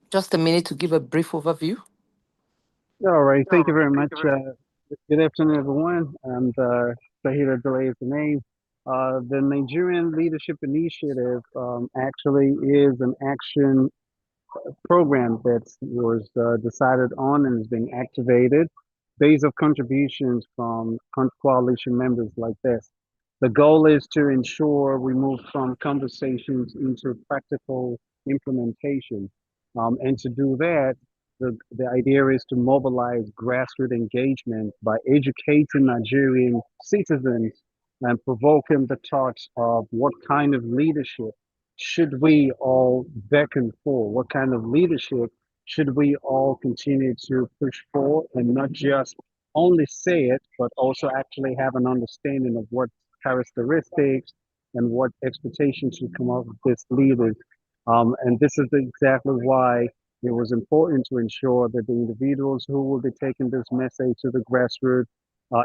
Just a minute to give a brief overview. All right. Thank you very much. Good afternoon, everyone. And Sahir Adewole is the name. The Nigerian Leadership Initiative actually is an action program that was decided on and is being activated based of contributions from coalition members like this. The goal is to ensure we move from conversations into practical implementation. And to do that, the idea is to mobilize grassroots engagement by educating Nigerian citizens and provoking the thoughts of what kind of leadership should we all beckon for? What kind of leadership should we all continue to push for, and not just only say it, but also actually have an understanding of what characteristics and what expectations should come out of this leaders. And this is exactly why it was important to ensure that the individuals who will be taking this message to the grassroots,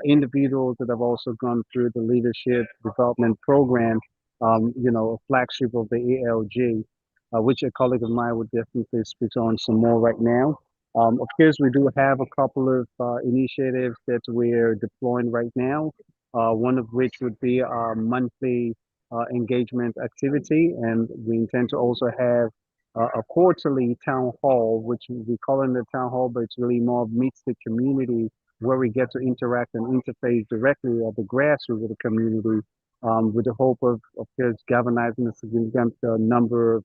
individuals that have also gone through the leadership development program, a flagship of the ALG, which a colleague of mine would definitely speak on some more right now. Of course, we do have a couple of initiatives that we're deploying right now, one of which would be our monthly engagement activity, and we intend to also have a quarterly town hall, which we call it the town hall, but it's really more meets the community, where we get to interact and interface directly at the grassroots of the community, with the hope of course, galvanizing a significant number of,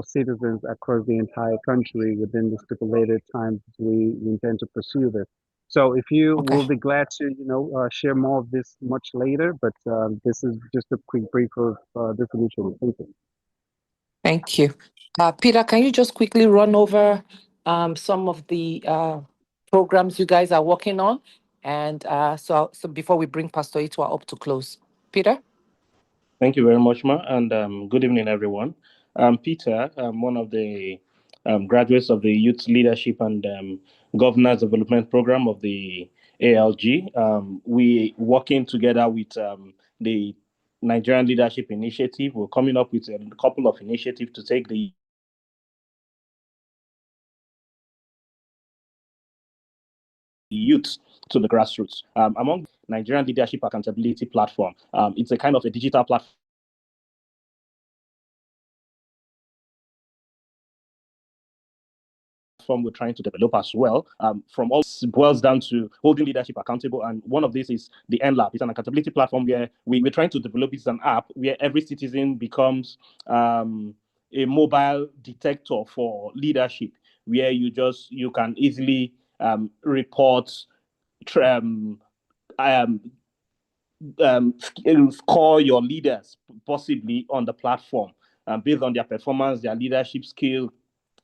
citizens across the entire country within the stipulated time we intend to pursue this. So if you will be glad to, share more of this much later, but this is just a quick brief of this initiative. Thank you. Thank you. Peter, can you just quickly run over some of the programs you guys are working on? And so before we bring Pastor Itwa up to close. Peter? Thank you very much, Ma, and good evening, everyone. Peter, one of the graduates of the Youth Leadership and Governance Development Program of the ALG. We working together with the Nigerian Leadership Initiative. We're coming up with a couple of initiatives to take the youth to the grassroots. Among Nigerian Leadership Accountability Platform, it's a kind of a digital platform we're trying to develop as well. From all boils down to holding leadership accountable, and one of these is the NLAP. It's an accountability platform where we're trying to develop. It's an app where every citizen becomes a mobile detector for leadership, where you can easily report, score your leaders possibly on the platform, based on their performance, their leadership skill,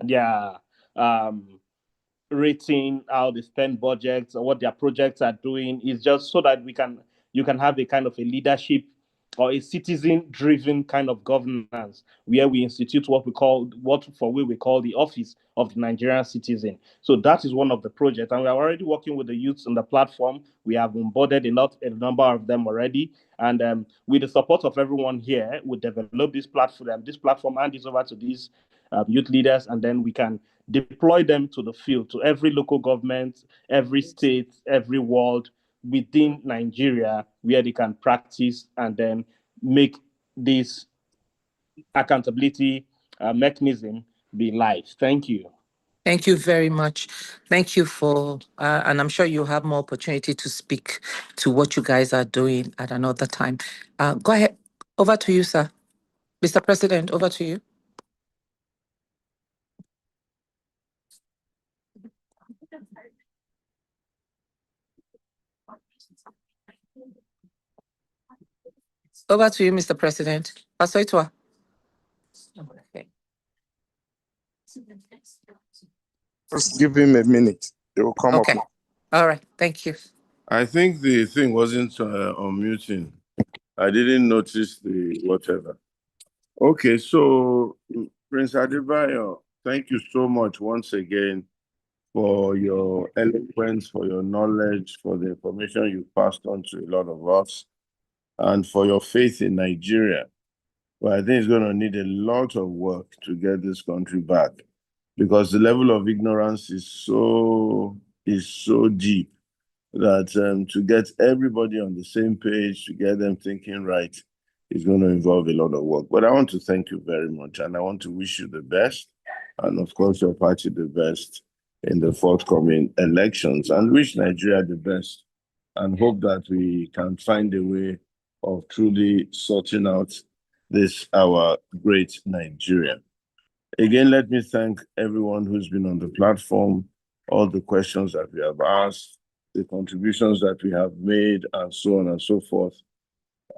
their rating, how they spend budgets, or what their projects are doing. Is just so that you can have a kind of a leadership or a citizen-driven kind of governance, where we institute what we call the office of the Nigerian citizen. So that is one of the projects, and we are already working with the youths on the platform. We have onboarded a number of them already, and with the support of everyone here, we develop this platform, hand this over to these youth leaders, and then we can deploy them to the field, to every local government, every state, every ward within Nigeria, where they can practice and then make this accountability mechanism be live. Thank you. Thank you very much. Thank you for, and I'm sure you'll have more opportunity to speak to what you guys are doing at another time. Go ahead. Over to you, sir. Mr. President, over to you. Over to you, Mr. President. Pastor Itwa. Okay. Just give him a minute. It will come Okay. up. All right. Thank you. I think the thing wasn't on muting. I didn't notice the whatever. Okay, so Prince Adebayo, thank you so much once again for your eloquence, for your knowledge, for the information you passed on to a lot of us, and for your faith in Nigeria. Well, I think it's going to need a lot of work to get this country back, because the level of ignorance is so deep that to get everybody on the same page, to get them thinking right, is going to involve a lot of work. But I want to thank you very much, and I want to wish you the best, and of course your party the best in the forthcoming elections, and wish Nigeria the best, and hope that we can find a way of truly sorting out this, our great Nigeria. Again, let me thank everyone who's been on the platform, all the questions that we have asked, the contributions that we have made, and so on and so forth.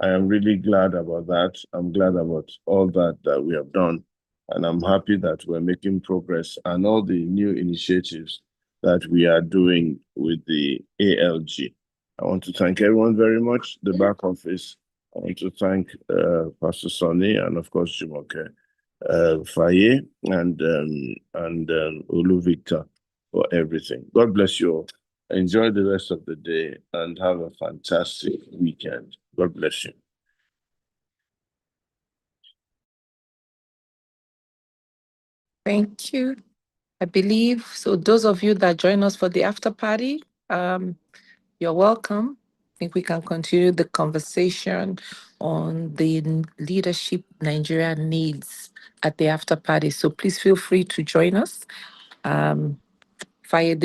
I am really glad about that. I'm glad about all that we have done. And I'm happy that we're making progress, and all the new initiatives that we are doing with the ALG. I want to thank everyone very much, the back office. I want to thank Pastor Sonny and of course Jumoke, Faye and Olu Victor for everything. God bless you all. Enjoy the rest of the day and have a fantastic weekend. God bless you. Thank you. I believe, so those of you that join us for the after party, you're welcome. I think we can continue the conversation on the leadership Nigeria needs at the after party. So please feel free to join us. Faye,